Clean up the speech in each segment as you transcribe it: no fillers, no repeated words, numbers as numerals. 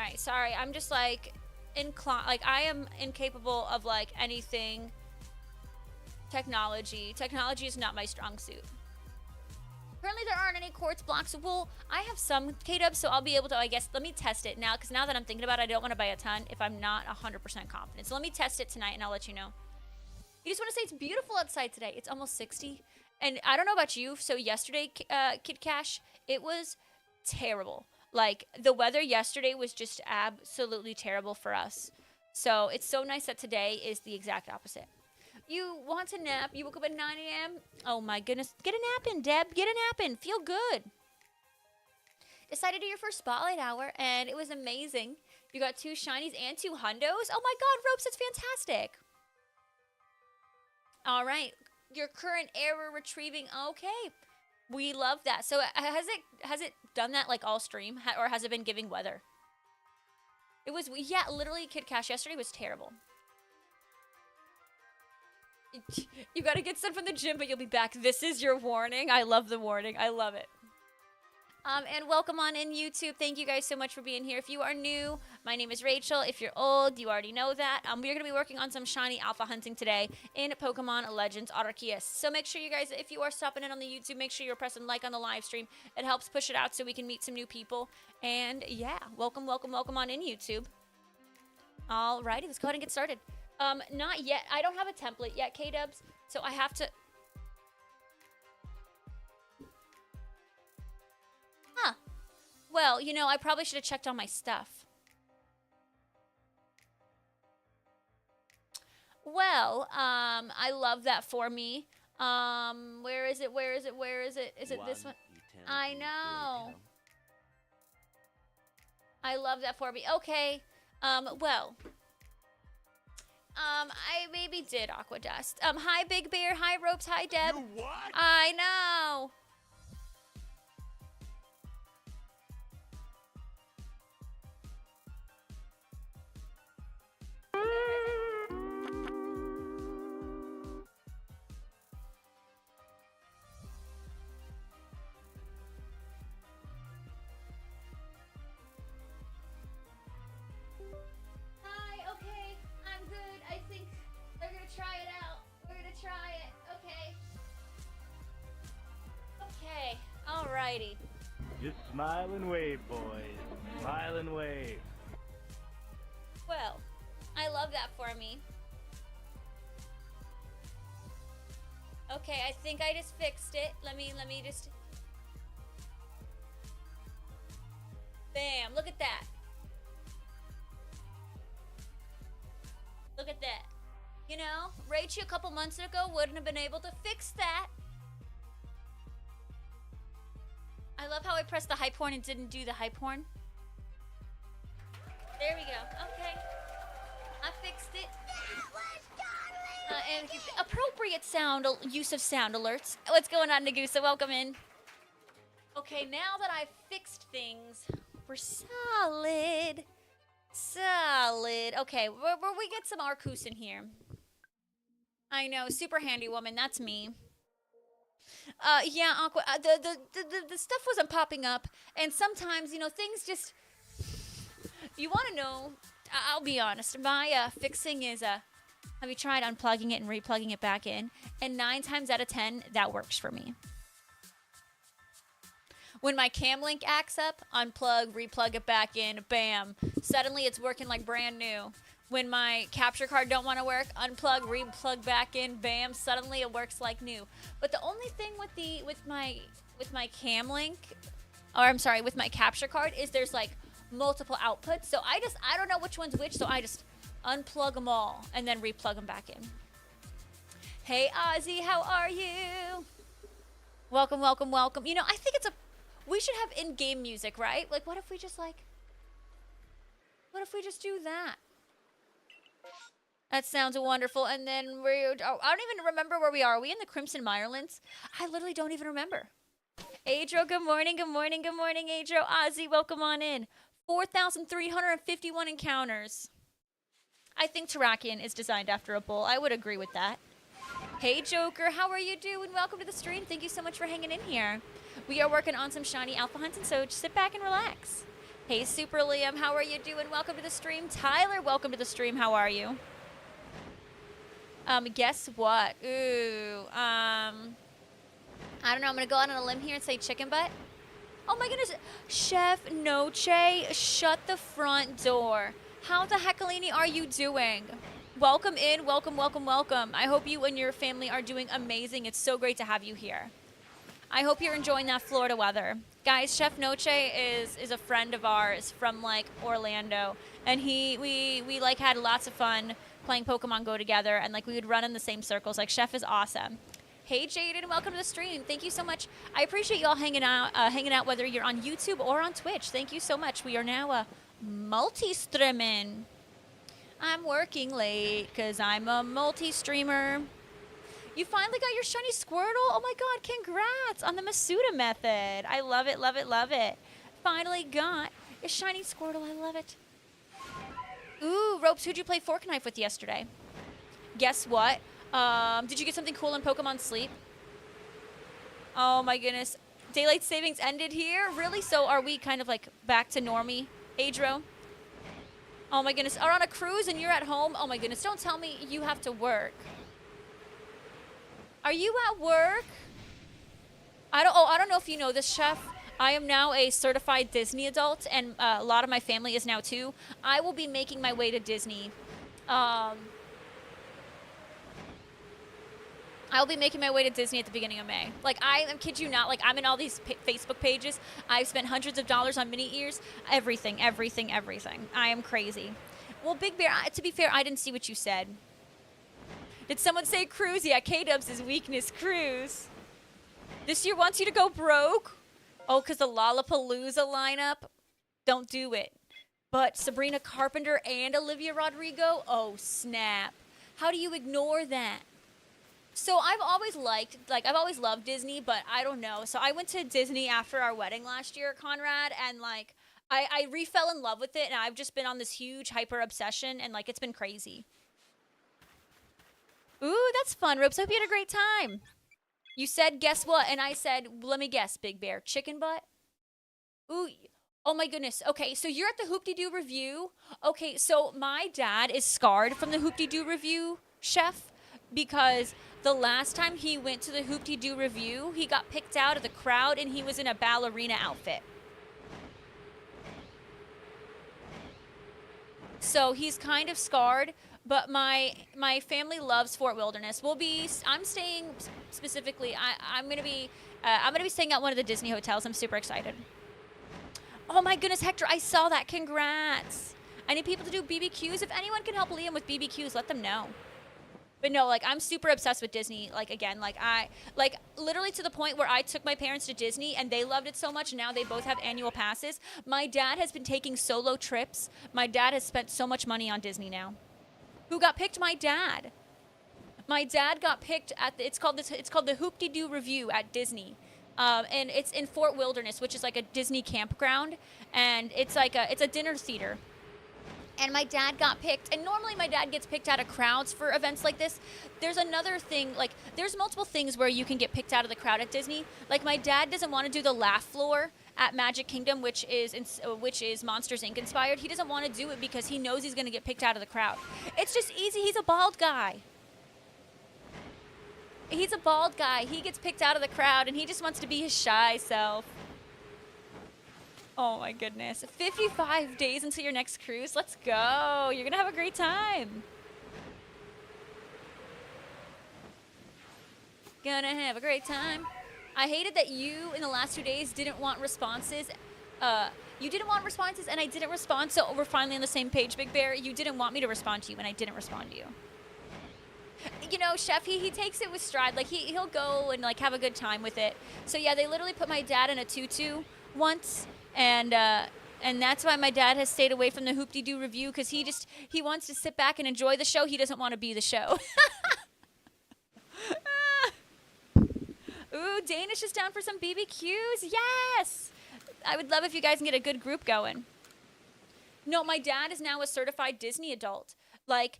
Alright, sorry. I'm just like like I am incapable of like anything technology. Technology is not my strong suit. Currently there aren't any quartz blocks. Well, I have some K-dubs, so I'll be able to, I guess, let me test it now, because now that I'm thinking about it, I don't want to buy a ton if I'm not 100% confident. So let me test it tonight, and I'll let you know. You just want to say it's beautiful outside today. It's almost 60. And I don't know about you, so yesterday, Kid Cash, it was terrible. Like, the weather yesterday was just absolutely terrible for us. So it's so nice that today is the exact opposite. You want to nap? You woke up at 9 a.m.? Oh my goodness. Get a nap in, Deb. Get a nap in. Feel good. Decided to do your first spotlight hour, and it was amazing. You got 2 shinies and 2 hundos. Oh my god, Ropes, that's fantastic. All right. Your current error retrieving. Okay. We love that. So has it done that like all stream, or has it been giving weather? It was, yeah, literally Kid Cash yesterday was terrible. You gotta get some from the gym, but you'll be back. This is your warning. I love the warning. I love it. And welcome on in, YouTube. Thank you guys so much for being here. If you are new, my name is Rachel. If you're old, you already know that. We're going to be working on some shiny alpha hunting today in Pokemon Legends Arceus. So make sure you guys, if you are stopping in on the YouTube, make sure you're pressing like on the live stream. It helps push it out so we can meet some new people. And yeah, welcome on in, YouTube. Alrighty, let's go ahead and get started. Not yet. I don't have a template yet, K-dubs, so I have to... Huh. Well, you know, I probably should have checked on my stuff. Well, I love that for me. Where is it? Where is it? Where is it? Is it this one? I know. I love that for me. Okay. Well... I maybe did Aqua Dust. Hi, Big Bear. Hi, Ropes. Hi, Deb. You what? I know. Alrighty. Just smile and wave, boys. Smile and wave. Well, I love that for me. Okay, I think I just fixed it. Let me just... Bam, look at that. Look at that. You know, Rachel a couple months ago wouldn't have been able to fix that. I love how I pressed the hype horn and didn't do the hype horn. There we go. Okay. I fixed it. And appropriate use of sound alerts. What's going on, Nagusa? Welcome in. Okay, now that I've fixed things, we're solid. Solid. Okay, where we get some Arceus in here. I know, super handy woman. That's me. Yeah, Aqua, the stuff wasn't popping up, and sometimes, you know, things just, you want to know, I'll be honest, my fixing is, have you tried unplugging it and replugging it back in? And 9 times out of 10, that works for me. When my cam link acts up, unplug, replug it back in, bam, suddenly it's working like brand new. When my capture card don't want to work, unplug, replug back in, bam, suddenly it works like new. But the only thing with my cam link, or I'm sorry, with my capture card is there's like multiple outputs. So I don't know which one's which, so I just unplug them all and then replug them back in. Hey Ozzy, how are you? Welcome, welcome, welcome. You know, I think we should have in-game music, right? Like, what if we just do that? That sounds wonderful. And then I don't even remember where we are. Are we in the Crimson Mirelands? I literally don't even remember. Adro, good morning, good morning, good morning, Adro. Ozzy, welcome on in. 4,351 encounters. I think Terrakion is designed after a bull. I would agree with that. Hey, Joker, how are you doing? Welcome to the stream. Thank you so much for hanging in here. We are working on some shiny alpha hunting, so just sit back and relax. Hey, Super Liam, how are you doing? Welcome to the stream. Tyler, welcome to the stream. How are you? Guess what? Ooh, I don't know. I'm gonna go out on a limb here and say chicken butt. Oh my goodness, Chef Noche, shut the front door. How the heckalini are you doing? Welcome in, welcome, welcome, welcome. I hope you and your family are doing amazing. It's so great to have you here. I hope you're enjoying that Florida weather. Guys, Chef Noche is a friend of ours from like Orlando, and we like had lots of fun playing Pokemon Go together, and like we would run in the same circles. Like Chef is awesome. Hey Jaden, welcome to the stream. Thank you so much. I appreciate y'all hanging out whether you're on YouTube or on Twitch. Thank you so much. We are now multi-streaming. I'm working late because I'm a multi-streamer. You finally got your shiny Squirtle? Oh my god, congrats on the Masuda method. I love it, love it, love it. Finally got a shiny Squirtle. I love it. Ooh, Ropes, who'd you play Fork Knife with yesterday? Guess what? Did you get something cool in Pokemon Sleep? Oh my goodness. Daylight savings ended here? Really? So are we kind of like back to normie, Adro? Oh my goodness. Are on a cruise and you're at home? Oh my goodness. Don't tell me you have to work. Are you at work? I don't know if you know this, Chef. I am now a certified Disney adult, and a lot of my family is now too. I will be making my way to Disney. I'll be making my way to Disney at the beginning of May. Like, I kid you not, like, I'm in all these Facebook pages. I've spent hundreds of dollars on mini ears. Everything, everything, everything. I am crazy. Well, Big Bear, to be fair, I didn't see what you said. Did someone say cruise? Yeah, K-Dubs is weakness, cruise. This year wants you to go broke? Oh, because the Lollapalooza lineup? Don't do it. But Sabrina Carpenter and Olivia Rodrigo? Oh, snap. How do you ignore that? So I've always I've always loved Disney, but I don't know. So I went to Disney after our wedding last year, Conrad, and like I re-fell in love with it, and I've just been on this huge hyper obsession, and like it's been crazy. Ooh, that's fun, Ropes. I hope you had a great time. You said, guess what? And I said, let me guess, Big Bear. Chicken butt? Ooh, oh my goodness. Okay, so you're at the Hoop-Dee-Doo review. Okay, so my dad is scarred from the Hoop-Dee-Doo review, Chef, because the last time he went to the Hoop-Dee-Doo review, he got picked out of the crowd and he was in a ballerina outfit. So he's kind of scarred, but my family loves Fort Wilderness. I'm staying specifically, I'm gonna be staying at one of the Disney hotels. I'm super excited. Oh my goodness, Hector, I saw that. Congrats. I need people to do BBQs. If anyone can help Liam with BBQs, let them know. But no, like, I'm super obsessed with Disney. Like, again, literally to the point where I took my parents to Disney and they loved it so much. Now they both have annual passes. My dad has been taking solo trips. My dad has spent so much money on Disney now. Who got picked? My dad. My dad got picked at it's called the Hoop-Dee-Doo Review at Disney. And it's in Fort Wilderness, which is like a Disney campground. And it's a dinner theater. And my dad got picked, and normally my dad gets picked out of crowds for events like this. There's another thing, like, there's multiple things where you can get picked out of the crowd at Disney. Like, my dad doesn't want to do the laugh floor at Magic Kingdom, which is Monsters Inc. inspired. He doesn't want to do it because he knows he's going to get picked out of the crowd. It's just easy. He's a bald guy. He's a bald guy. He gets picked out of the crowd, and he just wants to be his shy self. Oh my goodness. 55 days until your next cruise. Let's go. You're going to have a great time. Gonna have a great time. I hated that you, in the last 2 days, didn't want responses. You didn't want responses, and I didn't respond, so we're finally on the same page, Big Bear. You didn't want me to respond to you, and I didn't respond to you. You know, Chef, he takes it with stride. Like, he'll go and, like, have a good time with it. So, yeah, they literally put my dad in a tutu once. And that's why my dad has stayed away from the Hoop-Dee-Doo review, because he wants to sit back and enjoy the show. He doesn't want to be the show. Ooh, Danish is down for some BBQs. Yes! I would love if you guys can get a good group going. No, my dad is now a certified Disney adult. Like,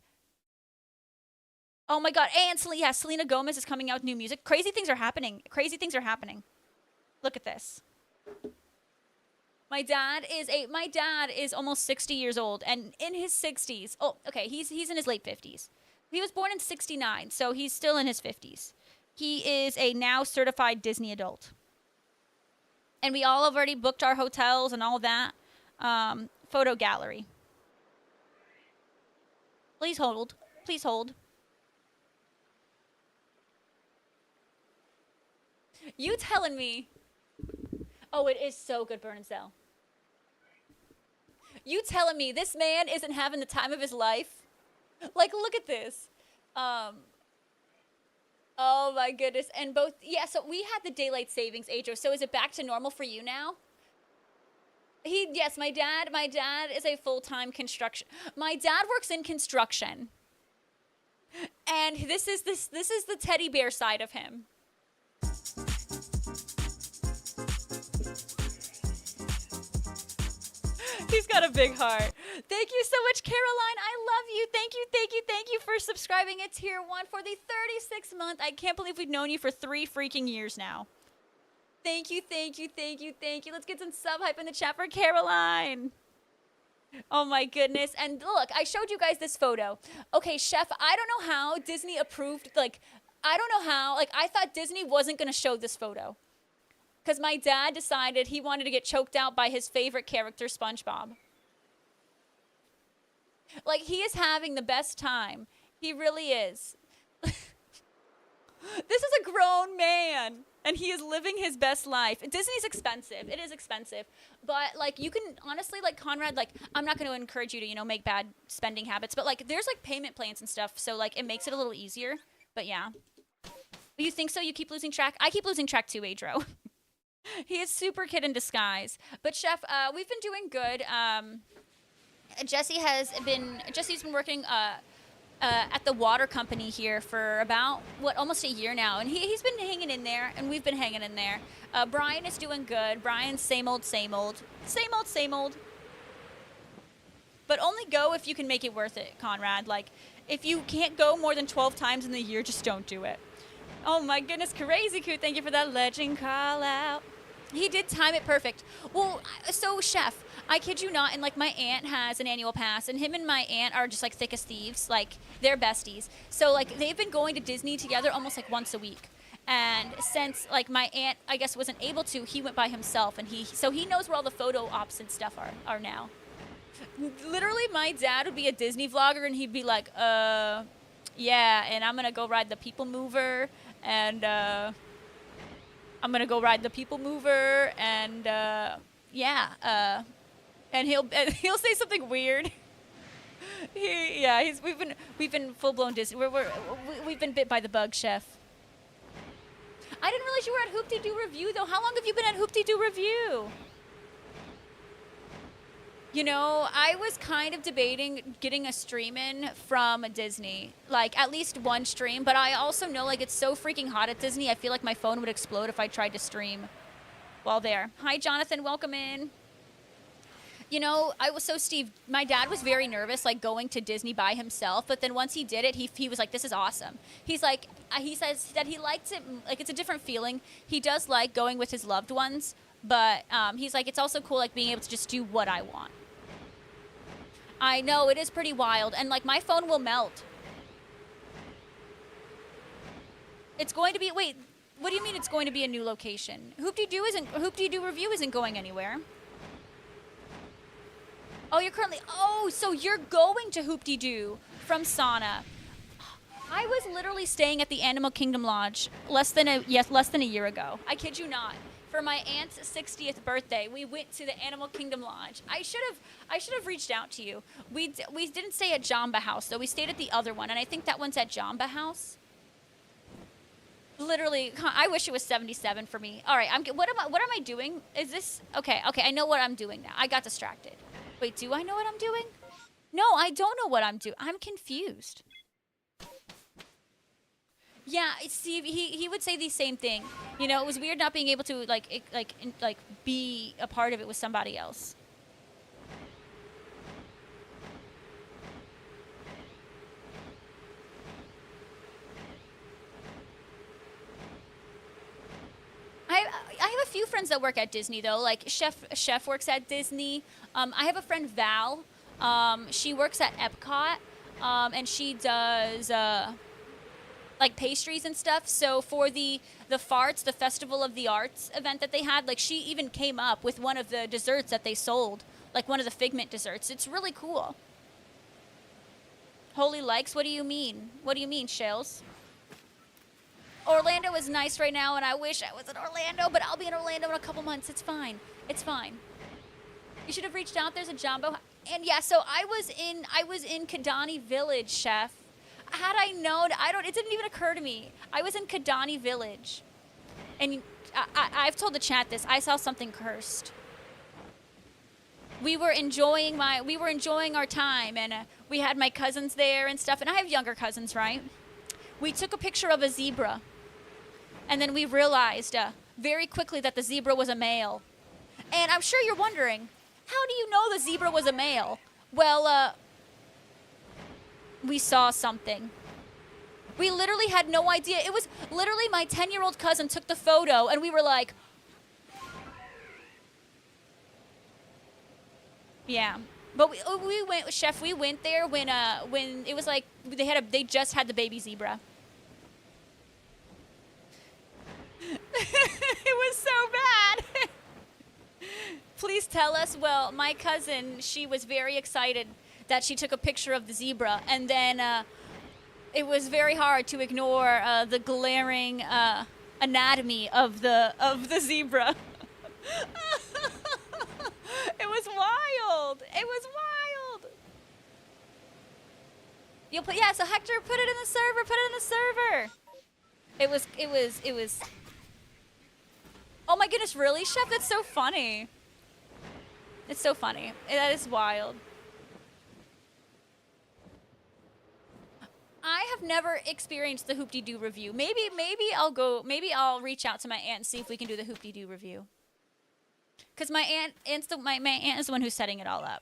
oh my God. And Selena Gomez is coming out with new music. Crazy things are happening. Crazy things are happening. Look at this. My dad is almost 60 years old, and in his 60s. Oh, okay, he's in his late 50s. He was born in 69, so he's still in his 50s. He is a now certified Disney adult. And we all have already booked our hotels and all that. Photo gallery. Please hold. Please hold. You telling me? Oh, it is so good, Burnsdale. You telling me this man isn't having the time of his life? Like, look at this. Oh my goodness. And both, yeah, so we had the daylight savings, Adro. So is it back to normal for you now? Yes, my dad is a full-time construction. My dad works in construction. And this is the teddy bear side of him. He's got a big heart. Thank you so much, Caroline. I love you. Thank you for subscribing a tier 1 for the 36th month. I can't believe we've known you for 3 freaking years now. Thank you. Let's get some sub hype in the chat for Caroline. Oh my goodness. And look, I showed you guys this photo. Okay, Chef, I don't know how Disney approved, I don't know how, I thought Disney wasn't going to show this photo. Because my dad decided he wanted to get choked out by his favorite character, SpongeBob. He is having the best time. He really is. This is a grown man, and he is living his best life. Disney's expensive. It is expensive. But, you can, honestly, Conrad, I'm not going to encourage you to, make bad spending habits. But, there's, payment plans and stuff, so, it makes it a little easier. But, yeah. You think so? You keep losing track? I keep losing track, too, Adro. He is super kid in disguise. But Chef, we've been doing good. Jesse's been working at the water company here for about almost a year now, and he's been hanging in there, and we've been hanging in there. Brian is doing good. Brian's same old. But only go if you can make it worth it, Conrad. If you can't go more than 12 times in the year, just don't do it. Oh my goodness, Crazy Coo, thank you for that legend call out. He did time it perfect. Well, so Chef, I kid you not, and my aunt has an annual pass, and him and my aunt are just thick as thieves, they're besties. So they've been going to Disney together almost once a week. And since my aunt, I guess, wasn't able to, he went by himself, and he knows where all the photo ops and stuff are now. Literally, my dad would be a Disney vlogger, and he'd be like, yeah, and I'm gonna go ride the People Mover, and I'm gonna go ride the People Mover, and yeah, and he'll say something weird. We've been full blown Disney. We've been bit by the bug, Chef. I didn't realize you were at Hoop-Dee-Doo Review though. How long have you been at Hoop-Dee-Doo Review? I was kind of debating getting a stream in from Disney, at least one stream, but I also know, it's so freaking hot at Disney, I feel like my phone would explode if I tried to stream while there. Hi, Jonathan, welcome in. Steve, my dad was very nervous, going to Disney by himself, but then once he did it, he was like, this is awesome. He says that he likes it, it's a different feeling. He does like going with his loved ones, but he's like, it's also cool, being able to just do what I want. I know, it is pretty wild. And, my phone will melt. It's going to be... Wait, what do you mean it's going to be a new location? Hoop-Dee-Doo Review isn't going anywhere. Oh, you're currently... Oh, so you're going to Hoop-Dee-Doo from Sana. I was literally staying at the Animal Kingdom Lodge less than a year ago. I kid you not. For my aunt's 60th birthday, we went to the Animal Kingdom Lodge. I should have reached out to you. We didn't stay at Jamba House, though. We stayed at the other one, and I think that one's at Jamba House. Literally, I wish it was 77 for me. All right, what am I doing? Is this okay? I know what I'm doing now. I got distracted. Wait, do I know what I'm doing? No, I don't know what I'm doing. I'm confused. Yeah, Steve, he would say the same thing. It was weird not being able to be a part of it with somebody else. I have a few friends that work at Disney though. Like Chef works at Disney. I have a friend Val. She works at Epcot, and she does like pastries and stuff. So for the Farts, the Festival of the Arts event that they had, like she even came up with one of the desserts that they sold, like one of the Figment desserts. It's really cool. Holy likes? What do you mean? What do you mean, Shells? Orlando is nice right now, and I wish I was in Orlando, but I'll be in Orlando in a couple months. It's fine. It's fine. You should have reached out. There's a Jumbo. And yeah, so I was in Kidani Village, Chef. Had I known, it didn't even occur to me. I was in Kidani Village. And I've told the chat this. I saw something cursed. We were enjoying our time, and we had my cousins there and stuff, and I have younger cousins, right? We took a picture of a zebra, and then we realized very quickly that the zebra was a male. And I'm sure you're wondering, how do you know the zebra was a male? Well, we saw something. We literally had no idea. It was literally my 10-year-old cousin took the photo, and we were like, yeah. But we went, Chef, we went there when it was like they just had the baby zebra. It was so bad. Please tell us. Well, my cousin, she was very excited that she took a picture of the zebra, and then it was very hard to ignore the glaring anatomy of the zebra. It was wild. It was wild. You'll put, yeah, so Hector, put it in the server. Put it in the server. It was. Oh my goodness, really, Chef? That's so funny. It's so funny. That is wild. I have never experienced the Hoop-Dee-Doo review. Maybe I'll reach out to my aunt and see if we can do the Hoop-Dee-Doo review. Because my aunt is the one who's setting it all up.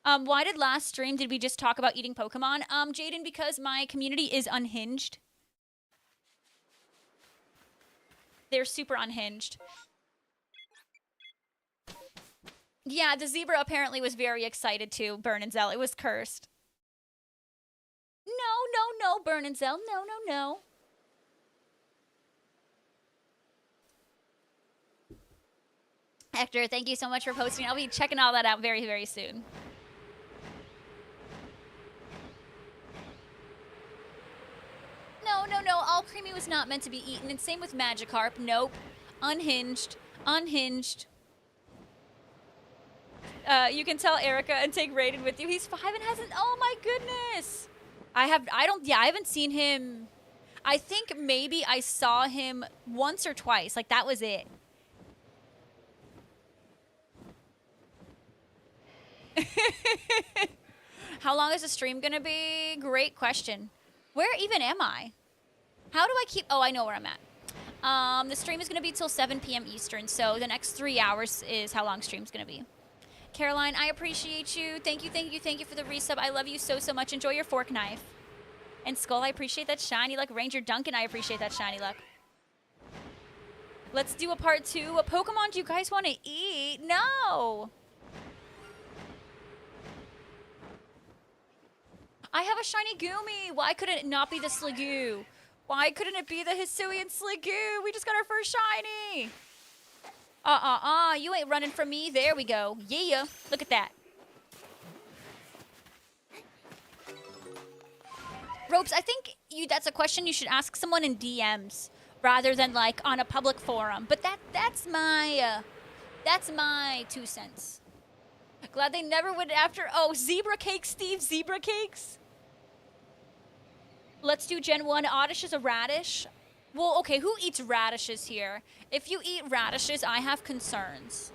Why did last stream, did we just talk about eating Pokemon? Jaden, because my community is unhinged. They're super unhinged. Yeah, the zebra apparently was very excited too, Burn and Zell. It was cursed. No, Burn and Zell. No. Hector, thank you so much for posting. I'll be checking all that out very, very soon. No. All creamy was not meant to be eaten. And same with Magikarp. Nope. Unhinged. You can tell Erica and take Raiden with you. He's 5 and hasn't. Oh my goodness. I haven't seen him. I think maybe I saw him once or twice. Like that was it. How long is the stream gonna be? Great question. Where even am I? How do I keep... Oh, I know where I'm at. The stream is gonna be till 7 p.m. Eastern, so the next 3 hours is how long stream's gonna be. Caroline, I appreciate you. Thank you for the resub. I love you so much. Enjoy your fork knife. And Skull, I appreciate that shiny luck. Ranger Duncan, I appreciate that shiny luck. Let's do a part 2. What Pokemon do you guys want to eat? No! I have a shiny Goomy. Why couldn't it not be the Sliggoo? Why couldn't it be the Hisuian Sliggoo? We just got our first shiny. You ain't running from me. There we go. Yeah. Look at that. Ropes, I think that's a question you should ask someone in DMs rather than like on a public forum. But that's my 2 cents. Glad they never went after... Oh, Zebra Cakes, Steve. Zebra Cakes. Let's do Gen 1. Oddish is a radish. Well, okay, who eats radishes here? If you eat radishes, I have concerns.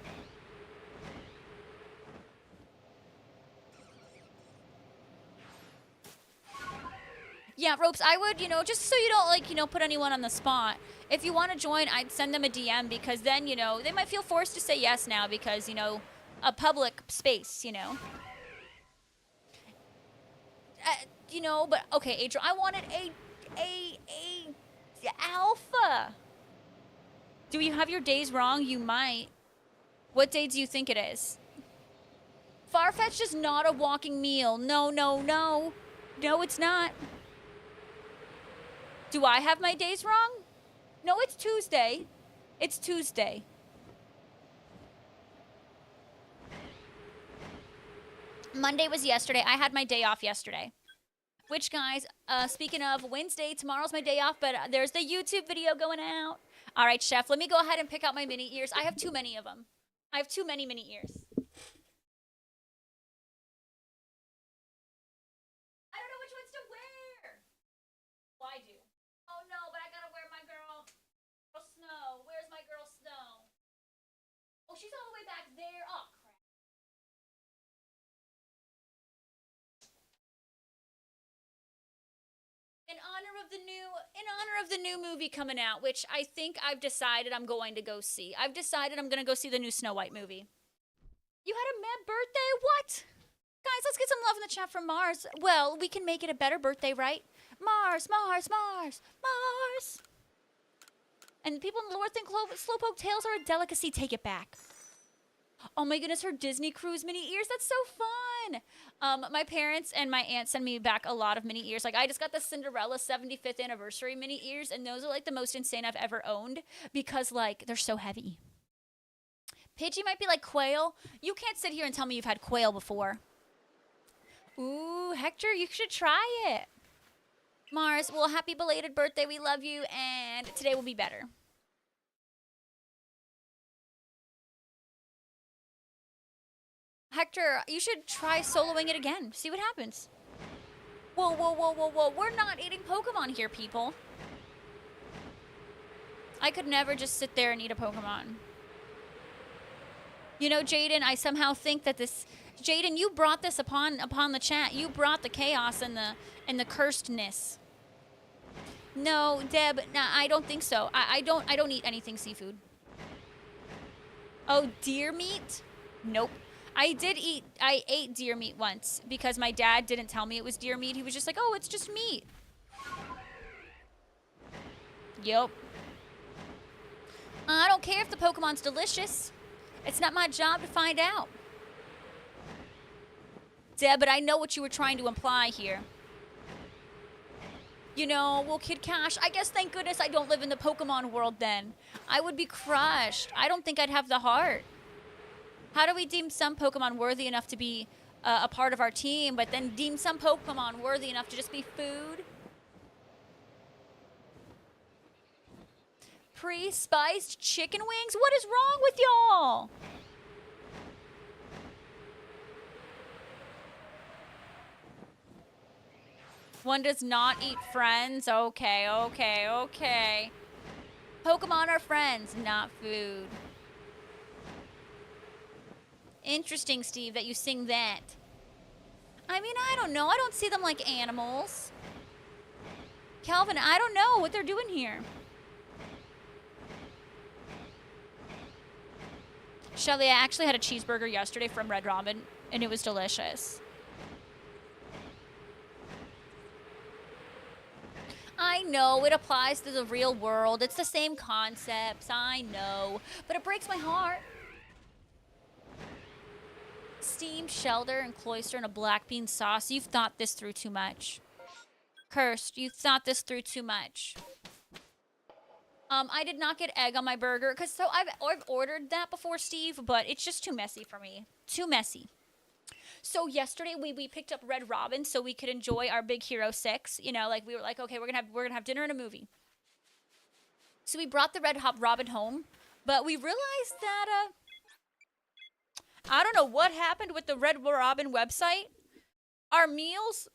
Yeah, Ropes, I would, just so you don't, put anyone on the spot. If you want to join, I'd send them a DM because then, they might feel forced to say yes now because, a public space, but okay, Adriel, I wanted a alpha. Do you have your days wrong? You might. What day do you think it is? Farfetch'd is not a walking meal. No, no, no. No, it's not. Do I have my days wrong? No, it's Tuesday. It's Tuesday. Monday was yesterday. I had my day off yesterday. Which, guys, speaking of Wednesday, tomorrow's my day off, but there's the YouTube video going out. All right, Chef, let me go ahead and pick out my mini ears. I have too many of them. I have too many mini ears. I don't know which ones to wear. Well, I do. Oh, no, but I gotta wear my girl Snow. Where's my girl Snow? Oh, she's all the way back there. Oh, crap. In honor of the new movie coming out, which I think I've decided I'm going to go see. I've decided I'm going to go see the new Snow White movie. You had a mad birthday? What? Guys, let's get some love in the chat from Mars. Well, we can make it a better birthday, right? Mars, Mars, Mars, Mars. And people in the North think Slowpoke tails are a delicacy. Take it back. Oh my goodness, her Disney Cruise mini ears. That's so fun. My parents and my aunt send me back a lot of mini ears. Like, I just got the Cinderella 75th anniversary mini ears, and those are like the most insane I've ever owned because, like, they're so heavy. Pidgey might be like quail. You can't sit here and tell me you've had quail before. Ooh, Hector, you should try it. Mars, well, happy belated birthday. We love you, and today will be better. Hector, you should try soloing it again. See what happens. Whoa, whoa, whoa, whoa, whoa. We're not eating Pokemon here, people. I could never just sit there and eat a Pokemon. You know, Jaden, I somehow think that this... Jaden, you brought this upon the chat. You brought the chaos and the cursedness. No, Deb, nah, I don't think so. I don't eat anything seafood. Oh, deer meat? Nope. I ate deer meat once because my dad didn't tell me it was deer meat. He was just like, oh, it's just meat. Yep. I don't care if the Pokemon's delicious. It's not my job to find out. Deb, but I know what you were trying to imply here. You know, well, Kid Cash, I guess thank goodness I don't live in the Pokemon world then. I would be crushed. I don't think I'd have the heart. How do we deem some Pokemon worthy enough to be a part of our team, but then deem some Pokemon worthy enough to just be food? Pre-spiced chicken wings? What is wrong with y'all? One does not eat friends? Okay, okay, okay. Pokemon are friends, not food. Interesting, Steve, that you sing that. I mean, I don't know. I don't see them like animals. Calvin, I don't know what they're doing here. Shelly, I actually had a cheeseburger yesterday from Red Robin, and it was delicious. I know, it applies to the real world. It's the same concepts, I know. But it breaks my heart. Steamed shelter and cloister and a black bean sauce. You've thought this through too much. Cursed, you've thought this through too much. I did not get egg on my burger. Because so I've ordered that before, Steve, but it's just too messy for me. Too messy. So yesterday we picked up Red Robin so we could enjoy our Big Hero 6. You know, like we were like, okay, we're gonna have dinner and a movie. So we brought the Red Robin home, but we realized that I don't know what happened with the Red Robin website. Our meals,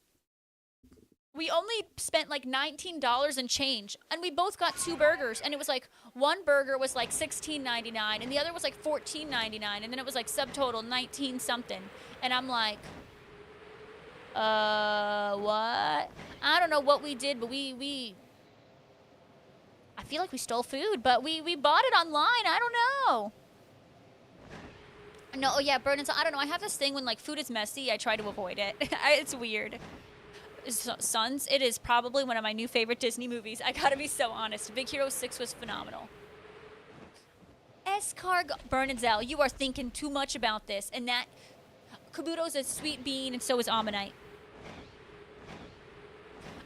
we only spent like $19 and change, and we both got 2 burgers, and it was like one burger was like $16.99 and the other was like $14.99, and then it was like subtotal 19 something. And I'm like, what? I don't know what we did, but I feel like we stole food, but we bought it online. I don't know. No, oh yeah, Burden. I don't know. I have this thing when like food is messy, I try to avoid it. It's weird. Sons, it is probably one of my new favorite Disney movies. I gotta be so honest. Big Hero 6 was phenomenal. Escarg Bernadzel, you are thinking too much about this. And that Kabuto's a sweet bean, and so is Ammonite.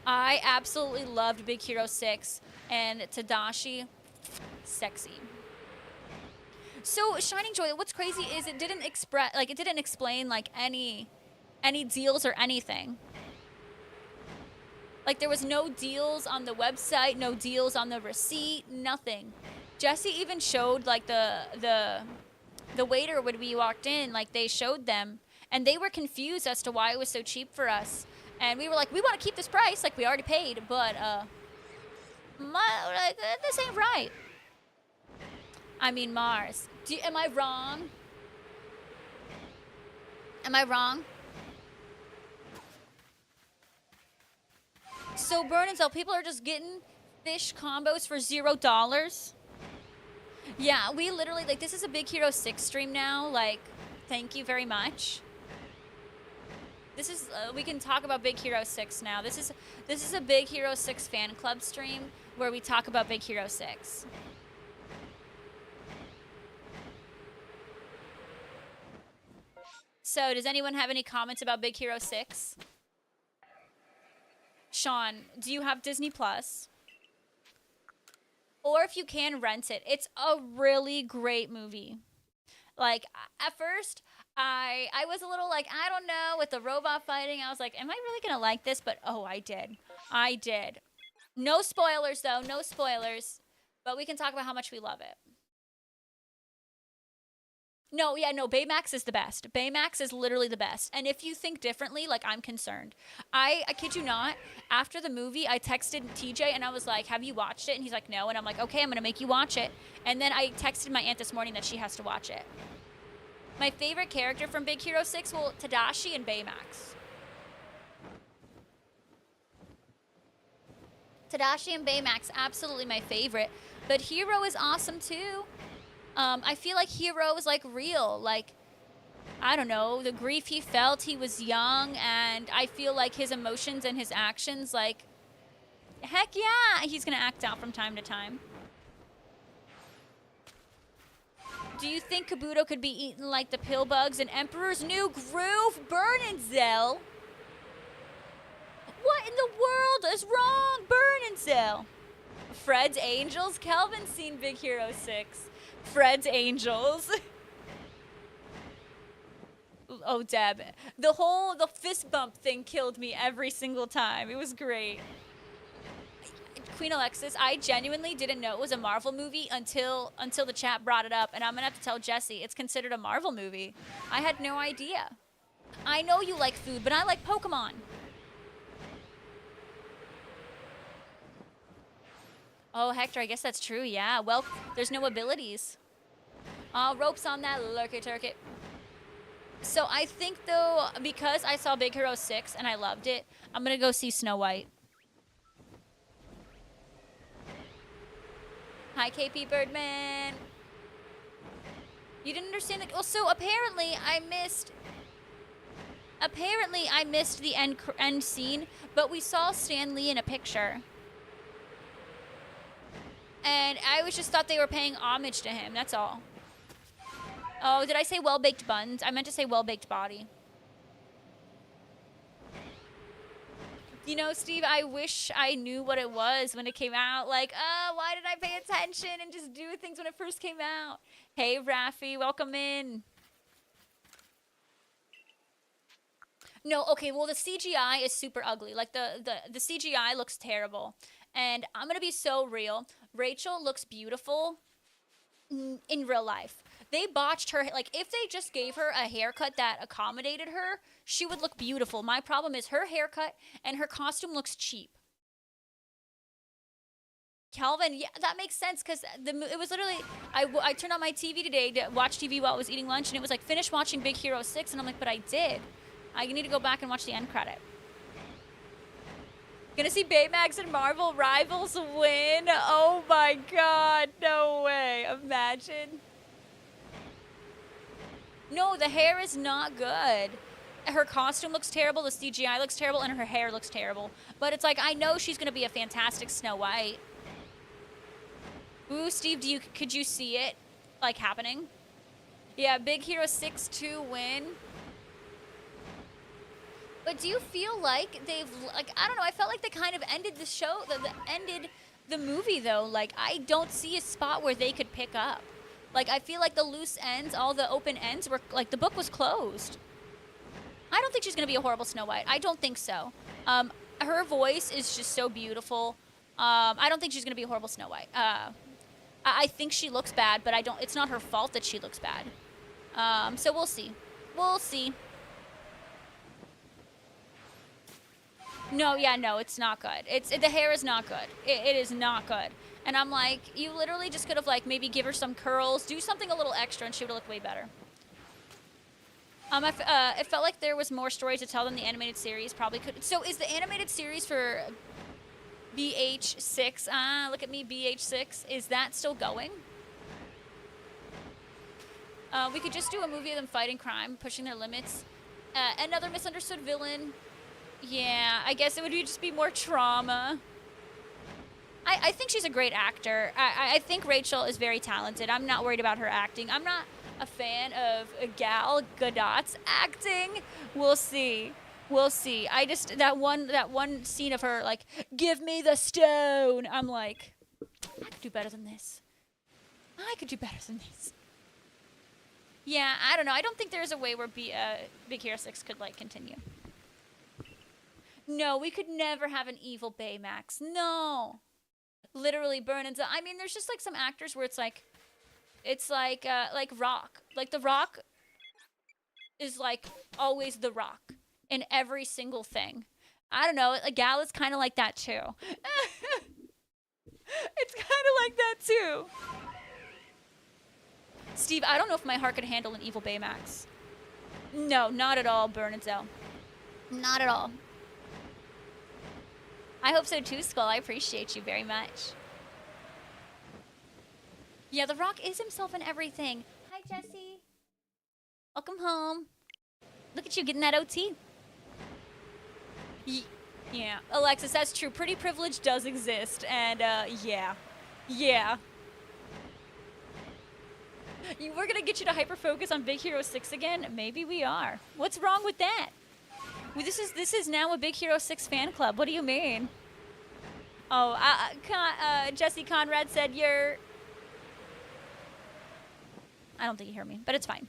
I absolutely loved Big Hero 6, and Tadashi, sexy. So Shining Joy, what's crazy is it didn't explain like any deals or anything. Like there was no deals on the website, no deals on the receipt, nothing. Jesse even showed like the waiter when we walked in, like they showed them, and they were confused as to why it was so cheap for us. And we were like, we want to keep this price, like we already paid, but this ain't right. I mean, Mars. Am I wrong? Am I wrong? So Bernadzel, people are just getting fish combos for $0. Yeah, we literally, like, this is a Big Hero 6 stream now. Like, thank you very much. This is, we can talk about Big Hero 6 now. This is a Big Hero 6 fan club stream where we talk about Big Hero 6. So, does anyone have any comments about Big Hero 6? Sean, do you have Disney Plus? Or if you can, rent it. It's a really great movie. Like, at first, I was a little like, I don't know, with the robot fighting. I was like, am I really going to like this? But, oh, I did. I did. No spoilers, though. No spoilers. But we can talk about how much we love it. No, yeah, no, Baymax is the best. Baymax is literally the best. And if you think differently, like, I'm concerned. I kid you not, after the movie, I texted TJ and I was like, have you watched it? And he's like, no. And I'm like, okay, I'm going to make you watch it. And then I texted my aunt this morning that she has to watch it. My favorite character from Big Hero 6, well, Tadashi and Baymax. Tadashi and Baymax, absolutely my favorite. But Hero is awesome, too. I feel like Hero is, like, real. Like, I don't know, the grief he felt, he was young, and I feel like his emotions and his actions, like, heck yeah, he's gonna act out from time to time. Do you think Kabuto could be eaten like the pill bugs in Emperor's New Groove? Bernadzel? What in the world is wrong, Bernadzel? Fred's Angels? Kelvin's seen Big Hero 6. Fred's Angels. Oh, Deb. The fist bump thing killed me every single time. It was great. Queen Alexis, I genuinely didn't know it was a Marvel movie until the chat brought it up, and I'm gonna have to tell Jesse it's considered a Marvel movie. I had no idea. I know you like food, but I like Pokemon. Oh, Hector, I guess that's true, yeah. Well, there's no abilities. Ropes on that lurky turkey. So I think, though, because I saw Big Hero 6 and I loved it, I'm going to go see Snow White. Hi, KP Birdman. You didn't understand that? Well, so apparently I missed the end scene, but we saw Stan Lee in a picture. And I just thought they were paying homage to him, that's all. Oh, did I say well-baked buns? I meant to say well-baked body. You know, Steve, I wish I knew what it was when it came out. Like, why did I pay attention and just do things when it first came out? Hey, Rafi, welcome in. No, okay, well, the CGI is super ugly. Like, the CGI looks terrible. And I'm going to be so real. Rachel looks beautiful in real life. They botched her. Like, if they just gave her a haircut that accommodated her, she would look beautiful. My problem is her haircut and her costume looks cheap. Calvin, yeah, that makes sense because it was literally, I turned on my TV today to watch TV while I was eating lunch, and it was like, finish watching Big Hero 6, and I'm like, but I did. I need to go back and watch the end credit. Gonna see Baymax and Marvel Rivals win? Oh my god, no way. Imagine. No, the hair is not good. Her costume looks terrible, the CGI looks terrible, and her hair looks terrible. But it's like, I know she's gonna be a fantastic Snow White. Ooh, Steve, could you see it? like happening. Yeah, Big Hero 6 2 win. But do you feel like they've, like, I don't know, I felt like they kind of ended the show, ended the movie though. Like, I don't see a spot where they could pick up. Like, I feel like the loose ends, all the open ends were, like, the book was closed. I don't think she's gonna be a horrible Snow White. I don't think so. Her voice is just so beautiful. I don't think she's gonna be a horrible Snow White. I think she looks bad, but it's not her fault that she looks bad. So we'll see. We'll see. No, yeah, no, it's not good. The hair is not good. It is not good. And I'm like, you literally just could have, like, maybe give her some curls, do something a little extra, and she would have looked way better. It felt like there was more story to tell than the animated series probably could. So is the animated series for BH6, look at me, BH6, is that still going? We could just do a movie of them fighting crime, pushing their limits. Another misunderstood villain. Yeah, I guess it would just be more trauma. I think she's a great actor. I think Rachel is very talented. I'm not worried about her acting. I'm not a fan of Gal Gadot's acting. We'll see. We'll see. I just, that one scene of her, like, give me the stone. I'm like, I could do better than this. I could do better than this. Yeah, I don't know. I don't think there's a way where Big Hero 6 could, like, continue. No, we could never have an evil Baymax. No. Literally burn and I mean, there's just, like, some actors where it's like Rock. Like, The Rock is, like, always The Rock in every single thing. I don't know. A Gal is kind of like that, too. It's kind of like that, too. Steve, I don't know if my heart could handle an evil Baymax. No, not at all, Burn and Zell. Not at all. I hope so, too, Skull. I appreciate you very much. Yeah, The Rock is himself in everything. Hi, Jesse. Welcome home. Look at you getting that OT. Yeah, Alexis, that's true. Pretty privilege does exist, and yeah. Yeah. We're gonna get you to hyper-focus on Big Hero 6 again? Maybe we are. What's wrong with that? This is now a Big Hero 6 fan club. What do you mean? Oh, Jesse Conrad said you're... I don't think you hear me, but it's fine.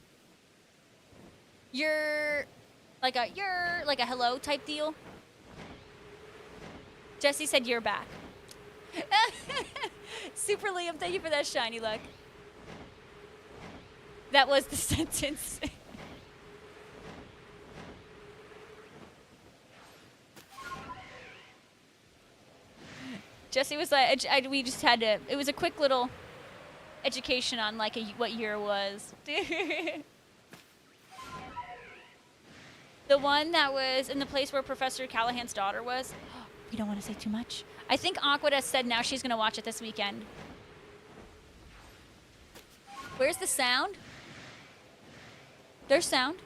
You're like a hello type deal. Jesse said you're back. Super Liam, thank you for that shiny luck. That was the sentence. Jesse was like, we just had to, it was a quick little education on like what year it was. The one that was in the place where Professor Callahan's daughter was. We don't want to say too much. I think Aqua has said now she's going to watch it this weekend. Where's the sound? There's sound.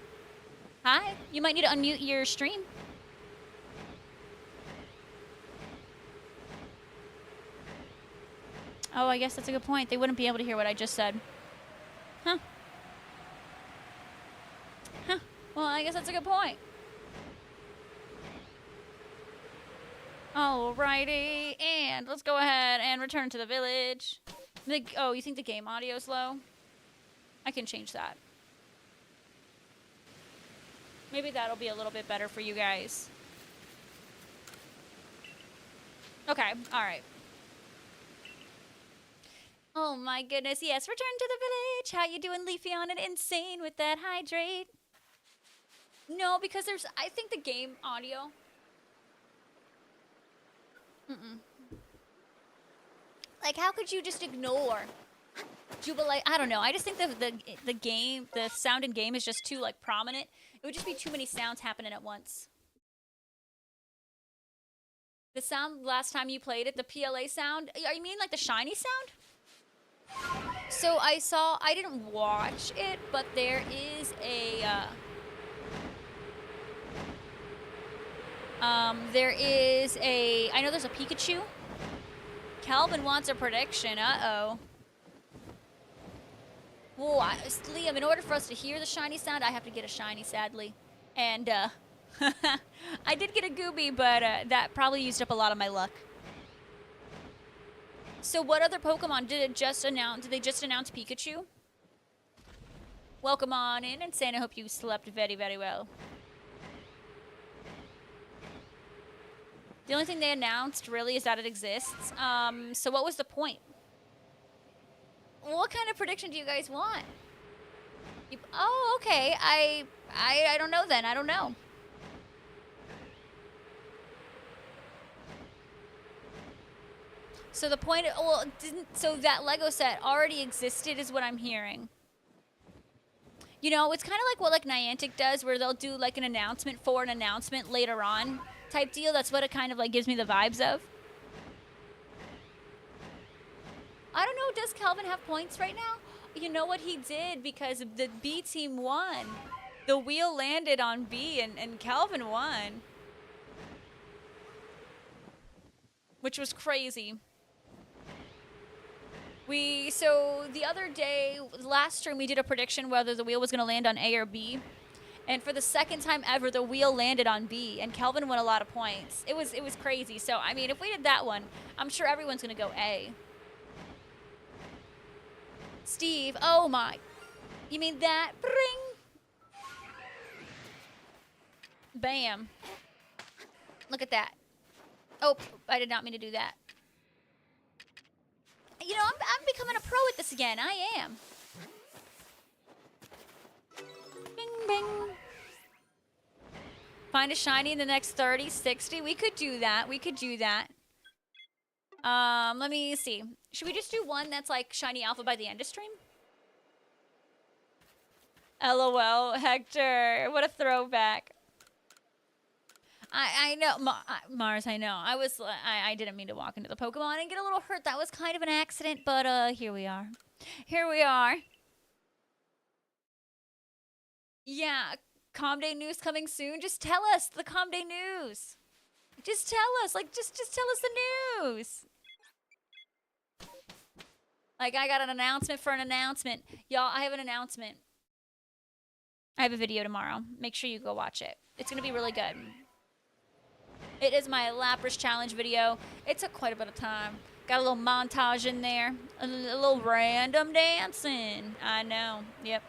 Hi. You might need to unmute your stream. Oh, I guess that's a good point. They wouldn't be able to hear what I just said. Huh. Huh. Well, I guess that's a good point. Alrighty, and let's go ahead and return to the village. Oh, you think the game audio's low? I can change that. Maybe that'll be a little bit better for you guys. Okay, alright. Oh my goodness, yes, return to the village. How you doing, Leafy on it? Insane with that hydrate. No, because I think the game audio. Like, how could you just ignore Jubilate? I don't know. I just think the game, the sound in game is just too, like, prominent. It would just be too many sounds happening at once. The sound last time you played it, the PLA sound, you mean like the shiny sound? So I didn't watch it, but there is a, I know there's a Pikachu. Calvin wants a prediction. Uh-oh. Well, Liam, in order for us to hear the shiny sound, I have to get a shiny, sadly. And, I did get a Gooby, but that probably used up a lot of my luck. So what other Pokemon did they just announce Pikachu? Welcome on in, and Santa, hope you slept very, very well. The only thing they announced, really, is that it exists. So what was the point? What kind of prediction do you guys want? Oh, okay. I don't know then. I don't know. So the point, well, so that Lego set already existed is what I'm hearing. You know, it's kind of like what like Niantic does, where they'll do like an announcement for an announcement later on type deal. That's what it kind of like gives me the vibes of. I don't know, does Calvin have points right now? You know what he did, because the B team won. The wheel landed on B and Calvin won. Which was crazy. So the other day, last stream, we did a prediction whether the wheel was going to land on A or B. And for the second time ever, the wheel landed on B, and Kelvin won a lot of points. It was crazy. So, I mean, if we did that one, I'm sure everyone's going to go A. Steve, oh my. You mean that? Bring. Bam. Look at that. Oh, I did not mean to do that. You know, I'm becoming a pro at this again. I am. Bing, bing. Find a shiny in the next 30, 60. We could do that. We could do that. Let me see. Should we just do one that's like shiny alpha by the end of stream? LOL, Hector. What a throwback. I know, Mars, I know. I didn't mean to walk into the Pokemon and get a little hurt. That was kind of an accident, but here we are. Here we are. Yeah, Calm Day news coming soon. Just tell us the Calm Day news. Just tell us, like, just tell us the news. Like, I got an announcement for an announcement. Y'all, I have an announcement. I have a video tomorrow. Make sure you go watch it. It's going to be really good. It is my Lapras challenge video. It took quite a bit of time. Got a little montage in there. A little random dancing. I know. Yep.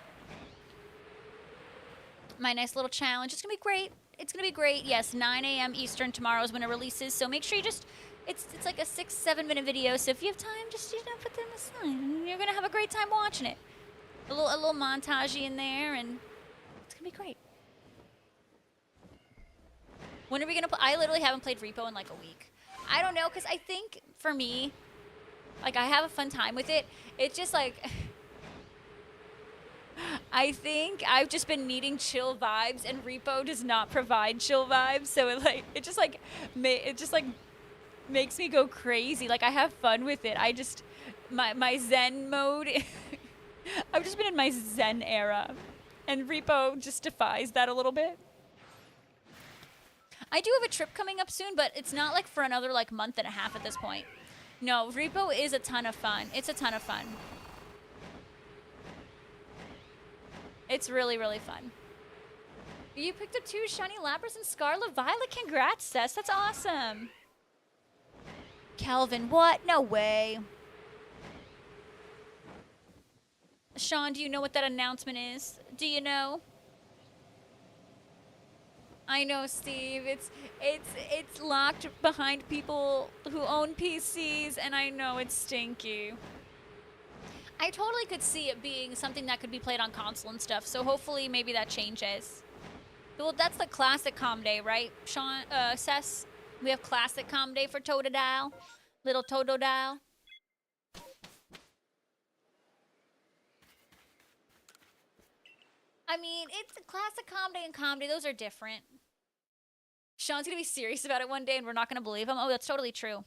My nice little challenge. It's going to be great. It's going to be great. Yes, 9 a.m. Eastern tomorrow is when it releases. So make sure you just... It's like a 6-7 minute video. So if you have time, just put them aside. You're going to have a great time watching it. A little montage in there, and it's going to be great. When are we gonna play? I literally haven't played Repo in like a week. I don't know, because I think for me, like, I have a fun time with it. It's just like, I think I've just been needing chill vibes, and Repo does not provide chill vibes. So it just makes me go crazy. Like, I have fun with it. I just, my Zen mode, I've just been in my Zen era, and Repo just defies that a little bit. I do have a trip coming up soon, but it's not like for another like month and a half at this point. No, Repo is a ton of fun. It's a ton of fun. It's really, really fun. You picked up 2 shiny Lapras and Scarlet Violet. Congrats, Sess. That's awesome. Kelvin, what? No way. Sean, do you know what that announcement is? Do you know? I know, Steve. It's locked behind people who own PCs, and I know it's stinky. I totally could see it being something that could be played on console and stuff, so hopefully maybe that changes. Well, that's the classic Calm Day, right, Sean, Sess? We have classic Calm Day for Totodile. Little Totodile. I mean, it's a classic Calm Day and Calm Day. Those are different. Sean's going to be serious about it one day, and we're not going to believe him. Oh, that's totally true.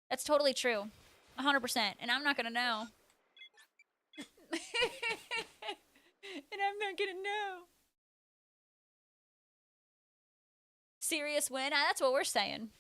That's totally true. 100%. And I'm not going to know. And I'm not going to know. Serious win? That's what we're saying.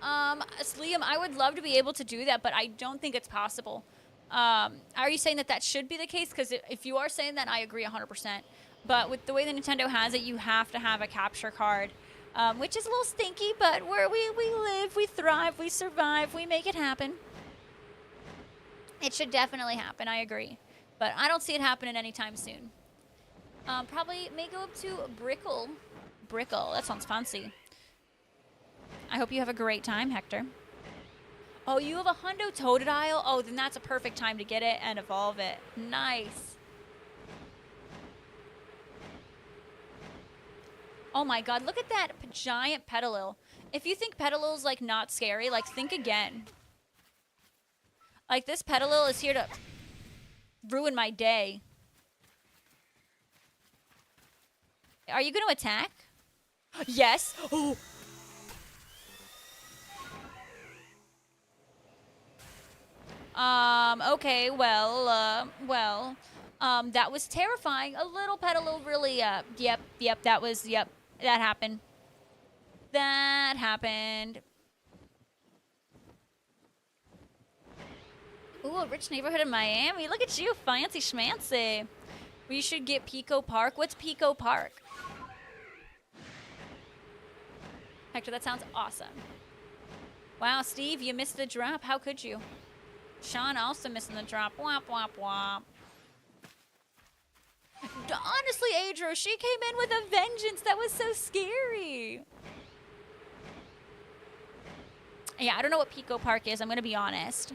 Liam, I would love to be able to do that, but I don't think it's possible. Are you saying that that should be the case? Because if you are saying that, I agree 100%. But with the way that Nintendo has it, you have to have a capture card, which is a little stinky, but where we live, we thrive, we survive, we make it happen. It should definitely happen, I agree. But I don't see it happening anytime soon. Probably may go up to Brickle. Brickle, that sounds fancy. I hope you have a great time, Hector. Oh, you have a Hundo Totodile? Oh, then that's a perfect time to get it and evolve it. Nice. Oh my god, look at that giant Petalil. If you think Petalil's, like, not scary, like, think again. Like, this Petalil is here to ruin my day. Are you going to attack? Yes. Oh. Okay, well, that was terrifying. A little Petalil really, yep, that happened. That happened. Ooh, a rich neighborhood in Miami. Look at you, fancy schmancy. We should get Pico Park. What's Pico Park? Hector, that sounds awesome. Wow, Steve, you missed the drop. How could you? Sean also missing the drop. Womp, womp, womp. Honestly, Adro, she came in with a vengeance. That was so scary. Yeah, I don't know what Pico Park is. I'm going to be honest.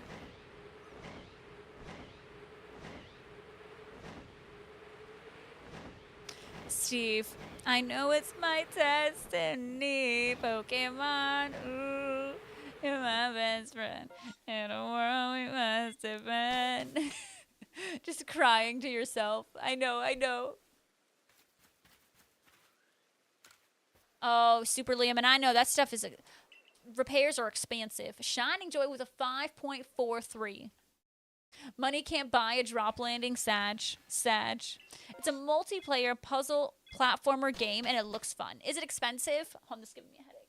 Steve, I know it's my destiny. Pokemon, ooh, you're my best friend. In a world we must defend. Just crying to yourself. I know. Oh, Super Liam, and I know that stuff is... repairs are expensive. Shining Joy with a 5.43. Money can't buy a drop landing, Sag. It's a multiplayer puzzle platformer game, and it looks fun. Is it expensive? Oh, this is giving me a headache.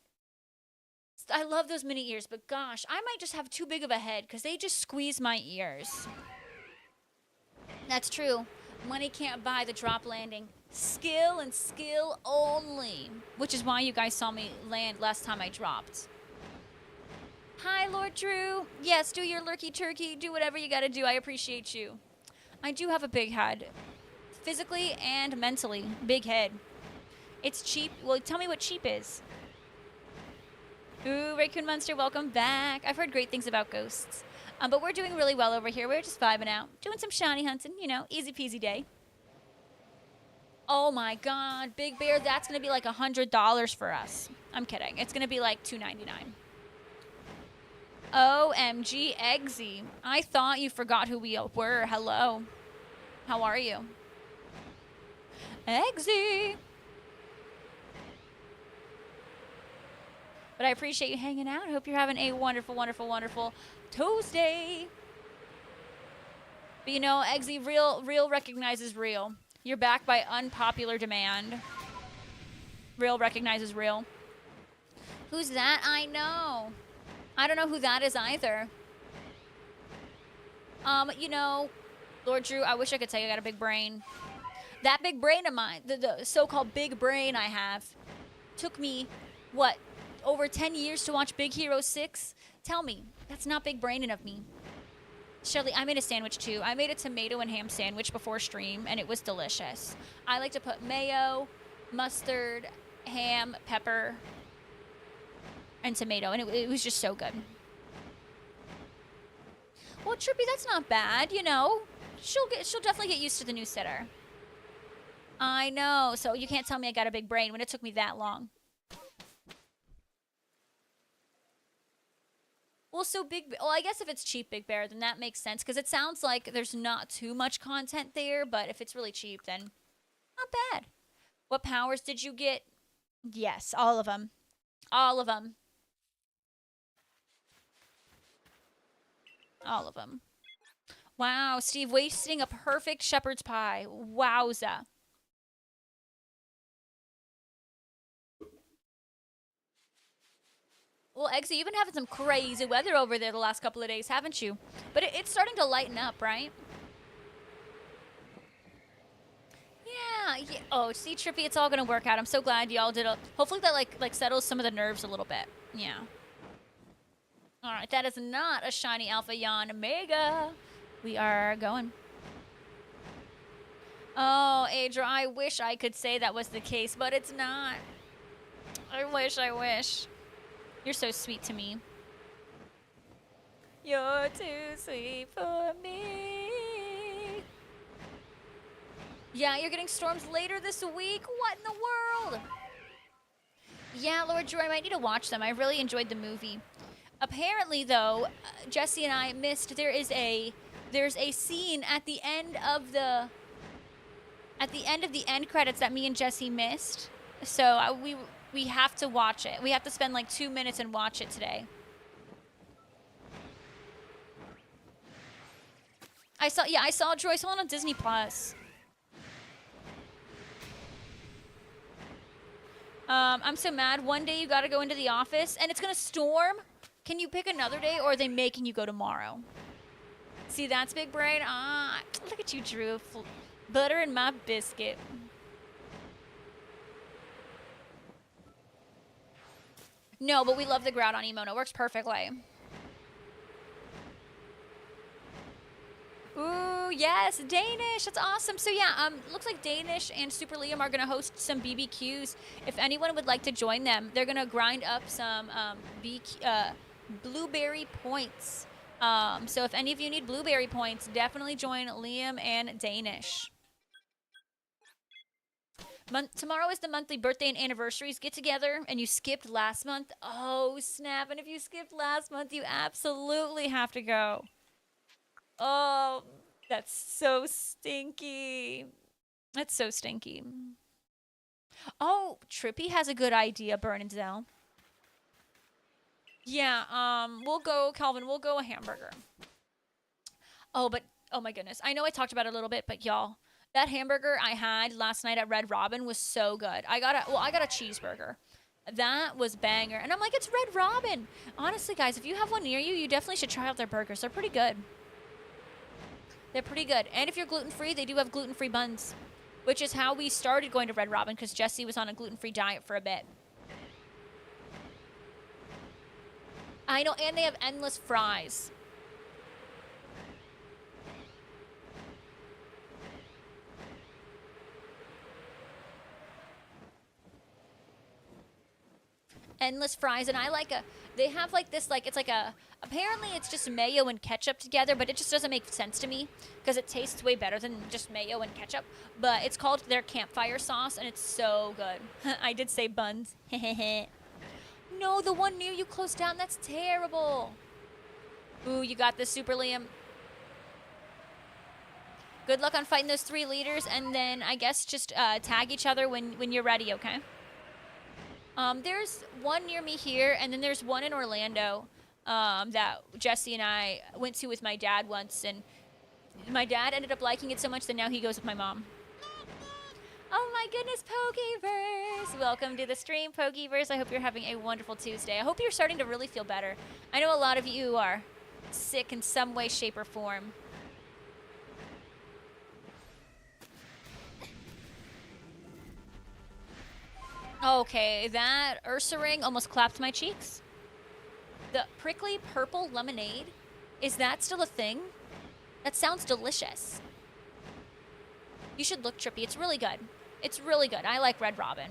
I love those mini ears, but gosh, I might just have too big of a head because they just squeeze my ears. That's true. Money can't buy the drop landing. Skill and skill only, which is why you guys saw me land last time I dropped. Hi, Lord Drew. Yes, do your lurky turkey. Do whatever you gotta do. I appreciate you. I do have a big head. Physically and mentally. Big head. It's cheap. Well, tell me what cheap is. Ooh, Raccoon Monster, welcome back. I've heard great things about ghosts. But we're doing really well over here. We're just vibing out. Doing some shiny hunting. You know, easy peasy day. Oh my god. Big Bear, that's gonna be like $100 for us. I'm kidding. It's gonna be like $2.99. OMG, Eggsy. I thought you forgot who we were. Hello. How are you? Eggsy. But I appreciate you hanging out. I hope you're having a wonderful, wonderful, wonderful Tuesday. But you know, Eggsy, real recognizes real. You're back by unpopular demand. Real recognizes real. Who's that? I know. I don't know who that is either. You know, Lord Drew, I wish I could say I got a big brain. That big brain of mine, the so-called big brain I have, took me, what, over 10 years to watch Big Hero 6? Tell me, that's not big braining of me. Shelly, I made a sandwich too. I made a tomato and ham sandwich before stream, and it was delicious. I like to put mayo, mustard, ham, pepper, and tomato, and it was just so good. Well, Trippy, that's not bad, you know. She'll definitely get used to the new sitter. I know, so you can't tell me I got a big brain when it took me that long. Well, so well, I guess if it's cheap Big Bear, then that makes sense, because it sounds like there's not too much content there, but if it's really cheap, then not bad. What powers did you get? Yes, all of them. All of them. All of them. Wow, Steve wasting a perfect shepherd's pie. Wowza. Well, Eggsy, you've been having some crazy weather over there the last couple of days, haven't you? But it's starting to lighten up, right? Yeah. Oh, see, Trippy, it's all gonna work out. I'm so glad y'all did a. Hopefully that like settles some of the nerves a little bit. Yeah. All right, that is not a shiny Alpha Yon Omega. We are going. Oh, Adra, I wish I could say that was the case, but it's not. I wish. You're so sweet to me. You're too sweet for me. Yeah, you're getting storms later this week? What in the world? Yeah, Lord Drew, I might need to watch them. I really enjoyed the movie. Apparently, though, Jesse and I missed. There's a scene at the end of the end credits that me and Jesse missed. So we have to watch it. We have to spend like 2 minutes and watch it today. I saw Joyce on Disney Plus. I'm so mad. One day you gotta go into the office and it's gonna storm. Can you pick another day or are they making you go tomorrow? See, that's big brain. Look at you, Drew. Butter in my biscuit. No, but we love the Groudon emote. It works perfectly. Ooh, yes, Danish. That's awesome. So yeah, looks like Danish and Super Liam are gonna host some BBQs. If anyone would like to join them, they're gonna grind up some blueberry points. So if any of you need blueberry points, definitely join Liam and Danish. Tomorrow is the monthly birthday and anniversaries get together, and you skipped last month. Oh snap! And if you skipped last month, you absolutely have to go. Oh, that's so stinky. That's so stinky. Oh, Trippy has a good idea, Bernadelle. Yeah, we'll go, Calvin, we'll go a hamburger. Oh, but, oh my goodness. I know I talked about it a little bit, but y'all, that hamburger I had last night at Red Robin was so good. I got a cheeseburger. That was banger. And I'm like, it's Red Robin. Honestly, guys, if you have one near you, you definitely should try out their burgers. They're pretty good. They're pretty good. And if you're gluten-free, they do have gluten-free buns, which is how we started going to Red Robin because Jesse was on a gluten-free diet for a bit. I know, and they have endless fries. Endless fries, and I like they have like this, like, it's like apparently it's just mayo and ketchup together, but it just doesn't make sense to me because it tastes way better than just mayo and ketchup. But it's called their campfire sauce, and it's so good. I did say buns. No, the one near you closed down. That's terrible. Ooh, you got this, Super Liam. Good luck on fighting those 3 leaders, and then I guess just tag each other when you're ready, okay? There's one near me here, and then there's one in Orlando that Jesse and I went to with my dad once, and my dad ended up liking it so much that now he goes with my mom. Oh my goodness, Pokeverse! Welcome to the stream, Pokeverse. I hope you're having a wonderful Tuesday. I hope you're starting to really feel better. I know a lot of you are sick in some way, shape, or form. Okay, that Ursaring almost clapped my cheeks. The prickly purple lemonade, is that still a thing? That sounds delicious. You should look, Trippy. It's really good. It's really good. I like Red Robin.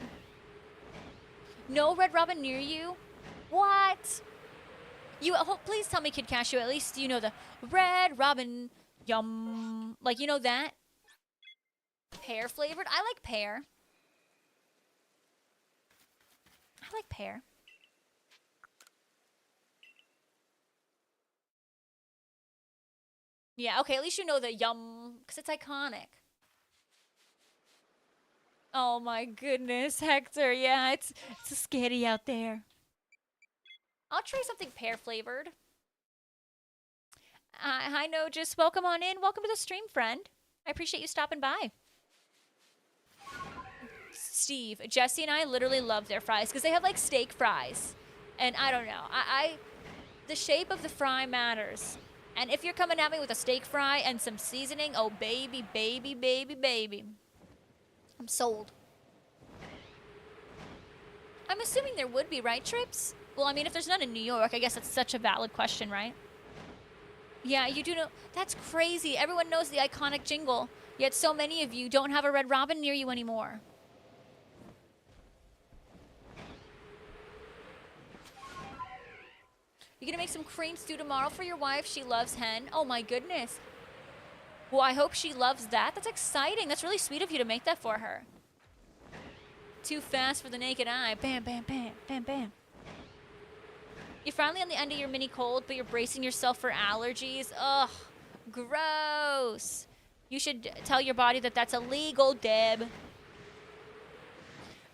No Red Robin near you? What? Please tell me, Kid Cashew, at least you know the Red Robin yum. Like, you know that? Pear flavored? I like pear. I like pear. Yeah, okay, at least you know the yum, because it's iconic. Oh my goodness, Hector. Yeah, it's scary out there. I'll try something pear flavored. Hi, no, just welcome on in. Welcome to the stream, friend. I appreciate you stopping by. Steve, Jesse and I literally love their fries because they have like steak fries. And I don't know. The shape of the fry matters. And if you're coming at me with a steak fry and some seasoning, oh baby, baby, baby, baby. I'm sold. I'm assuming there would be, right, Trips? Well, I mean, if there's none in New York, I guess that's such a valid question, right? Yeah, you do know. That's crazy. Everyone knows the iconic jingle, yet so many of you don't have a Red Robin near you anymore. You gonna make some cream stew tomorrow for your wife? She loves hen. Oh my goodness. Well, I hope she loves that. That's exciting. That's really sweet of you to make that for her. Too fast for the naked eye. Bam, bam, bam, bam, bam. You're finally on the end of your mini cold, but you're bracing yourself for allergies. Ugh, gross. You should tell your body that that's illegal, Deb.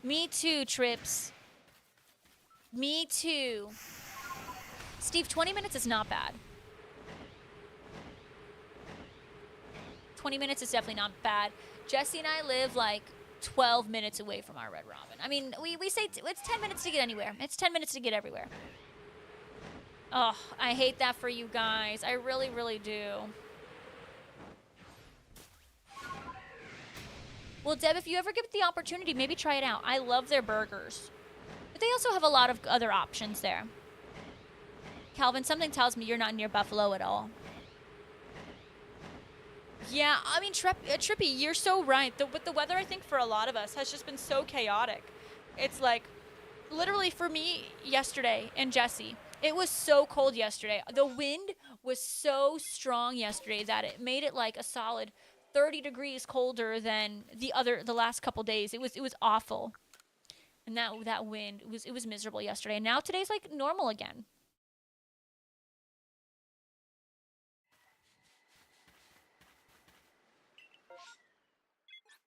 Me too, Trips. Me too. Steve, 20 minutes is not bad. 20 minutes is definitely not bad. Jesse and I live like 12 minutes away from our Red Robin. I mean, we say it's 10 minutes to get anywhere. It's 10 minutes to get everywhere. Oh, I hate that for you guys. I really, really do. Well, Deb, if you ever get the opportunity, maybe try it out. I love their burgers. But they also have a lot of other options there. Calvin, something tells me you're not near Buffalo at all. Yeah, I mean, Trippy, you're so right. But the weather, I think, for a lot of us has just been so chaotic. It's like, literally for me yesterday and Jesse, it was so cold yesterday. The wind was so strong yesterday that it made it like a solid 30 degrees colder than the last couple days. It was awful. And that wind, it was miserable yesterday. And now today's like normal again.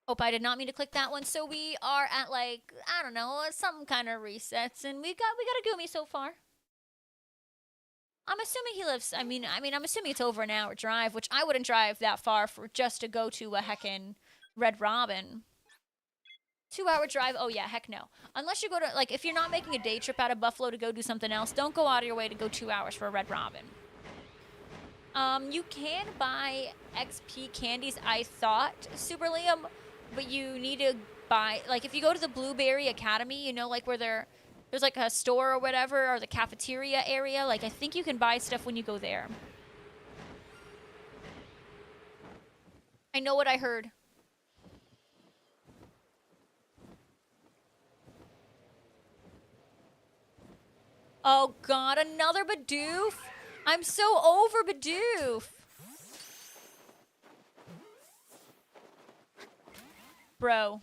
Oh, I did not mean to click that one. So we are at like, I don't know, some kind of resets, and we got a Goomy so far. I'm assuming he lives. I mean, I'm assuming it's over an hour drive, which I wouldn't drive that far for just to go to a heckin' Red Robin. 2-hour drive? Oh yeah, heck no. Unless you go to, like, if you're not making a day trip out of Buffalo to go do something else, don't go out of your way to go 2 hours for a Red Robin. You can buy XP candies, I thought, Super Liam, but you need to buy, like, if you go to the Blueberry Academy, you know, like where there's like a store or whatever, or the cafeteria area, like I think you can buy stuff when you go there. I know what I heard. Oh god, another Bidoof? I'm so over Bidoof. Bro.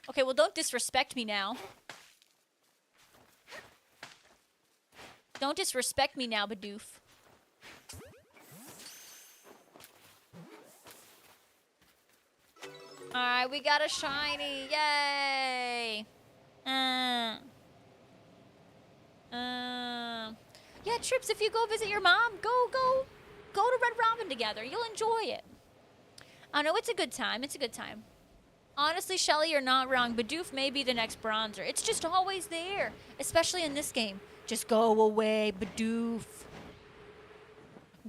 Okay, well don't disrespect me now. Don't disrespect me now, Bidoof. Alright, we got a shiny. Yay! Yeah, Trips, if you go visit your mom, go to Red Robin together. You'll enjoy it. I know it's a good time. It's a good time. Honestly, Shelly, you're not wrong. Bidoof may be the next bronzer. It's just always there, especially in this game. Just go away, Bidoof.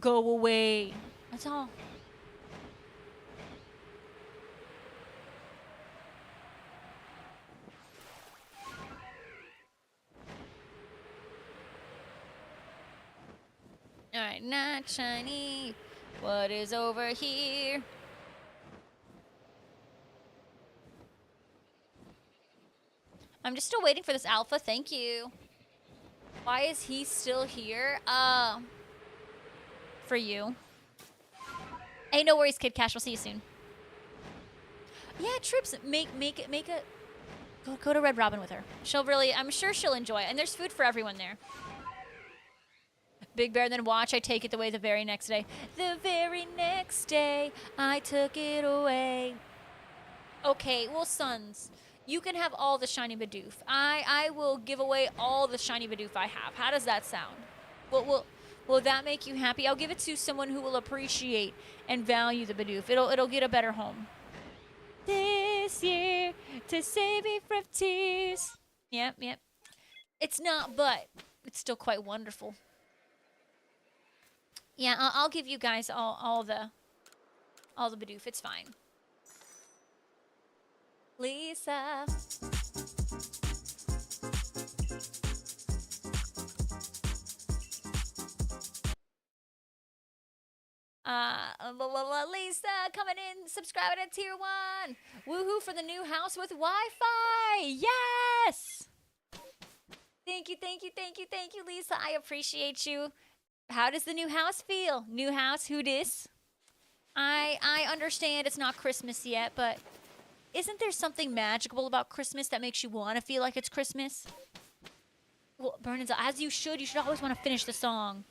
Go away. That's all. Alright, not shiny. What is over here? I'm just still waiting for this alpha. Thank you. Why is he still here? For you. Hey, no worries, Kid Cash. We'll see you soon. Yeah, Trips, make a... Go to Red Robin with her. She'll really... I'm sure she'll enjoy it. And there's food for everyone there. Big Bear, then watch. I take it away the very next day. The very next day, I took it away. Okay, well, sons, you can have all the shiny Bidoof. I will give away all the shiny Bidoof I have. How does that sound? Will that make you happy? I'll give it to someone who will appreciate and value the Bidoof. It'll get a better home. This year, to save me from tears. Yep. It's not, but it's still quite wonderful. Yeah, I'll give you guys all the Bidoof. It's fine. Lisa. Lisa coming in, subscribing at tier 1. Woohoo for the new house with Wi-Fi. Yes. Thank you, thank you, thank you, thank you, Lisa. I appreciate you. How does the new house feel? New house, who dis? I understand it's not Christmas yet, but isn't there something magical about Christmas that makes you want to feel like it's Christmas? Well, Burnins, as you should always want to finish the song.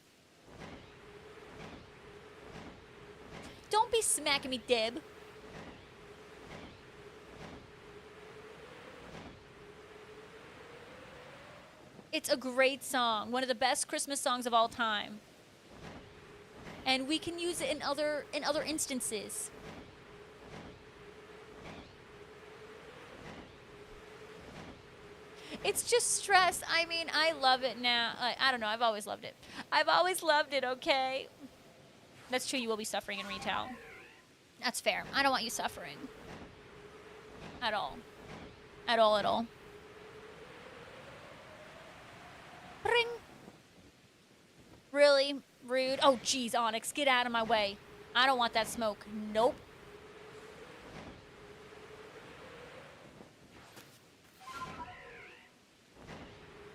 Don't be smacking me, Deb. It's a great song, one of the best Christmas songs of all time. And we can use it in other instances. It's just stress. I mean, I love it now. I don't know. I've always loved it. I've always loved it, okay? That's true. You will be suffering in retail. That's fair. I don't want you suffering. At all. At all, at all. Ring. Really? Rude. Oh, geez, Onyx. Get out of my way. I don't want that smoke. Nope.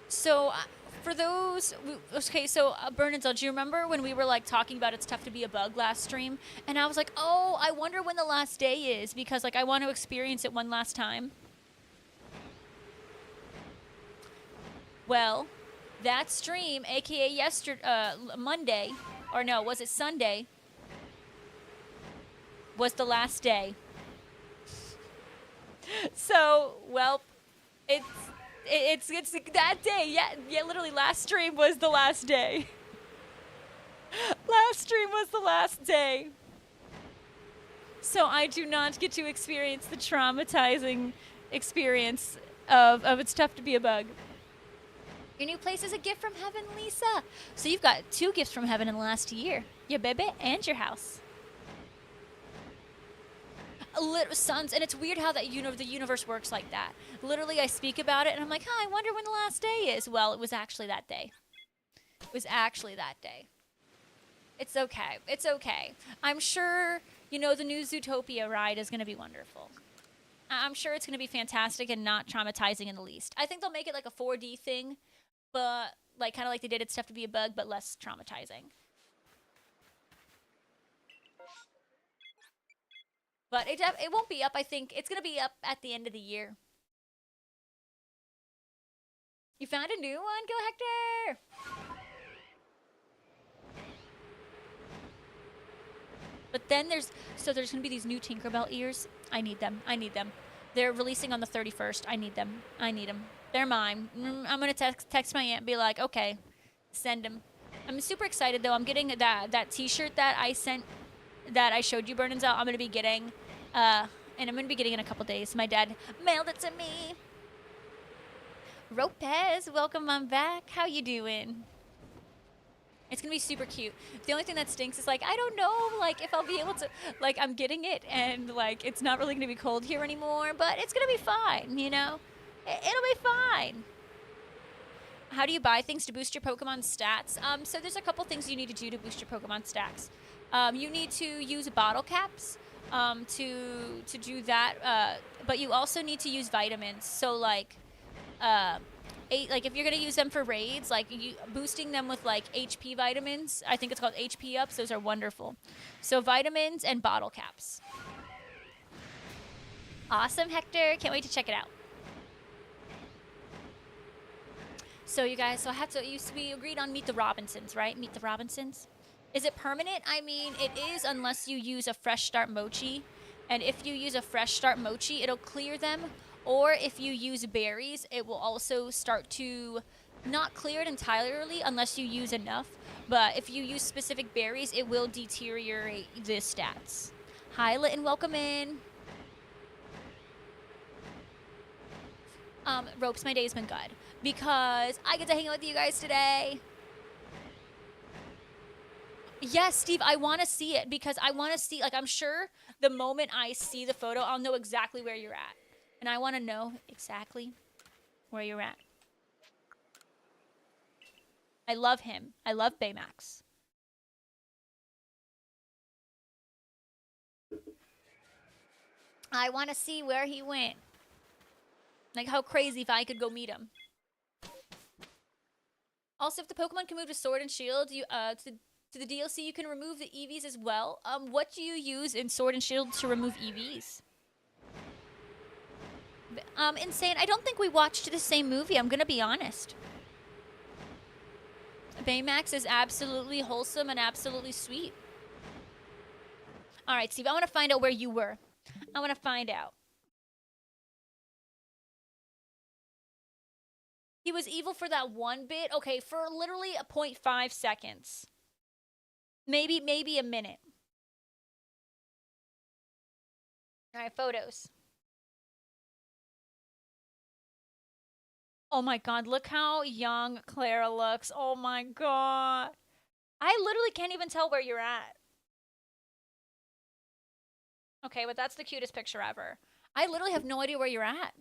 So, for those... Okay, so, Bernadette, do you remember when we were, like, talking about it's tough to be a bug last stream? And I was like, oh, I wonder when the last day is, because, like, I want to experience it one last time. Well, that stream, a.k.a. yesterday, Monday, or no, was it Sunday, was the last day. So, well, it's that day. Yeah, literally last stream was the last day. Last stream was the last day. So I do not get to experience the traumatizing experience of it's tough to be a bug. Your new place is a gift from heaven, Lisa. So you've got 2 gifts from heaven in the last year. Your baby and your house. Sons, and it's weird how that the universe works like that. Literally, I speak about it, and I'm like, I wonder when the last day is. Well, it was actually that day. It was actually that day. It's okay. It's okay. I'm sure, the new Zootopia ride is going to be wonderful. I'm sure it's going to be fantastic and not traumatizing in the least. I think they'll make it like a 4D thing, but like kind of like they did It's Tough to Be a Bug, but less traumatizing. But it won't be up, I think. It's going to be up at the end of the year. You found a new one? Go, Hector! But then there's going to be these new Tinkerbell ears. I need them. They're releasing on the 31st. I need them. They're mine. I'm going to text my aunt and be like, okay, send them. I'm super excited, though. I'm getting that T-shirt that I sent, that I showed you, Burnins, out. I'm going to be getting, and I'm going to be getting in a couple days. My dad mailed it to me. Ropez, welcome on back. How you doing? It's going to be super cute. The only thing that stinks is, like, I don't know, like, if I'll be able to, like, I'm getting it, and, like, it's not really going to be cold here anymore, but it's going to be fine, It'll be fine. How do you buy things to boost your Pokemon stats? So there's a couple things you need to do to boost your Pokemon stats. You need to use bottle caps to do that, but you also need to use vitamins. So, like, if you're gonna use them for raids, like boosting them with like HP vitamins, I think it's called HP ups. Those are wonderful. So vitamins and bottle caps. Awesome, Hector. Can't wait to check it out. So you guys, we agreed on Meet the Robinsons, right? Meet the Robinsons. Is it permanent? I mean, it is unless you use a Fresh Start Mochi. And if you use a Fresh Start Mochi, it'll clear them. Or if you use berries, it will also start to not clear it entirely unless you use enough. But if you use specific berries, it will deteriorate the stats. Hi, Lit, and welcome in. Ropes, my day's been good. because I get to hang out with you guys today. Yes, Steve, I want to see it because I want to see, like, I'm sure the moment I see the photo, I'll know exactly where you're at. And I want to know exactly where you're at. I love him. I love Baymax. I want to see where he went. Like, how crazy if I could go meet him. Also, if the Pokemon can move to Sword and Shield, you to the DLC, you can remove the EVs as well. What do you use in Sword and Shield to remove EVs? Insane. I don't think we watched the same movie. I'm gonna be honest. Baymax is absolutely wholesome and absolutely sweet. All right, Steve. I want to find out where you were. I want to find out. He was evil for that one bit. Okay, for literally a 0.5 seconds. Maybe a minute. All right, photos. Oh my god, look how young Clara looks. Oh my god. I literally can't even tell where you're at. Okay, but that's the cutest picture ever. I literally have no idea where you're at.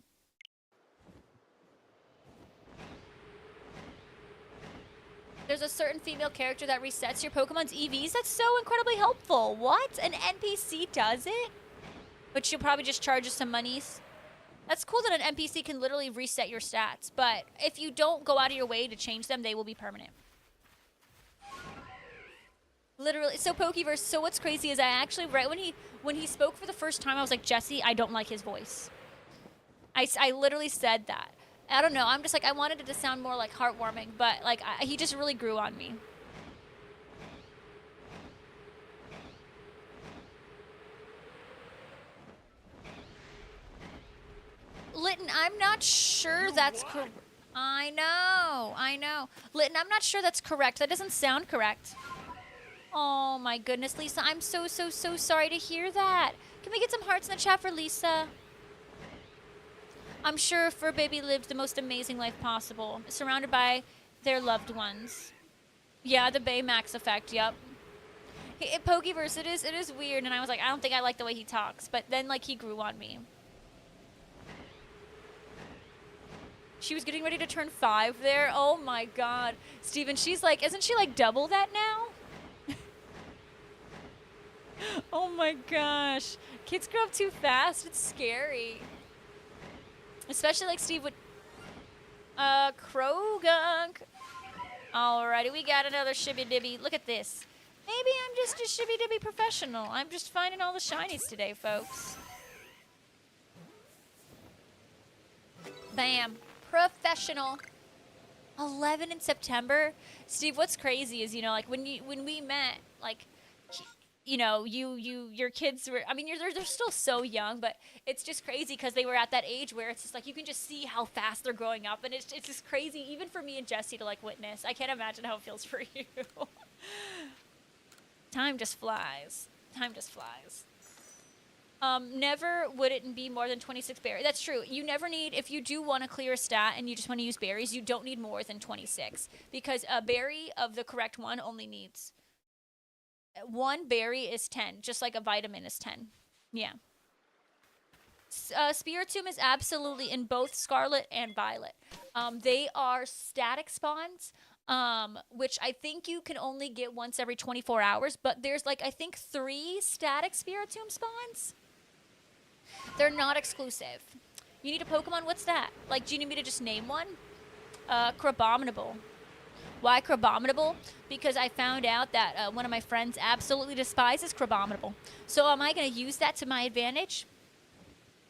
There's a certain female character that resets your Pokemon's EVs. That's so incredibly helpful. What? An NPC does it? But she'll probably just charge us some monies. That's cool that an NPC can literally reset your stats. But if you don't go out of your way to change them, they will be permanent. Literally. So Pokeverse, so what's crazy is I actually, right when he spoke for the first time, I was like, Jesse, I don't like his voice. I literally said that. I don't know. I'm just like, I wanted it to sound more like heartwarming, but like he just really grew on me. Litton, I'm not sure that's correct. I know. Litton, I'm not sure that's correct. That doesn't sound correct. Oh my goodness, Lisa, I'm so sorry to hear that. Can we get some hearts in the chat for Lisa? I'm sure Fur Baby lived the most amazing life possible, surrounded by their loved ones. Yeah, the Baymax effect, yep. Pokeverse, it is weird, and I was like, I don't think I like the way he talks, but then, like, he grew on me. She was getting ready to turn 5 there. Oh my god. Steven, she's like, isn't she like double that now? Oh my gosh. Kids grow up too fast. It's scary. Especially like Steve would... Krogunk. Alrighty, we got another Shibby Dibby. Look at this. Maybe I'm just a Shibby Dibby professional. I'm just finding all the shinies today, folks. Bam. Professional. 11 in September. Steve, what's crazy is, you know, like when we met, like, you know, your kids were, I mean, they're still so young, but it's just crazy because they were at that age where it's just like you can just see how fast they're growing up, and it's just crazy even for me and Jesse to like witness. I can't imagine how it feels for you. Time just flies. Time just flies. Never would it be more than 26 berries. That's true. You never need, if you do want to clear a stat and you just want to use berries, you don't need more than 26 because a berry of the correct one only needs... One berry is 10, just like a vitamin is 10. Yeah. Spiritomb is absolutely in both Scarlet and Violet. They are static spawns, which I think you can only get once every 24 hours, but there's like, I think 3 static Spiritomb spawns. They're not exclusive. You need a Pokemon? What's that? Like, do you need me to just name one? Crabominable. Why Crabominable? Because I found out that one of my friends absolutely despises Crabominable. So am I going to use that to my advantage?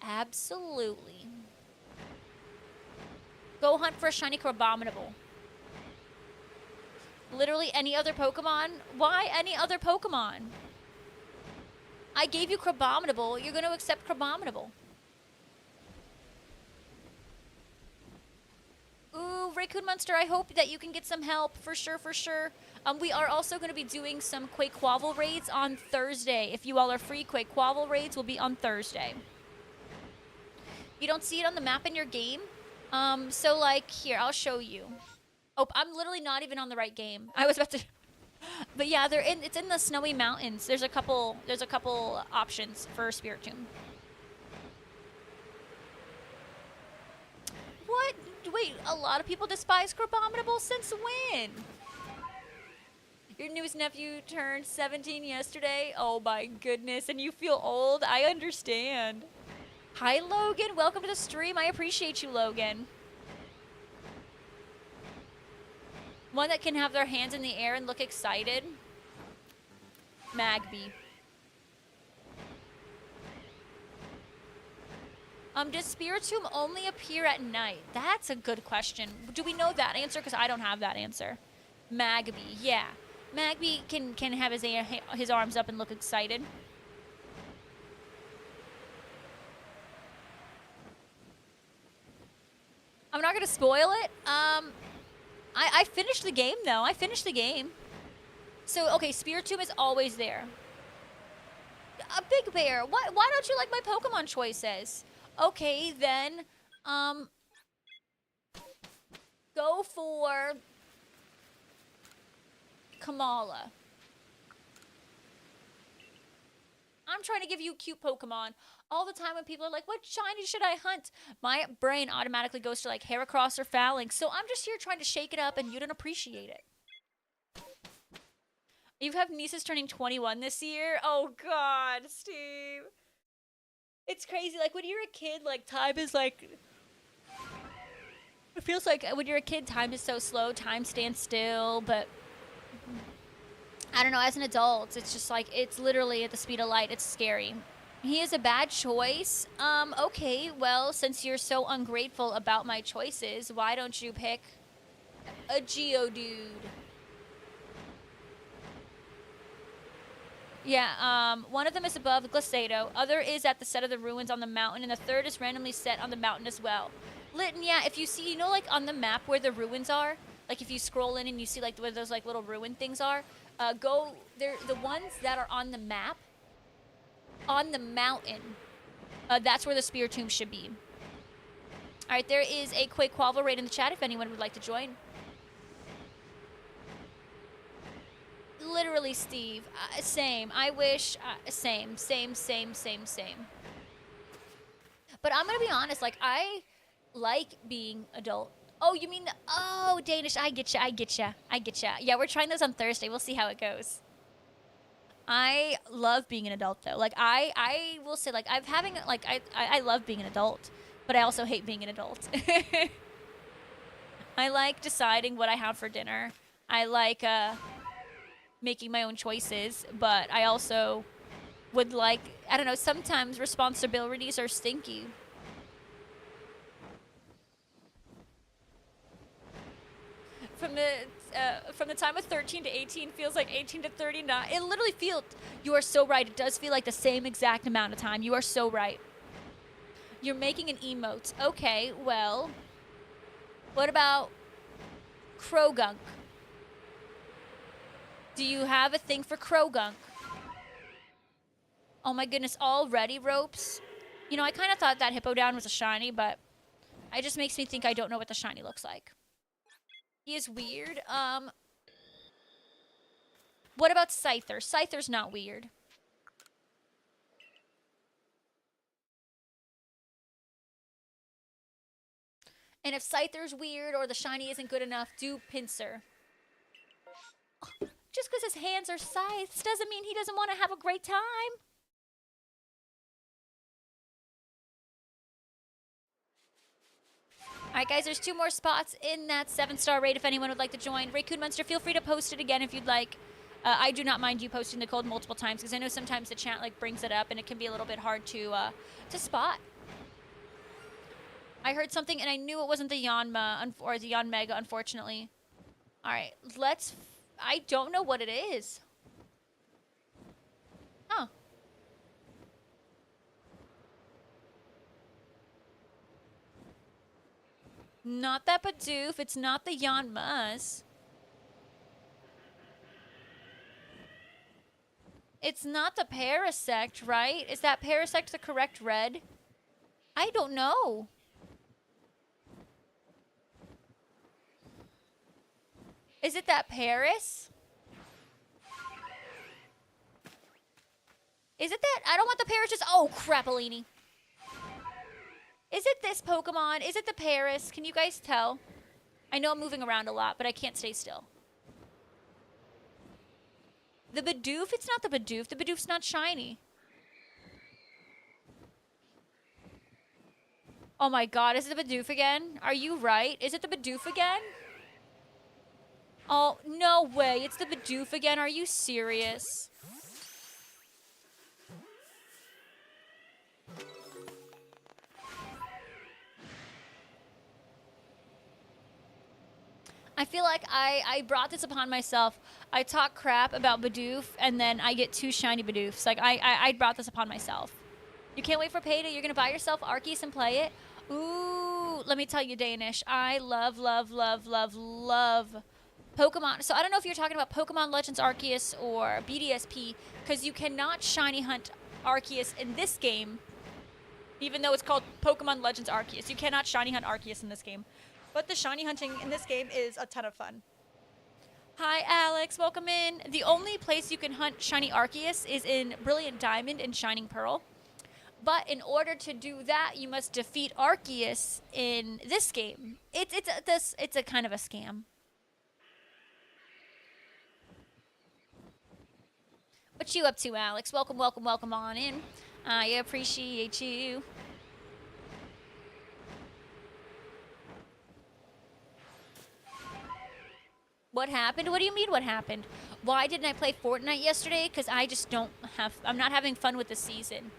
Absolutely. Go hunt for a shiny Crabominable. Literally any other Pokemon? Why any other Pokemon? I gave you Crabominable. You're going to accept Crabominable. Ooh, Raccoon Monster, I hope that you can get some help. For sure, for sure. We are also going to be doing some Quaquaval raids on Thursday. If you all are free, Quaquaval raids will be on Thursday. You don't see it on the map in your game? So like here, I'll show you. Oh, I'm literally not even on the right game. I was about to but yeah, it's in the snowy mountains. There's a couple options for Spirit Tomb. What? Wait, a lot of people despise Crabominable since when? Your newest nephew turned 17 yesterday. Oh my goodness, and you feel old? I understand. Hi, Logan. Welcome to the stream. I appreciate you, Logan. One that can have their hands in the air and look excited. Magby. Does Spiritomb only appear at night? That's a good question. Do we know that answer? Because I don't have that answer. Magby, yeah. Magby can have his arms up and look excited. I'm not gonna spoil it. I finished the game though. I finished the game. So okay, Spiritomb is always there. A Big Bear. Why don't you like my Pokemon choices? Okay, then, go for Kamala. I'm trying to give you a cute Pokemon. All the time when people are like, what shiny should I hunt? My brain automatically goes to like Heracross or Phalanx. So I'm just here trying to shake it up and you don't appreciate it. You have nieces turning 21 this year? Oh God, Steve. It's crazy. Like when you're a kid, like time is like... It feels like when you're a kid, time is so slow. Time stands still, but... I don't know, as an adult, it's just like, it's literally at the speed of light. It's scary. He is a bad choice. Okay, well, since you're so ungrateful about my choices, why don't you pick a Geodude? Yeah, one of them is above Glacedo, other is at the set of the ruins on the mountain, and the third is randomly set on the mountain as well. Litten, yeah, if you see, you know, like on the map where the ruins are, like if you scroll in and you see like where those like little ruin things are, go there. The ones that are on the map, on the mountain, that's where the Spiritomb should be. All right, there is a Quaquaval right in the chat if anyone would like to join. Literally, Steve. Same. I wish. Same. But I'm gonna be honest. Like, I like being adult. Oh, you mean the... Oh, Danish. I get ya. Yeah, we're trying those on Thursday. We'll see how it goes. I love being an adult, though. Like, I will say, like, I love being an adult. But I also hate being an adult. I like deciding what I have for dinner. I like, making my own choices, but I also would like, I don't know, sometimes responsibilities are stinky. From the time of 13 to 18 feels like 18 to 39. It literally feels, you are so right. It does feel like the same exact amount of time. You are so right. You're making an emote. Okay, well, what about Croagunk? Do you have a thing for Croagunk? Oh my goodness, already ropes? You know, I kind of thought that Hippowdon was a shiny, but it just makes me think I don't know what the shiny looks like. He is weird. What about Scyther? Scyther's not weird. And if Scyther's weird or the shiny isn't good enough, do Pinsir. Just because his hands are scythes doesn't mean he doesn't want to have a great time. Alright guys, there's 2 more spots in that 7-star raid if anyone would like to join. Raycoon Monster, feel free to post it again if you'd like. I do not mind you posting the code multiple times because I know sometimes the chat like brings it up and it can be a little bit hard to spot. I heard something and I knew it wasn't the Yanma or the Yanmega, unfortunately. Alright, let's... I don't know what it is. Huh. Not that Bidoof. It's not the Yanmas. It's not the Parasect, right? Is that Parasect the correct red? I don't know. Is it that Paris? Is it that? I don't want the Paris. Just oh, crappolini. Is it this Pokemon? Is it the Paris? Can you guys tell? I know I'm moving around a lot, but I can't stay still. The Bidoof? It's not the Bidoof. The Bidoof's not shiny. Oh my god, is it the Bidoof again? Are you right? Is it the Bidoof again? Oh, no way. It's the Bidoof again. Are you serious? I feel like I brought this upon myself. I talk crap about Bidoof, and then I get 2 shiny Bidoofs. Like, I brought this upon myself. You can't wait for Payday. You're going to buy yourself Arceus and play it? Ooh, let me tell you, Danish. I love, love, love, love, love Pokemon. So I don't know if you're talking about Pokemon Legends Arceus or BDSP, because you cannot shiny hunt Arceus in this game, even though it's called Pokemon Legends Arceus. You cannot shiny hunt Arceus in this game. But the shiny hunting in this game is a ton of fun. Hi, Alex. Welcome in. The only place you can hunt shiny Arceus is in Brilliant Diamond and Shining Pearl. But in order to do that, you must defeat Arceus in this game. It's a kind of a scam. What you up to, Alex? Welcome, welcome, welcome on in. I appreciate you. What happened? What do you mean what happened? Why didn't I play Fortnite yesterday? Because I just I'm not having fun with the season.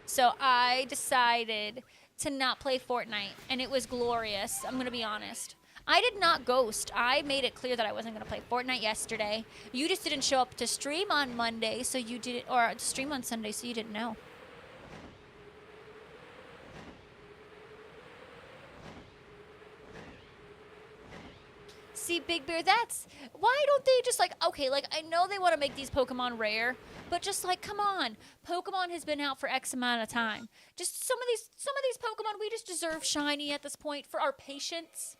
So I decided to not play Fortnite, and it was glorious. I'm going to be honest. I did not ghost. I made it clear that I wasn't going to play Fortnite yesterday. You just didn't show up to stream on Monday, so you didn't, or to stream on Sunday, so you didn't know. See, Big Bear, that's... Why don't they just, like... Okay, like, I know they want to make these Pokemon rare, but just, like, come on. Pokemon has been out for X amount of time. Just some of these Pokemon, we just deserve shiny at this point for our patience.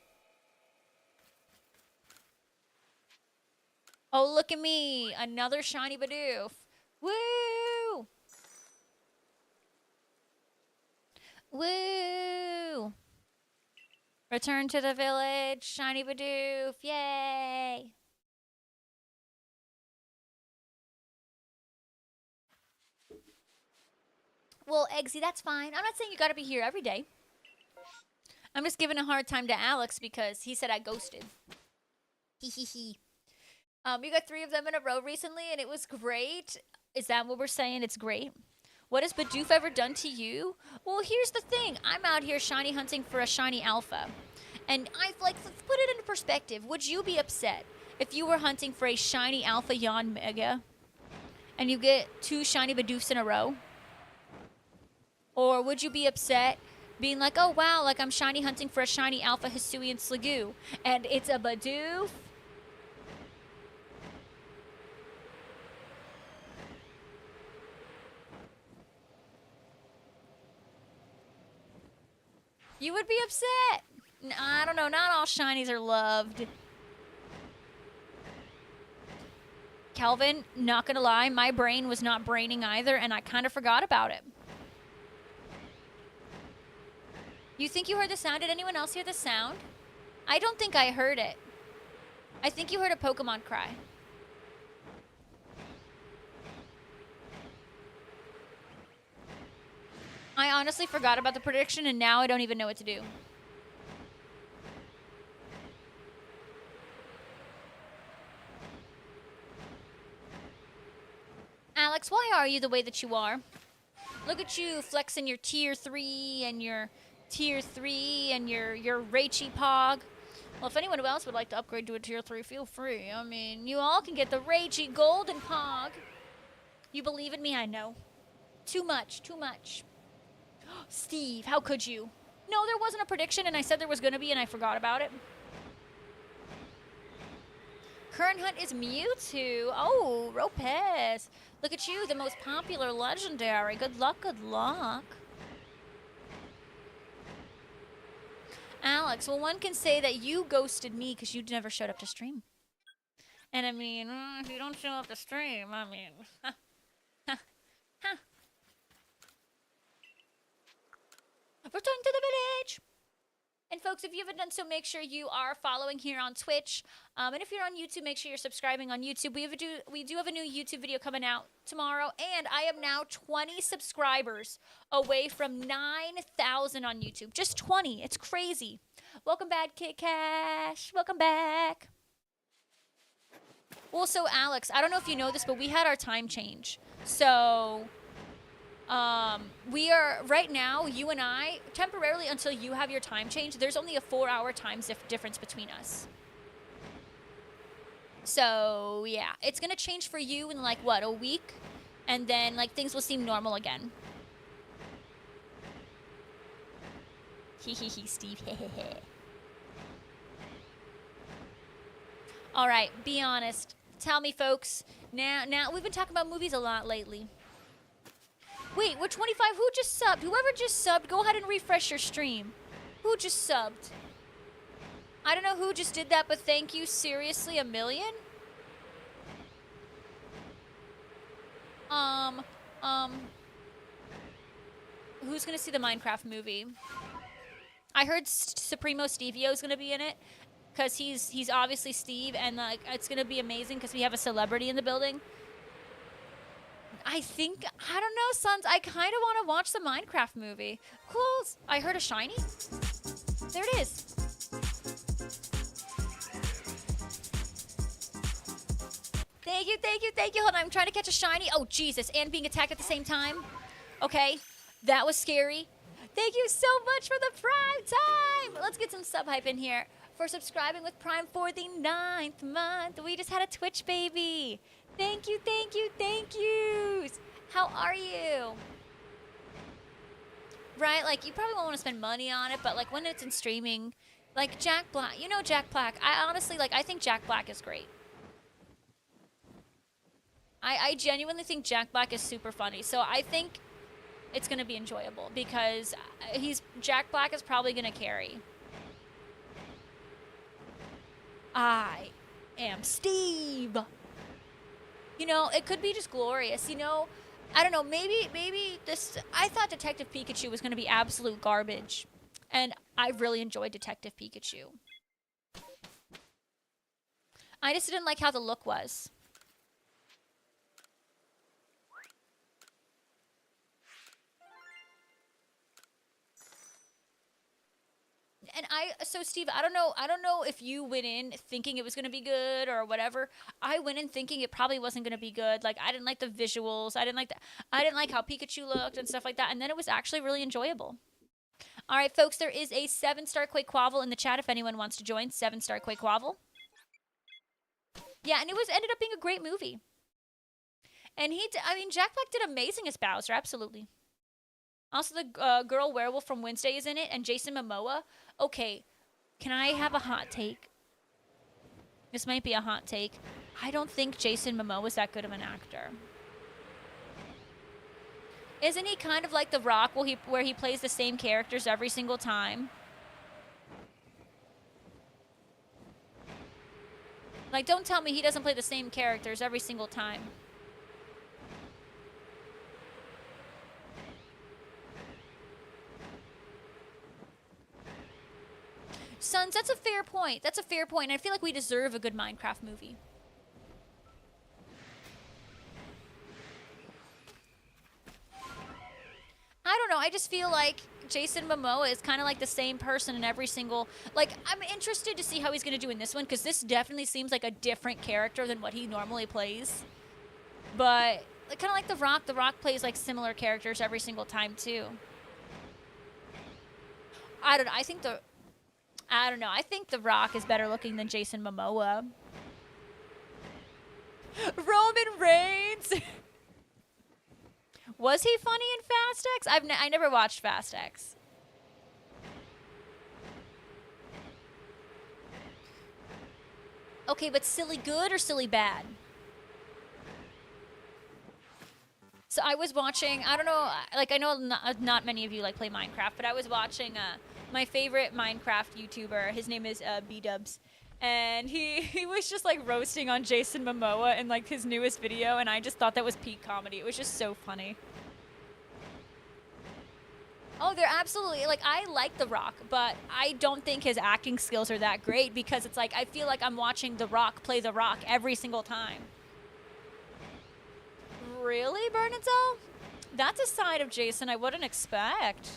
Oh, look at me. Another shiny Bidoof. Woo! Woo! Return to the village, shiny Bidoof, yay! Well, Eggsy, that's fine. I'm not saying you gotta be here every day. I'm just giving a hard time to Alex because he said I ghosted. Hee hee hee. You got 3 of them in a row recently and it was great. Is that what we're saying? It's great. What has Bidoof ever done to you? Well, here's the thing. I'm out here shiny hunting for a shiny alpha. And let's put it into perspective. Would you be upset if you were hunting for a shiny alpha Yanmega and you get 2 shiny Bidoofs in a row? Or would you be upset being like, oh wow, like I'm shiny hunting for a shiny alpha Hisuian Sliggoo and it's a Bidoof? You would be upset. I don't know. Not all shinies are loved. Calvin, not gonna lie, my brain was not braining either, and I kind of forgot about it. You think you heard the sound? Did anyone else hear the sound? I don't think I heard it. I think you heard a Pokemon cry. I honestly forgot about the prediction, and now I don't even know what to do. Alex, why are you the way that you are? Look at you flexing your tier 3 and your tier 3 and your Raichi Pog. Well, if anyone else would like to upgrade to a tier 3, feel free. I mean, you all can get the Raichi Golden Pog. You believe in me? I know. Too much, too much. Steve, how could you? No, there wasn't a prediction, and I said there was going to be, and I forgot about it. Current hunt is Mewtwo. Oh, Ropez. Look at you, the most popular legendary. Good luck, good luck. Alex, well, one can say that you ghosted me because you never showed up to stream. And I mean, if you don't show up to stream, I mean, Return to the village! And folks, if you haven't done so, make sure you are following here on Twitch. And if you're on YouTube, make sure you're subscribing on YouTube. We do have a new YouTube video coming out tomorrow. And I am now 20 subscribers away from 9,000 on YouTube. Just 20. It's crazy. Welcome back, Kid Cash. Welcome back. Well, so Alex, I don't know if you know this, but we had our time change. So... we are right now, you and I, temporarily until you have your time change, there's only a 4-hour time difference between us. So, yeah, it's gonna change for you in like, what, a week? And then, like, things will seem normal again. Hee, Steve, heh. Alright, be honest. Tell me, folks. Now, we've been talking about movies a lot lately. Wait, we're 25. Who just subbed? Whoever just subbed, go ahead and refresh your stream. Who just subbed? I don't know who just did that, but thank you. Seriously, a million? Who's gonna see the Minecraft movie? I heard Supremo Stevio is gonna be in it, because he's obviously Steve, and like it's gonna be amazing because we have a celebrity in the building. I don't know, sons. I kind of want to watch the Minecraft movie. Cool. I heard a shiny. There it is. Thank you. Hold on, I'm trying to catch a shiny. Oh, Jesus. And being attacked at the same time. Okay. That was scary. Thank you so much for the Prime time. Let's get some sub hype in here for subscribing with Prime for the 9th month. We just had a Twitch baby. Thank you. How are you? Right, like, you probably won't want to spend money on it, but, like, when it's in streaming, like, Jack Black, you know Jack Black. I honestly, like, I think Jack Black is great. I genuinely think Jack Black is super funny, so I think it's going to be enjoyable, because Jack Black is probably going to carry. I am Steve. You know, it could be just glorious. You know, I don't know. Maybe this. I thought Detective Pikachu was going to be absolute garbage, and I really enjoyed Detective Pikachu. I just didn't like how the look was. And so Steve, I don't know if you went in thinking it was going to be good or whatever. I went in thinking it probably wasn't going to be good. Like, I didn't like the visuals. I didn't like how Pikachu looked and stuff like that. And then it was actually really enjoyable. All right, folks, there is a 7-star Quake Quavel in the chat if anyone wants to join. 7-star Quake Quavel. Yeah, and ended up being a great movie. And Jack Black did amazing as Bowser, absolutely. Also, the girl werewolf from Wednesday is in it, and Jason Momoa. Okay, can I have a hot take? This might be a hot take. I don't think Jason Momoa is that good of an actor. Isn't he kind of like The Rock, where he plays the same characters every single time? Like, don't tell me he doesn't play the same characters every single time. Sons, that's a fair point. That's a fair point. And I feel like we deserve a good Minecraft movie. I don't know. I just feel like Jason Momoa is kind of like the same person in every single... Like, I'm interested to see how he's going to do in this one, because this definitely seems like a different character than what he normally plays. But, kind of like The Rock. The Rock plays, like, similar characters every single time, too. I don't know. I don't know. I think The Rock is better looking than Jason Momoa. Roman Reigns! Was he funny in Fast X? I never watched Fast X. Okay, but silly good or silly bad? So I was watching, I don't know, like, I know not many of you like play Minecraft, but I was watching my favorite Minecraft YouTuber. His name is B-Dubs. And he was just like roasting on Jason Momoa in like his newest video, and I just thought that was peak comedy. It was just so funny. Oh, they're absolutely, like, I like The Rock, but I don't think his acting skills are that great because it's like I feel like I'm watching The Rock play The Rock every single time. Really, Bernadette? That's a side of Jason I wouldn't expect.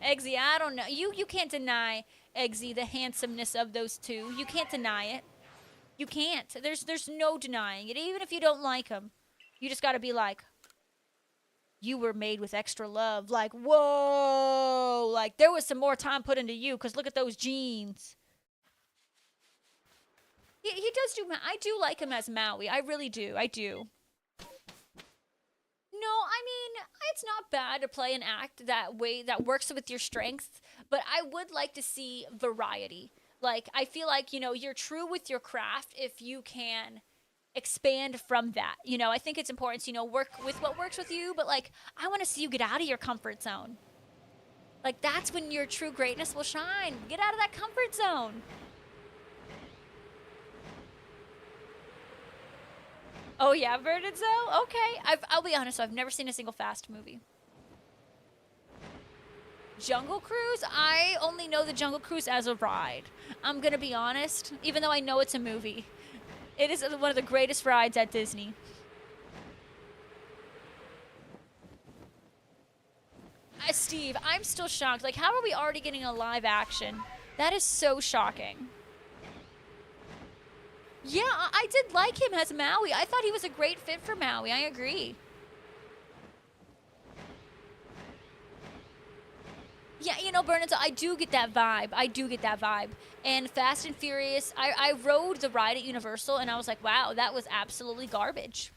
Eggsy, I don't know. You can't deny, Eggsy, the handsomeness of those two. You can't deny it. You can't. There's no denying it. Even if you don't like them, you just got to be like, you were made with extra love. Like, whoa. Like, there was some more time put into you because look at those jeans. He does do... I do like him as Maui. I really do. I do. No, I mean, it's not bad to play an act that way that works with your strengths, but I would like to see variety. Like, I feel like, you know, you're true with your craft if you can expand from that. You know, I think it's important to, you know, work with what works with you, but, like, I want to see you get out of your comfort zone. Like, that's when your true greatness will shine. Get out of that comfort zone. Oh, yeah, Bernadette? Okay. I'll be honest, I've never seen a single Fast movie. Jungle Cruise? I only know the Jungle Cruise as a ride. I'm going to be honest, even though I know it's a movie. It is one of the greatest rides at Disney. Steve, I'm still shocked. Like, how are we already getting a live action? That is so shocking. Yeah, I did like him as Maui. I thought he was a great fit for Maui. I agree. Yeah, you know, Bernadette, I do get that vibe. I do get that vibe. And Fast and Furious, I rode the ride at Universal, and I was like, wow, that was absolutely garbage.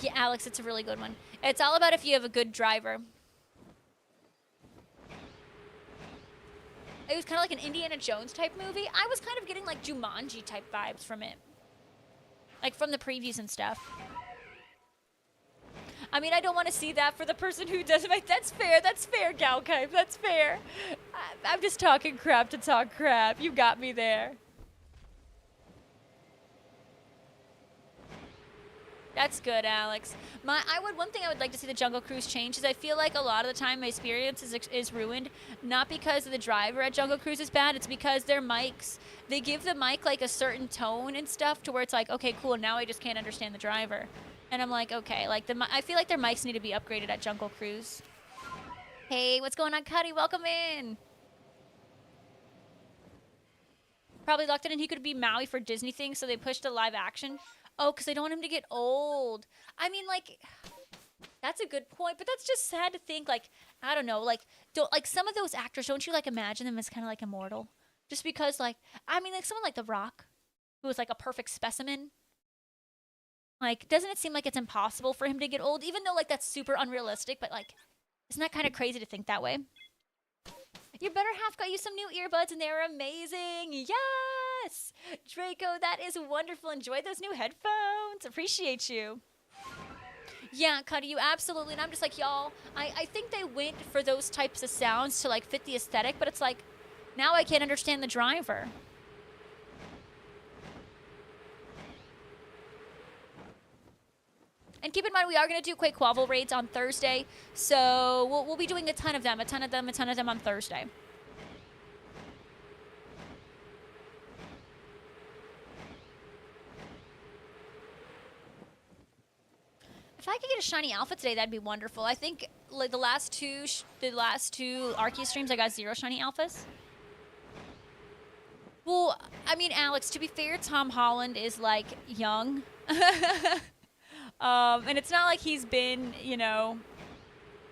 Yeah, Alex, it's a really good one. It's all about if you have a good driver. It was kind of like an Indiana Jones type movie. I was kind of getting like Jumanji type vibes from it. Like from the previews and stuff. I mean, I don't want to see that for the person who doesn't make... That's fair, Galkipe, that's fair. I'm just talking crap to talk crap. You got me there. That's good, Alex. One thing I would like to see the Jungle Cruise change is I feel like a lot of the time my experience is ruined, not because the driver at Jungle Cruise is bad, it's because their mics, they give the mic like a certain tone and stuff to where it's like, okay, cool, now I just can't understand the driver. And I'm like, okay, like I feel like their mics need to be upgraded at Jungle Cruise. Hey, what's going on, Cuddy? Welcome in. Probably locked in and he could be Maui for Disney things, so they pushed a live action. Oh, because they don't want him to get old. I mean, like, that's a good point, but that's just sad to think, like, I don't know, like some of those actors, don't you, like, imagine them as kind of, like, immortal? Just because, like, I mean, like, someone like The Rock, who is, like, a perfect specimen. Like, doesn't it seem like it's impossible for him to get old? Even though, like, that's super unrealistic, but, like, isn't that kind of crazy to think that way? Your better half got you some new earbuds, and they're amazing. Yes! Draco, that is wonderful. Enjoy those new headphones. Appreciate you. Yeah, Cuddy, you absolutely. And I'm just like, y'all, I think they went for those types of sounds to, like, fit the aesthetic, but it's like, now I can't understand the driver. And keep in mind, we are going to do Quake Quavel raids on Thursday, so we'll be doing a ton of them on Thursday. If I could get a shiny alpha today, that'd be wonderful. I think like the last two Arceus streams, I got 0 shiny alphas. Well, I mean, Alex, to be fair, Tom Holland is like young. And it's not like he's been, you know,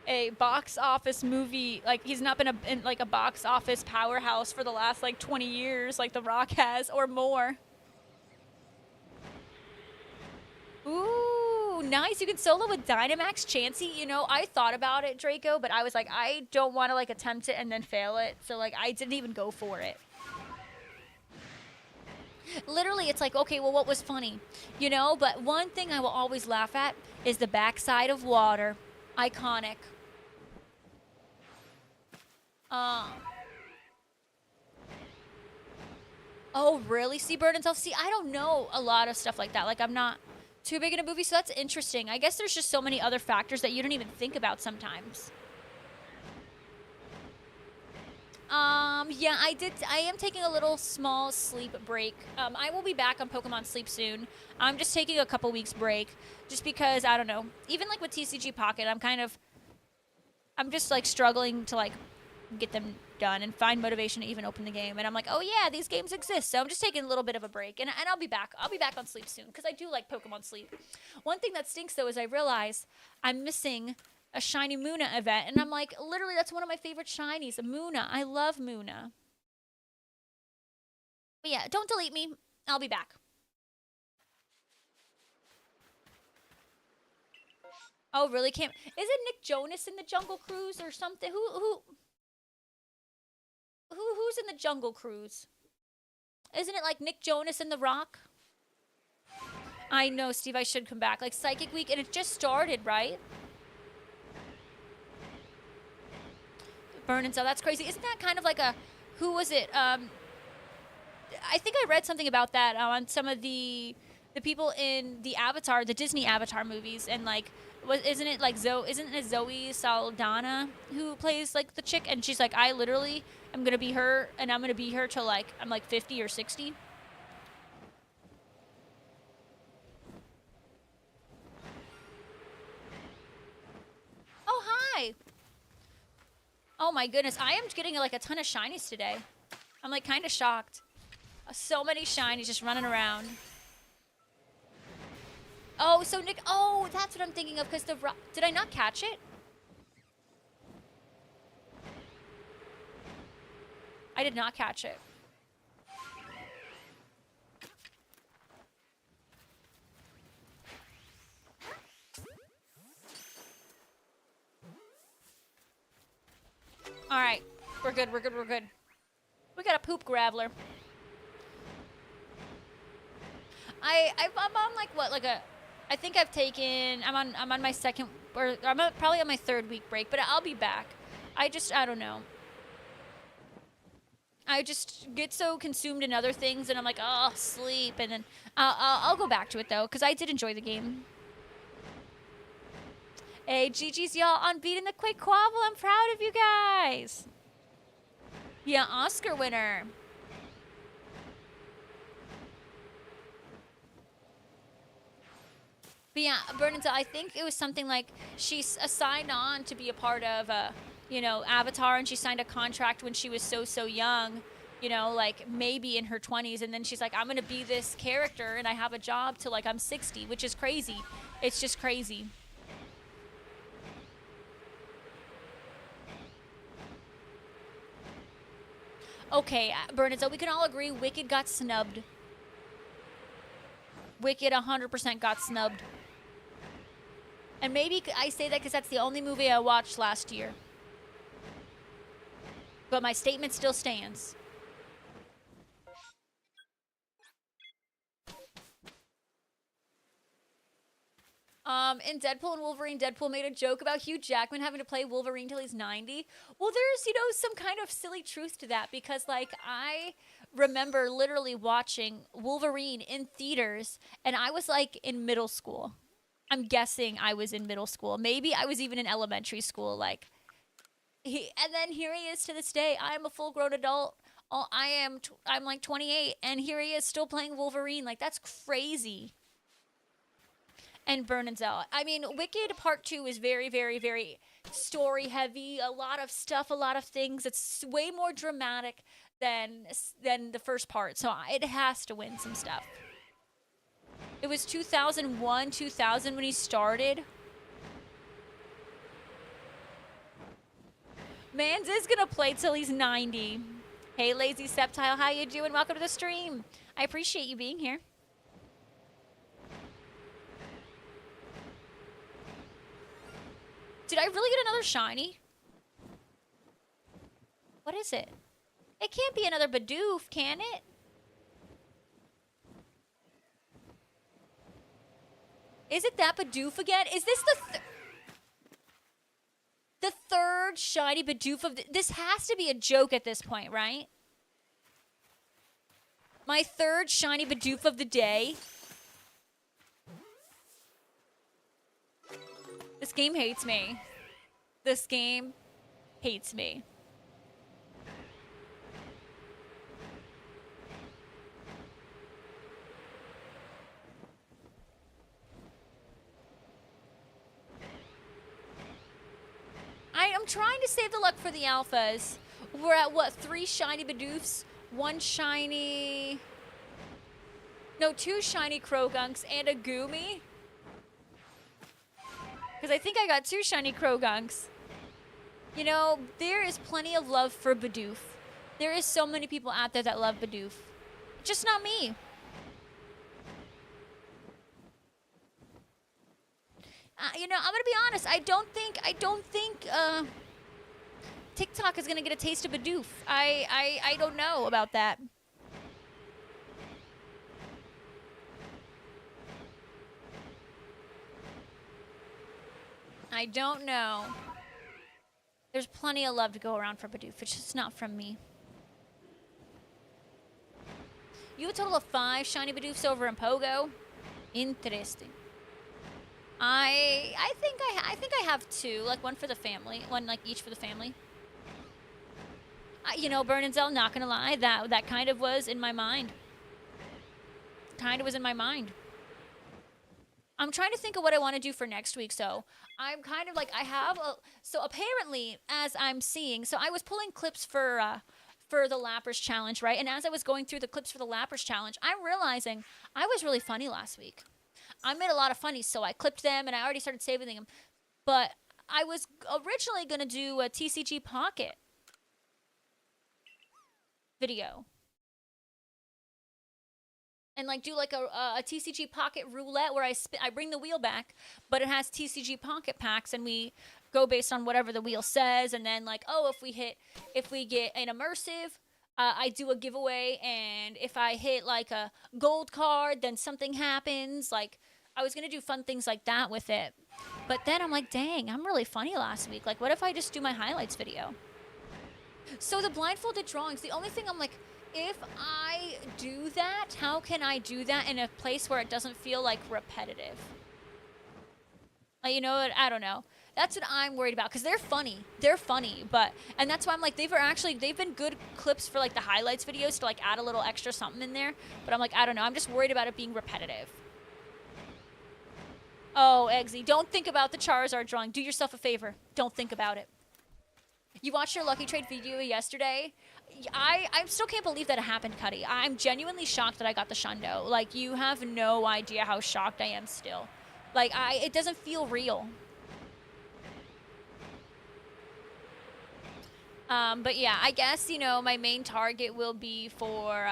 a box office movie. Like, he's not been in like a box office powerhouse for the last, like, 20 years like The Rock has or more. Ooh, nice. You can solo with Dynamax Chansey. You know, I thought about it, Draco, but I was like, I don't want to, like, attempt it and then fail it. So, like, I didn't even go for it. Literally, it's like, okay, well, what was funny? You know, but one thing I will always laugh at is the backside of water. Iconic. Uh, oh, really? See, Burn and Self? See, I don't know a lot of stuff like that. Like, I'm not too big in a movie, so that's interesting. I guess there's just so many other factors that you don't even think about sometimes. Yeah, I am taking a little small sleep break. I will be back on Pokemon Sleep soon. I'm just taking a couple weeks break just because, I don't know. Even like with TCG Pocket, I'm just like struggling to like get them done and find motivation to even open the game. And I'm like, oh yeah, these games exist. So I'm just taking a little bit of a break, and I'll be back. I'll be back on Sleep soon because I do like Pokemon Sleep. One thing that stinks though is I realize I'm missing a shiny Muna event, and I'm like, literally, that's one of my favorite shinies, Muna. I love Muna. But yeah, don't delete me. I'll be back. Oh, really? Can't? Isn't Nick Jonas in the Jungle Cruise or something? Who's in the Jungle Cruise? Isn't it like Nick Jonas and The Rock? I know, Steve. I should come back. Like Psychic Week, and it just started, right? Burn and Sell. That's crazy. Isn't that kind of like a, who was it? I think I read something about that on some of the people in the Avatar, the Disney Avatar movies, and like, isn't it Zoe Saldana who plays like the chick, and she's like, I literally am gonna be her, and I'm gonna be her till like I'm like 50 or 60. Oh, hi. Oh my goodness, I am getting like a ton of shinies today. I'm like kind of shocked. So many shinies just running around. Oh, so Nick, oh, that's what I'm thinking of, because did I not catch it? I did not catch it. All right, we're good, we're good, we're good. We got a poop graveler. I'm on like what, like a, I think I've taken, I'm on my second, or probably on my third week break, but I'll be back. I don't know. I just get so consumed in other things, and I'm like, oh, sleep, and then I'll go back to it though, because I did enjoy the game. Hey, GG's y'all on beating the Quick Quabble. I'm proud of you guys. Yeah, Oscar winner. But yeah, Bernadette, I think it was something like she's signed on to be a part of, Avatar, and she signed a contract when she was so young, like maybe in her 20s, and then she's like, I'm gonna be this character, and I have a job till like I'm 60, which is crazy. It's just crazy. Okay, Bernadette, we can all agree Wicked got snubbed. Wicked 100% got snubbed. And maybe I say that because that's the only movie I watched last year. But my statement still stands. In Deadpool and Wolverine, Deadpool made a joke about Hugh Jackman having to play Wolverine till he's 90. Well, there's, some kind of silly truth to that, because, like, I remember literally watching Wolverine in theaters, and I was, like, in middle school. I'm guessing I was in middle school. Maybe I was even in elementary school, like. And then here he is to this day. I'm a full-grown adult. I'm like 28, and here he is still playing Wolverine. Like, that's crazy. And Burn and Zell. I mean, Wicked Part 2 is very, very, very story heavy. A lot of stuff, a lot of things. It's way more dramatic than the first part. So it has to win some stuff. It was 2001, 2000 when he started. Mans is gonna play till he's 90. Hey, Lazy Septile, how you doing? Welcome to the stream. I appreciate you being here. Did I really get another shiny? What is it? It can't be another Bidoof, can it? Is it that Bidoof again? Is this the third shiny Bidoof of this has to be a joke at this point, right? My third shiny Bidoof of the day. This game hates me. This game hates me. I'm trying to save the luck for the alphas. We're at what, 3 shiny Bidoofs, 1 shiny... No, 2 shiny Croagunks and a Goomy. Because I think I got 2 shiny Croagunks. You know, there is plenty of love for Bidoof. There is so many people out there that love Bidoof. Just not me. You know, I'm gonna be honest. I don't think TikTok is gonna get a taste of Bidoof. I don't know about that. I don't know. There's plenty of love to go around for Bidoof. It's just not from me. You have a total of 5 shiny Bidoofs over in Pogo. Interesting. I think I have 2, like 1 for the family, 1 like each for the family. You know, Bernanzel, not gonna lie, that kind of was in my mind. Kind of was in my mind. I'm trying to think of what I want to do for next week, so I'm kind of like, I have a, so apparently, as I'm seeing, so I was pulling clips for the Lapras Challenge, right? And as I was going through the clips for the Lapras Challenge, I'm realizing I was really funny last week. I made a lot of funnies, so I clipped them, and I already started saving them. But I was originally going to do a TCG Pocket video. And like do like a TCG Pocket roulette where I bring the wheel back, but it has TCG Pocket packs, and we go based on whatever the wheel says. And then like, oh, if we get an immersive, I do a giveaway, and if I hit like a gold card, then something happens. Like, I was gonna do fun things like that with it, but then I'm like, dang, I'm really funny last week. Like, what if I just do my highlights video? So the blindfolded drawings, the only thing I'm like, if I do that, how can I do that in a place where it doesn't feel like repetitive? Like, you know, I don't know. That's what I'm worried about, because they're funny, but, and that's why I'm like, they've been good clips for like the highlights videos to like add a little extra something in there, but I'm like, I don't know, I'm just worried about it being repetitive. Oh, Eggsy, don't think about the Charizard drawing. Do yourself a favor. Don't think about it. You watched your Lucky Trade video yesterday? I still can't believe that it happened, Cuddy. I'm genuinely shocked that I got the Shundo. Like, you have no idea how shocked I am still. Like, it doesn't feel real. But yeah, I guess, you know, my main target will be for,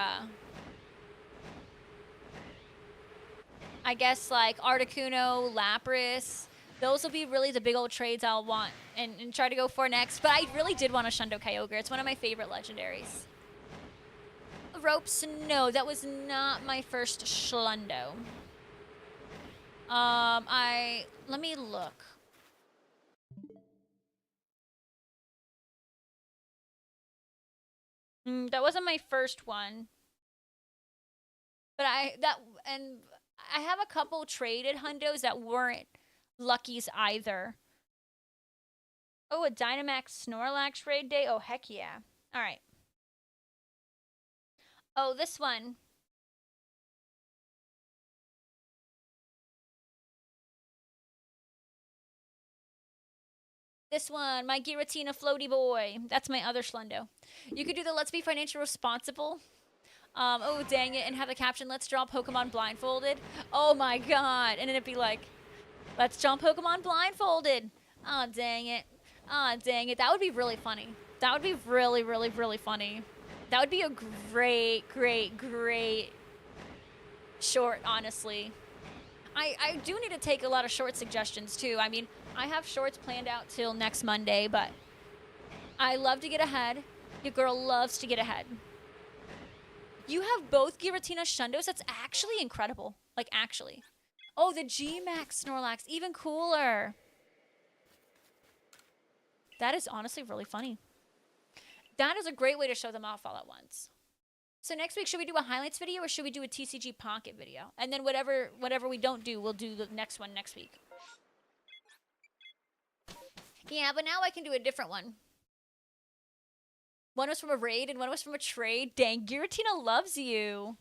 I guess, like, Articuno, Lapras. Those will be really the big old trades I'll want and try to go for next. But I really did want a Shundo Kyogre. It's one of my favorite legendaries. Ropes, no, that was not my first Schlundo. Let me look. That wasn't my first one. But I have a couple traded Hundos that weren't Luckies either. Oh, a Dynamax Snorlax raid day? Oh, heck yeah. All right. Oh, this one. This one, my Giratina floaty boy. That's my other Schlundo. You could do the Let's Be Financial Responsible. Oh, dang it. And have the caption, let's draw Pokemon blindfolded. Oh my god. And then it'd be like, let's draw Pokemon blindfolded. Oh, dang it. Oh, dang it. That would be really funny. That would be really, really, really funny. That would be a great, great, great short, honestly. I do need to take a lot of short suggestions, too. I mean, I have shorts planned out till next Monday, but I love to get ahead. Your girl loves to get ahead. You have both Giratina Shundos? That's actually incredible. Like, actually. Oh, the G-Max Snorlax, even cooler. That is honestly really funny. That is a great way to show them off all at once. So next week, should we do a highlights video or should we do a TCG Pocket video? And then whatever we don't do, we'll do the next one next week. Yeah, but now I can do a different one. One was from a raid and one was from a trade. Dang, Giratina loves you.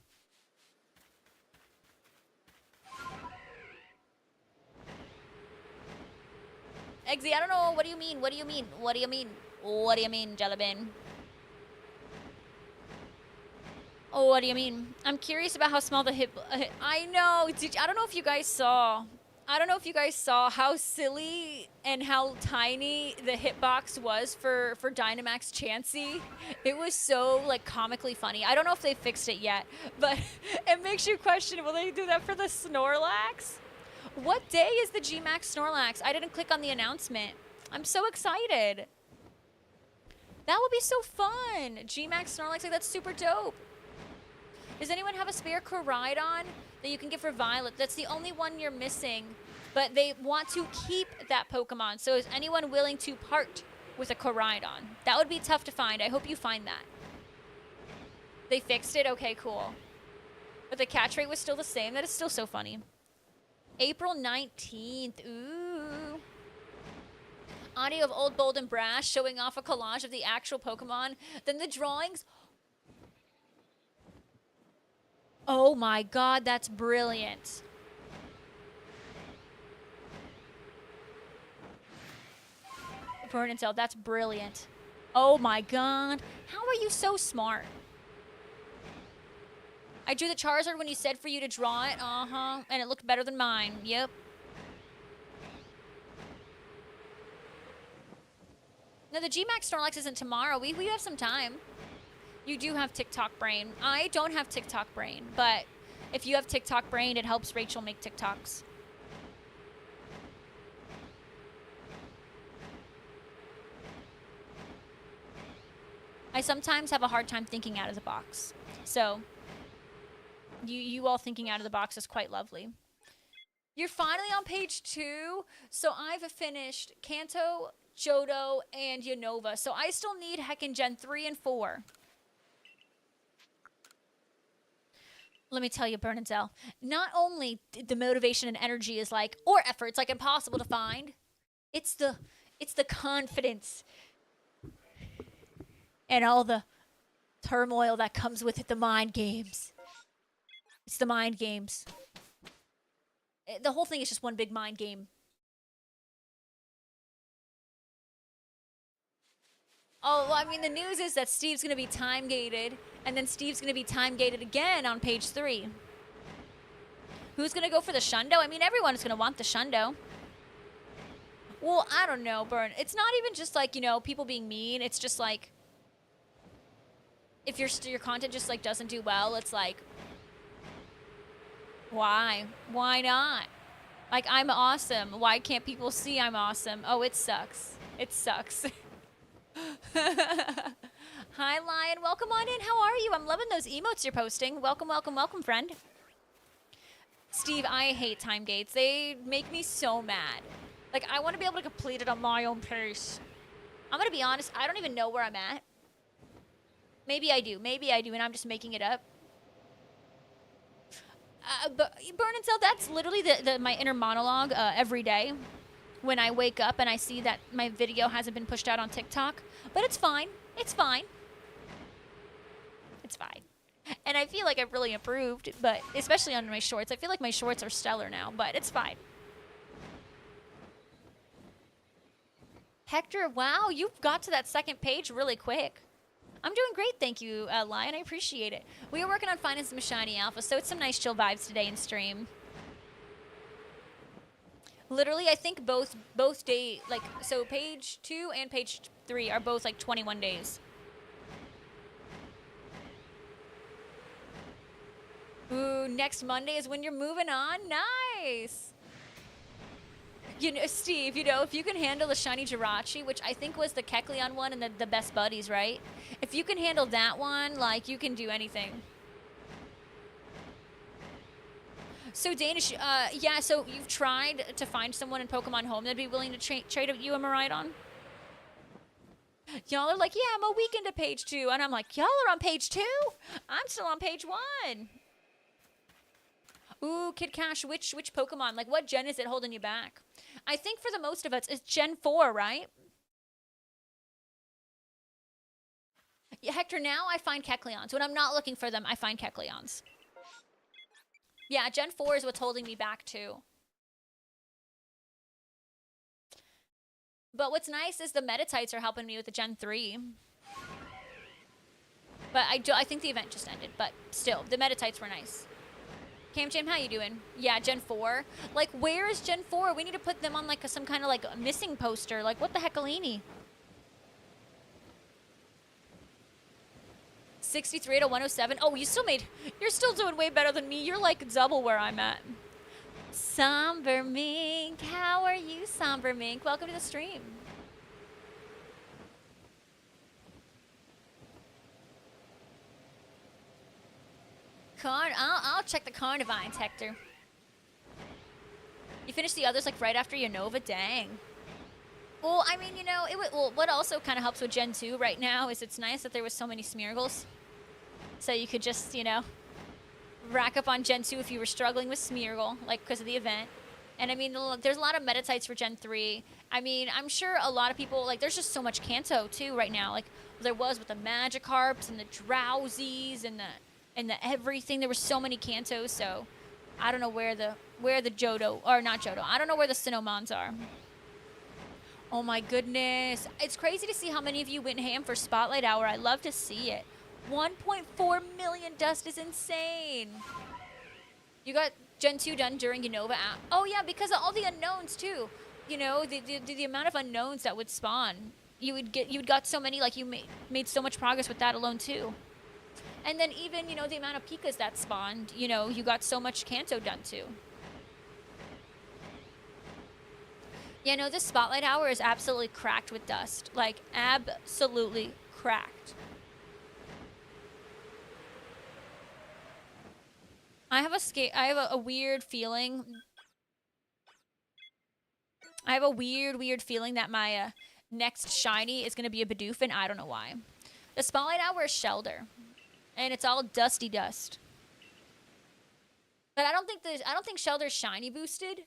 Eggsy, I don't know. What do you mean? What do you mean? What do you mean? What do you mean, Jellybean? Oh, what do you mean? I'm curious about how small the hit... I know. I don't know if you guys saw... I don't know if you guys saw how silly and how tiny the hitbox was for Dynamax Chansey. It was so, like, comically funny. I don't know if they fixed it yet, but it makes you question, will they do that for the Snorlax? What day is the G-Max Snorlax? I didn't click on the announcement. I'm so excited. That would be so fun. G-Max Snorlax, like, that's super dope. Does anyone have a spare Koraidon that you can get for Violet? That's the only one you're missing, but they want to keep that Pokemon. So is anyone willing to part with a Koraidon? That would be tough to find. I hope you find that. They fixed it? Okay, cool. But the catch rate was still the same. That is still so funny. April 19th. Ooh. Audio of Old, Bold, and Brash showing off a collage of the actual Pokemon. Then the drawings... Oh my god, that's brilliant. Burn and Cell, that's brilliant. Oh my god. How are you so smart? I drew the Charizard when you said for you to draw it. Uh-huh. And it looked better than mine. Yep. No, the G-Max Snorlax isn't tomorrow. We have some time. You do have TikTok brain. I don't have TikTok brain, but if you have TikTok brain, it helps Rachel make TikToks. I sometimes have a hard time thinking out of the box. So, you all thinking out of the box is quite lovely. You're finally on page 2, so I've finished Kanto, Johto, and Unova. So I still need heckin' Gen 3 and 4. Let me tell you, Bernadette, not only the motivation and energy is like, or efforts like impossible to find, it's the confidence and all the turmoil that comes with it, the mind games. It's the mind games. The whole thing is just one big mind game. Oh, well, I mean, the news is that Steve's going to be time-gated, and then Steve's going to be time-gated again on page 3. Who's going to go for the Shundo? I mean, everyone's going to want the Shundo. Well, I don't know, Bern. It's not even just, like, you know, people being mean. It's just, like, if your content just, like, doesn't do well, it's like, why? Why not? Like, I'm awesome. Why can't people see I'm awesome? Oh, it sucks. It sucks. Hi, Lion. Welcome on in. How are you? I'm loving those emotes you're posting. Welcome, welcome, welcome, friend. Steve, I hate time gates. They make me so mad. Like, I want to be able to complete it on my own pace. I'm going to be honest. I don't even know where I'm at. Maybe I do. Maybe I do, and I'm just making it up. But Burn and Cell, that's literally my inner monologue every day. When I wake up and I see that my video hasn't been pushed out on TikTok. But it's fine. It's fine. It's fine. And I feel like I've really improved, but especially on my shorts. I feel like my shorts are stellar now, but it's fine. Hector, wow, you got to that second page really quick. I'm doing great, thank you, Lion. I appreciate it. We are working on finding some shiny alpha, so it's some nice chill vibes today in stream. Literally, I think both day, like, so page 2 and page 3 are both like 21 days. Ooh, next Monday is when you're moving on. Nice. You know, Steve, you know, if you can handle the shiny Jirachi, which I think was the Kecleon one and the best buddies, right? If you can handle that one, like, you can do anything. So Danish, yeah, so you've tried to find someone in Pokemon Home that'd be willing to trade you a Miraidon? Y'all are like, yeah, I'm a week into page 2. And I'm like, y'all are on page 2? I'm still on page 1. Ooh, Kid Cash, which Pokemon? Like, what gen is it holding you back? I think for the most of us, it's Gen 4, right? Yeah, Hector, now I find Kecleons. When I'm not looking for them, I find Kecleons. Yeah, Gen 4 is what's holding me back, too. But what's nice is the Metatites are helping me with the Gen 3. But I think the event just ended. But still, the Metatites were nice. Cam Jam, how you doing? Yeah, Gen 4. Like, where is Gen 4? We need to put them on, like, some kind of, like, missing poster. Like, what the heckalini? 63 to 107. Oh, you're still doing way better than me. You're, like, double where I'm at. Somber Mink. How are you, Somber Mink? Welcome to the stream. I'll check the Carnivines, Hector. You finished the others like right after Unova? Dang. Well, I mean, you know, what also kind of helps with Gen 2 right now is it's nice that there was so many Smeargles. So you could just, you know, rack up on Gen 2 if you were struggling with Smeargle, like because of the event. And I mean, there's a lot of Metatites for Gen 3. I mean, I'm sure a lot of people, like, there's just so much Kanto too right now. Like there was with the Magikarps and the Drowsies and the everything. There were so many Kantos, so I don't know where the Johto, or not Johto. I don't know where the Sinnomons are. Oh my goodness. It's crazy to see how many of you went ham for Spotlight Hour. I love to see it. 1.4 million dust is insane. You got Gen 2 done during Unova. Oh yeah, because of all the unknowns too. You know, the amount of unknowns that would spawn. You got so many, like you made so much progress with that alone too. And then even, you know, the amount of Pikas that spawned, you know, you got so much Kanto done too. Yeah, no, this Spotlight Hour is absolutely cracked with dust. Like, absolutely cracked. I have a weird feeling. I have a weird feeling that my next shiny is going to be a Bidoof, I don't know why. The Spotlight Hour is Shelder. And it's all dusty dust. But I don't think Shelder's shiny boosted.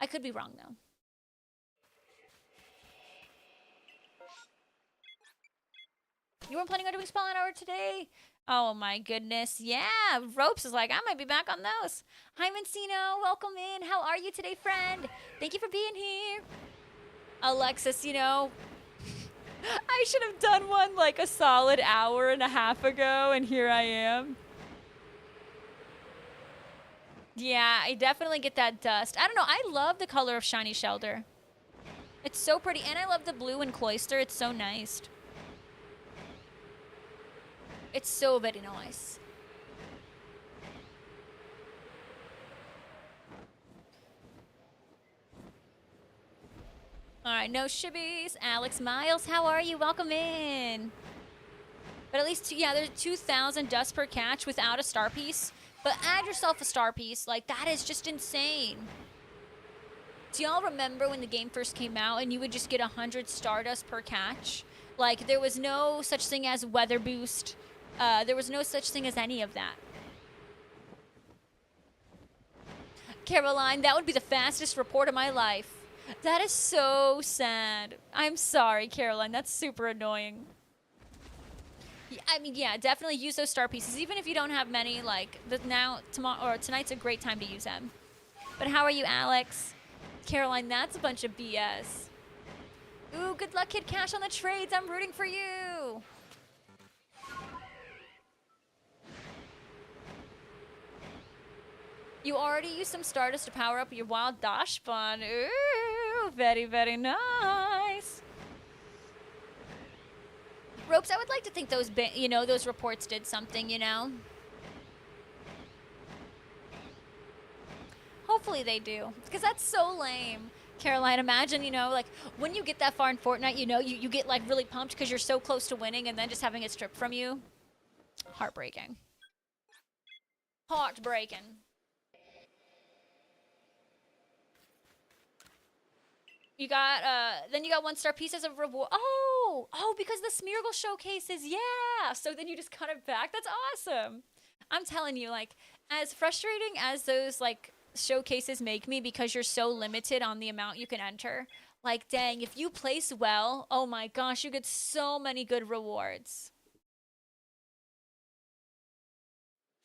I could be wrong though. You weren't planning on doing Spotlight Hour today? Oh my goodness. Yeah, Ropes is like, I might be back on those. Hi Mencino, welcome in. How are you today, friend? Thank you for being here. Alexis, you know, I should have done one like a solid hour and a half ago, and here I am. Yeah, I definitely get that dust. I don't know. I love the color of Shiny Shelder. It's so pretty, and I love the blue and Cloyster. It's so nice. It's so very nice. All right, no shibbies. Alex Miles, how are you? Welcome in. But at least, yeah, there's 2,000 dust per catch without a star piece. But add yourself a star piece. Like, that is just insane. Do y'all remember when the game first came out and you would just get 100 Stardust per catch? Like, there was no such thing as weather boost. There was no such thing as any of that. Caroline, that would be the fastest report of my life. That is so sad. I'm sorry, Caroline. That's super annoying. I mean, yeah, definitely use those star pieces. Even if you don't have many, like, tomorrow or tonight's a great time to use them. But how are you, Alex? Caroline, that's a bunch of BS. Ooh, good luck, Kid Cash, on the trades. I'm rooting for you. You already used some Stardust to power up your wild Dachshund. Ooh, very, very nice. Ropes, I would like to think those, you know, those reports did something, you know? Hopefully they do, because that's so lame. Caroline, imagine, you know, like, when you get that far in Fortnite, you know, you get, like, really pumped because you're so close to winning and then just having it stripped from you. Heartbreaking. Heartbreaking. You got then you got 1-star pieces of reward. Oh, because the Smeargle showcases, yeah. So then you just cut it back. That's awesome. I'm telling you, like, as frustrating as those like showcases make me because you're so limited on the amount you can enter. Like, dang, if you place well, oh my gosh, you get so many good rewards.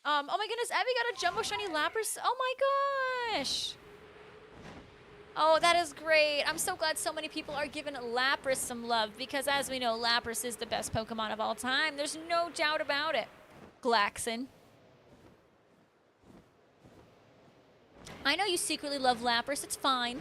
Oh my goodness, Abby got a Jumbo Shiny Lapras. Oh my gosh. Oh, that is great. I'm so glad so many people are giving Lapras some love because as we know, Lapras is the best Pokemon of all time. There's no doubt about it. Glaxon. I know you secretly love Lapras. It's fine.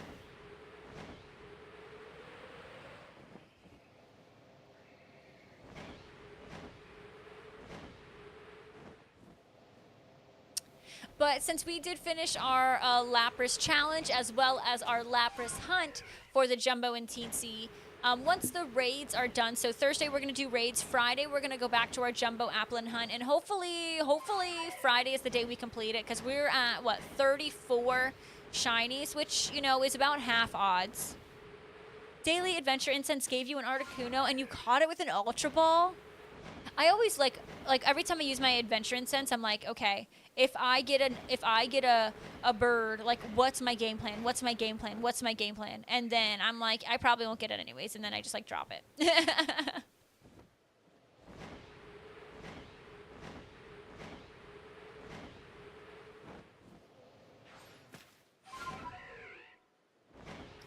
But since we did finish our Lapras challenge as well as our Lapras hunt for the Jumbo and Teensy, once the raids are done, so Thursday we're going to do raids, Friday we're going to go back to our Jumbo Applin hunt, and hopefully Friday is the day we complete it, because we're at, what, 34 shinies, which, you know, is about half odds. Daily Adventure Incense gave you an Articuno, and you caught it with an Ultra Ball? I always, like every time I use my Adventure Incense, I'm like, okay, if I get a bird, like, what's my game plan? What's my game plan? What's my game plan? And then I'm like, I probably won't get it anyways, and then I just like drop it.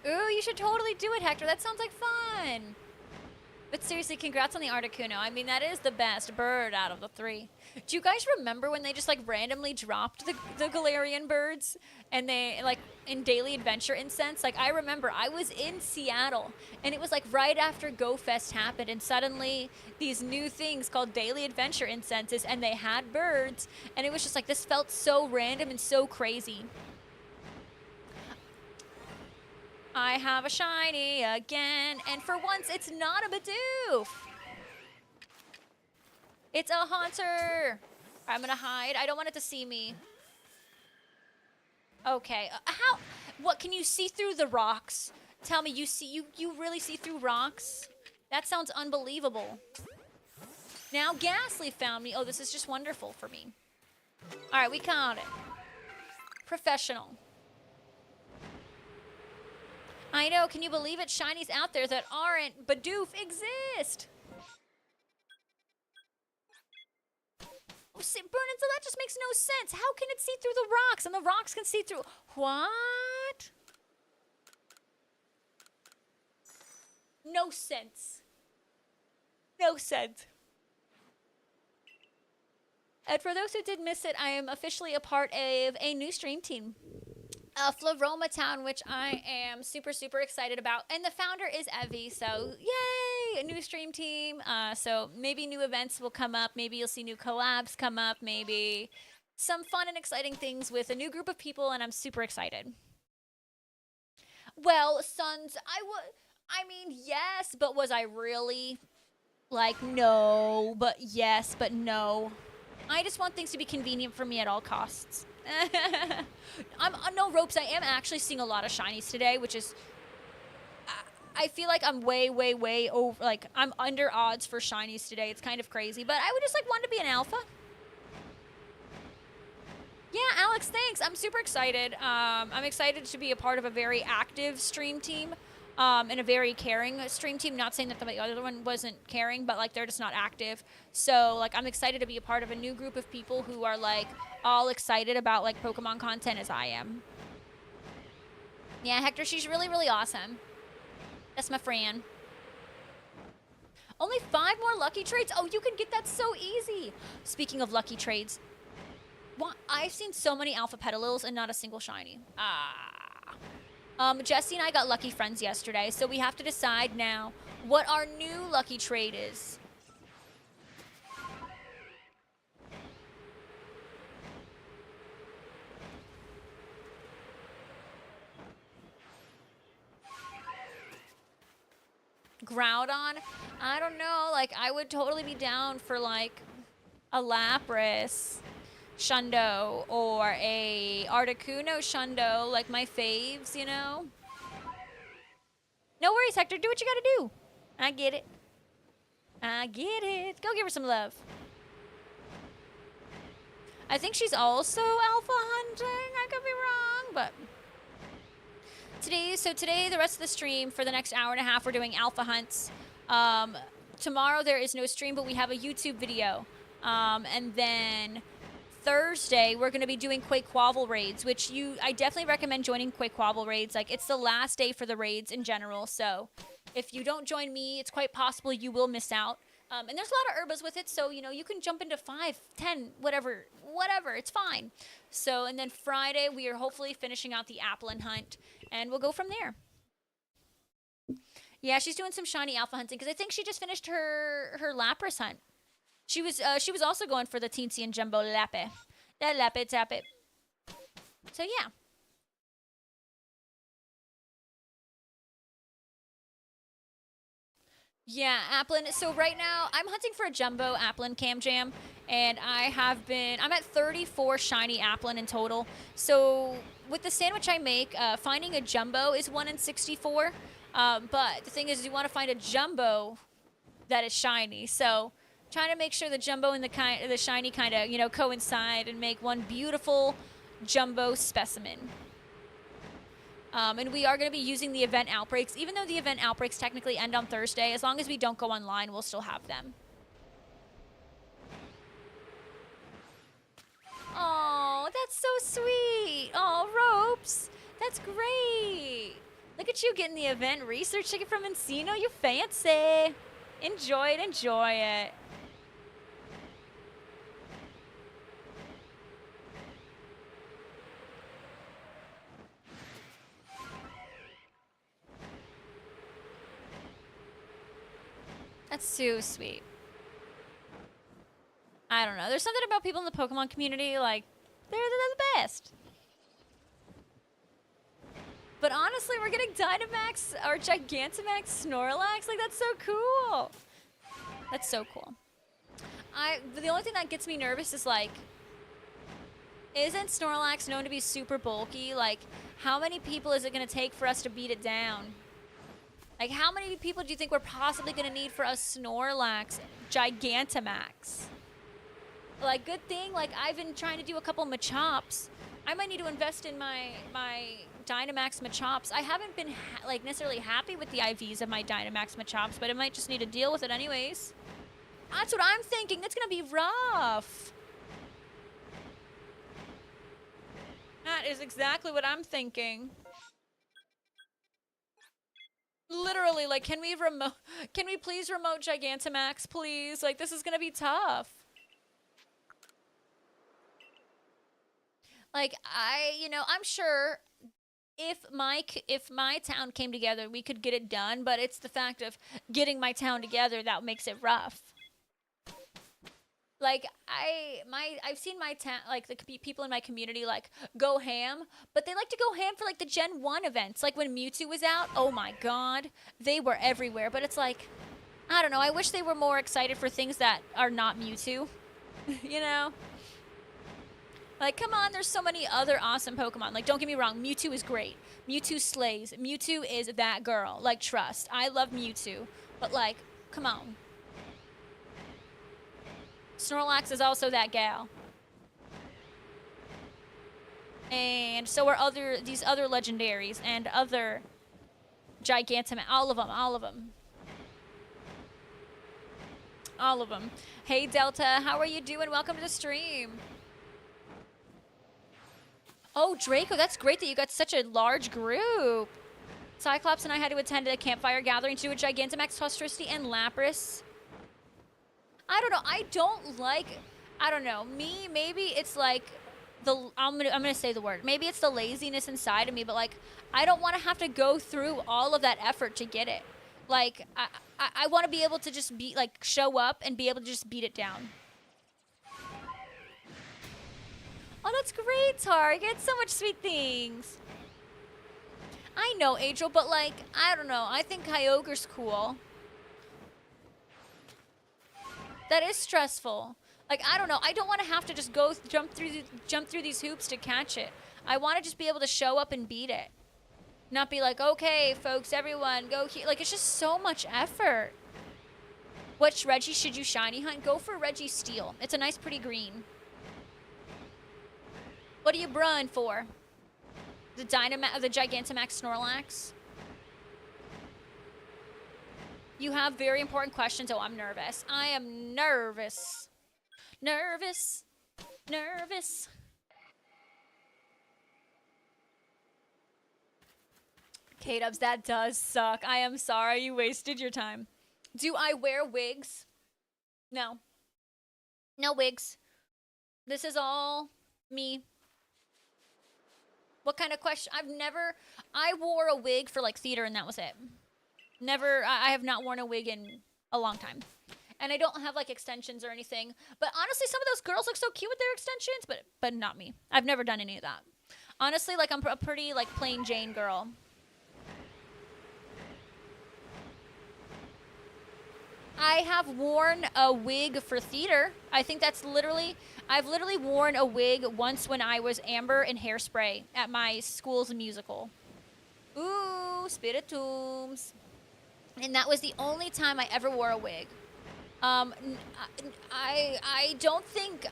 Ooh, you should totally do it, Hector. That sounds like fun. But seriously, congrats on the Articuno. I mean, that is the best bird out of the 3. Do you guys remember when they just, like, randomly dropped the Galarian birds? And they, like, in Daily Adventure Incense? Like, I remember I was in Seattle, and it was, like, right after Go Fest happened, and suddenly these new things called Daily Adventure Incenses, and they had birds, and it was just, like, this felt so random and so crazy. I have a shiny again, and for once, it's not a Bidoof. It's a Haunter. I'm gonna hide. I don't want it to see me. Okay. How? What? Can you see through the rocks? Tell me, you really see through rocks? That sounds unbelievable. Now Ghastly found me. Oh, this is just wonderful for me. All right, we caught it. Professional. I know, can you believe it? Shinies out there that aren't Bidoof exist. Oh, Burnin, so that just makes no sense. How can it see through the rocks and the rocks can see through? What? No sense. No sense. And for those who did miss it, I am officially a part of a new stream team. Floroma Town, which I am super, super excited about. And the founder is Evie, so yay! A new stream team. So maybe new events will come up. Maybe you'll see new collabs come up. Maybe some fun and exciting things with a new group of people, and I'm super excited. Well, Sons, I mean, yes, but was I really? Like, no, but yes, but no. I just want things to be convenient for me at all costs. I'm no ropes. I am actually seeing a lot of shinies today, which is I feel like I'm way over, like I'm under odds for shinies today. It's kind of crazy, but I would just like want to be an alpha. Yeah, Alex, thanks. I'm super excited. I'm excited to be a part of a very active stream team. And a very caring stream team. Not saying that the other one wasn't caring, but like they're just not active. So like I'm excited to be a part of a new group of people who are like all excited about like Pokemon content as I am. Yeah, Hector, she's really, really awesome. That's my friend. Only 5 more lucky trades? Oh, you can get that so easy. Speaking of lucky trades, I've seen so many Alpha Petaliles and not a single shiny. Jesse and I got lucky friends yesterday, so we have to decide now what our new lucky trade is. Groudon? I don't know, like, I would totally be down for, like, a Lapras Shundo or a Articuno Shundo, like my faves, you know? No worries, Hector. Do what you gotta do. I get it. I get it. Go give her some love. I think she's also alpha hunting. I could be wrong, but today, the rest of the stream for the next hour and a half, we're doing alpha hunts. Tomorrow there is no stream, but we have a YouTube video. And then Thursday we're gonna be doing Quakequavel raids, which I definitely recommend joining Quakequavel raids. Like, it's the last day for the raids in general, so if you don't join me, it's quite possible you will miss out. And there's a lot of herbas with it, so, you know, you can jump into 5, 10, whatever, it's fine. So, and then Friday, we are hopefully finishing out the Applin hunt, and we'll go from there. Yeah, she's doing some shiny alpha hunting, because I think she just finished her Lapras hunt. She was also going for the Teensy and Jumbo Lappe. That Lappe Tappe. So, yeah. Yeah, Applin. So right now, I'm hunting for a Jumbo Applin Cam Jam, and I'm at 34 shiny Applin in total. So with the sandwich I make, finding a Jumbo is 1 in 64. But the thing is you want to find a Jumbo that is shiny. So trying to make sure the Jumbo and the shiny kind of, you know, coincide and make one beautiful Jumbo specimen. And we are going to be using the event outbreaks. Even though the event outbreaks technically end on Thursday, as long as we don't go online, we'll still have them. Oh, that's so sweet. Oh, Ropes. That's great. Look at you getting the event research ticket from Encino. You fancy. Enjoy it. Enjoy it. That's so sweet. I don't know. There's something about people in the Pokemon community, like, they're the best. But honestly, we're getting Dynamax or Gigantamax Snorlax. Like, that's so cool. That's so cool. The only thing that gets me nervous is, like, isn't Snorlax known to be super bulky? Like, how many people is it going to take for us to beat it down? Like, how many people do you think we're possibly going to need for a Snorlax Gigantamax? Like, good thing, like, I've been trying to do a couple Machops. I might need to invest in my Dynamax Machops. I haven't been, like, necessarily happy with the IVs of my Dynamax Machops, but I might just need to deal with it anyways. That's what I'm thinking. That's going to be rough. That is exactly what I'm thinking. Literally, like, can we please remote Gigantamax, please? Like, this is gonna be tough. Like, I'm sure if my town came together, we could get it done, but it's the fact of getting my town together that makes it rough. Like, I've seen my town, like, the people in my community, like, go ham, but they like to go ham for, like, the Gen 1 events. Like, when Mewtwo was out, oh my god, they were everywhere. But it's like, I don't know, I wish they were more excited for things that are not Mewtwo, you know? Like, come on, there's so many other awesome Pokemon. Like, don't get me wrong, Mewtwo is great. Mewtwo slays. Mewtwo is that girl. Like, trust. I love Mewtwo. But, like, come on. Snorlax is also that gal. And so are these other legendaries and other Gigantamax. All of them. Hey, Delta, how are you doing? Welcome to the stream. Oh, Draco, that's great that you got such a large group. Cyclops and I had to attend a campfire gathering to do a Gigantamax, Tostricity, and Lapras. I don't know. Maybe it's like I'm gonna say the word. Maybe it's the laziness inside of me, but like I don't want to have to go through all of that effort to get it. Like I want to be able to just show up and be able to just beat it down. Oh, that's great, Target. So much sweet things. I know, Angel, but like I don't know. I think Kyogre's cool. That is stressful. Like, I don't know. I don't want to have to just jump through these hoops to catch it. I want to just be able to show up and beat it. Not be like, okay, folks, everyone, go here. Like, it's just so much effort. Which Reggie should you shiny hunt? Go for Reggie Steel. It's a nice, pretty green. What are you bruhing for? The Gigantamax Snorlax? You have very important questions. Oh, I'm nervous. I am nervous. Nervous. Nervous. K-Dubs, that does suck. I am sorry you wasted your time. Do I wear wigs? No. No wigs. This is all me. What kind of question? I wore a wig for like theater and that was it. Never, I have not worn a wig in a long time. And I don't have like extensions or anything. But honestly, some of those girls look so cute with their extensions, but not me. I've never done any of that. Honestly, like I'm a pretty like plain Jane girl. I have worn a wig for theater. I think that's I've literally worn a wig once when I was Amber in Hairspray at my school's musical. Ooh, Spiritombs. And that was the only time I ever wore a wig. I don't think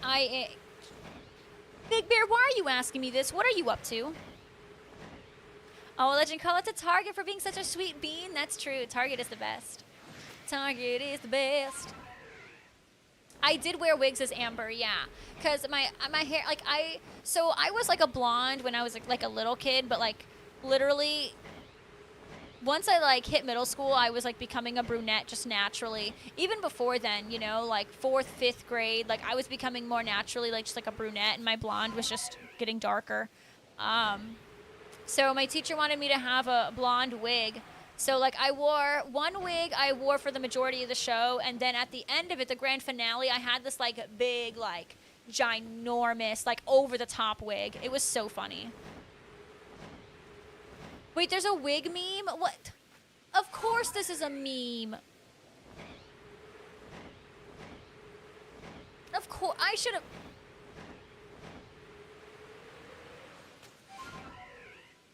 Big Bear, why are you asking me this? What are you up to? Oh, Legend, call it to Target for being such a sweet bean. That's true. Target is the best. Target is the best. I did wear wigs as Amber, yeah, because my hair, like I was like a blonde when I was like a little kid, but like literally once I like hit middle school, I was like becoming a brunette just naturally. Even before then, you know, like 4th, 5th grade, like I was becoming more naturally like just like a brunette, and my blonde was just getting darker. So my teacher wanted me to have a blonde wig. So, like, I wore one wig I wore for the majority of the show, and then at the end of it, the grand finale, I had this, like, big, like, ginormous, like, over-the-top wig. It was so funny. Wait, there's a wig meme? What? Of course this is a meme. Of course, I should have...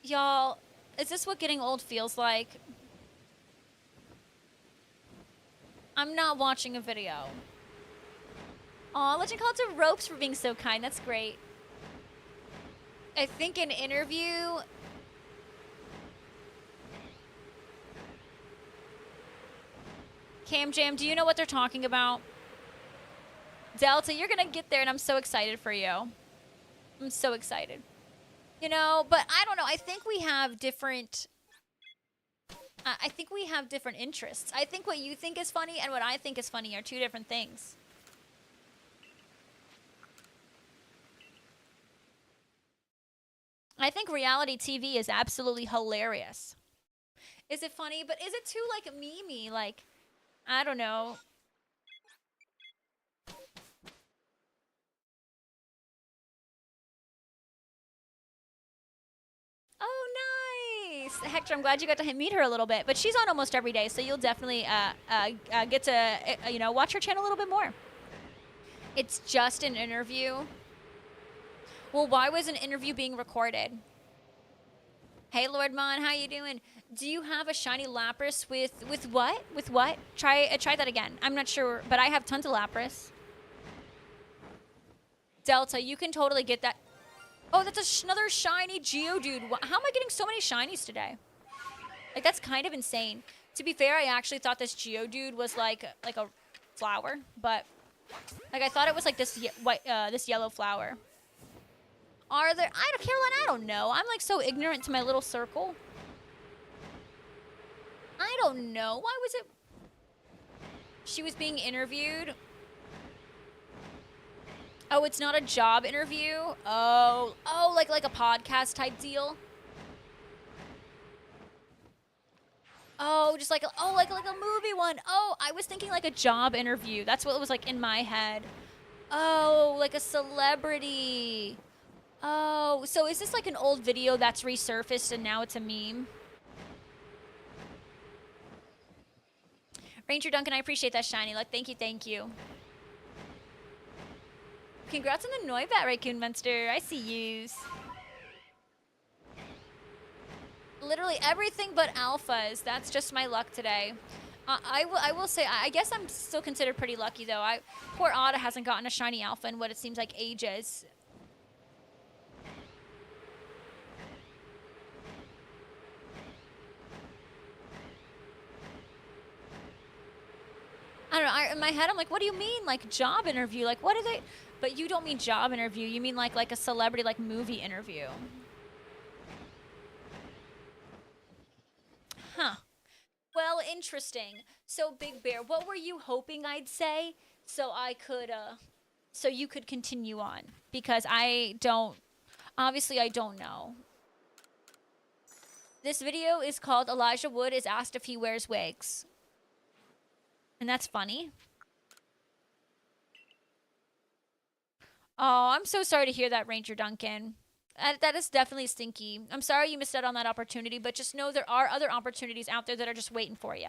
Y'all, is this what getting old feels like? I'm not watching a video. Aw, Legend called to Ropes for being so kind. That's great. I think an interview... Cam Jam, do you know what they're talking about? Delta, you're gonna get there, and I'm so excited for you. I'm so excited. You know, but I don't know. I think we have different... I think we have different interests. I think what you think is funny and what I think is funny are two different things. I think reality TV is absolutely hilarious. Is it funny? But is it too, like, memey? Like, I don't know. Oh, nice. Hector, I'm glad you got to meet her a little bit. But she's on almost every day, so you'll definitely get to, you know, watch her channel a little bit more. It's just an interview. Well, why was an interview being recorded? Hey, Lord Mon, how you doing? Do you have a shiny Lapras with what? With what? Try that again. I'm not sure, but I have tons of Lapras. Delta, you can totally get that. Oh, that's another shiny Geodude. How am I getting so many shinies today? Like, that's kind of insane. To be fair, I actually thought this Geodude was like a flower, but like I thought it was like this this yellow flower. Are there? Caroline, I don't know. I'm like so ignorant to my little circle. I don't know. Why was it? She was being interviewed. Oh, it's not a job interview? Oh, like a podcast type deal? Oh, just like like a movie one. Oh, I was thinking like a job interview. That's what was like in my head. Oh, like a celebrity. Oh, so is this like an old video that's resurfaced and now it's a meme? Ranger Duncan, I appreciate that shiny. Like, thank you. Congrats on the Noibat Raccoon Monster. I see yous. Literally everything but alphas. That's just my luck today. I will say, I guess I'm still considered pretty lucky, though. Poor Otta hasn't gotten a shiny alpha in what it seems like ages. I don't know. In my head, I'm like, what do you mean, like, job interview? Like, what are they? But you don't mean job interview. You mean, like a celebrity, like, movie interview. Huh. Well, interesting. So, Big Bear, what were you hoping I'd say so I could, so you could continue on? Because obviously I don't know. This video is called Elijah Wood is asked if he wears wigs. And that's funny. Oh, I'm so sorry to hear that, Ranger Duncan. That is definitely stinky. I'm sorry you missed out on that opportunity, but just know there are other opportunities out there that are just waiting for you.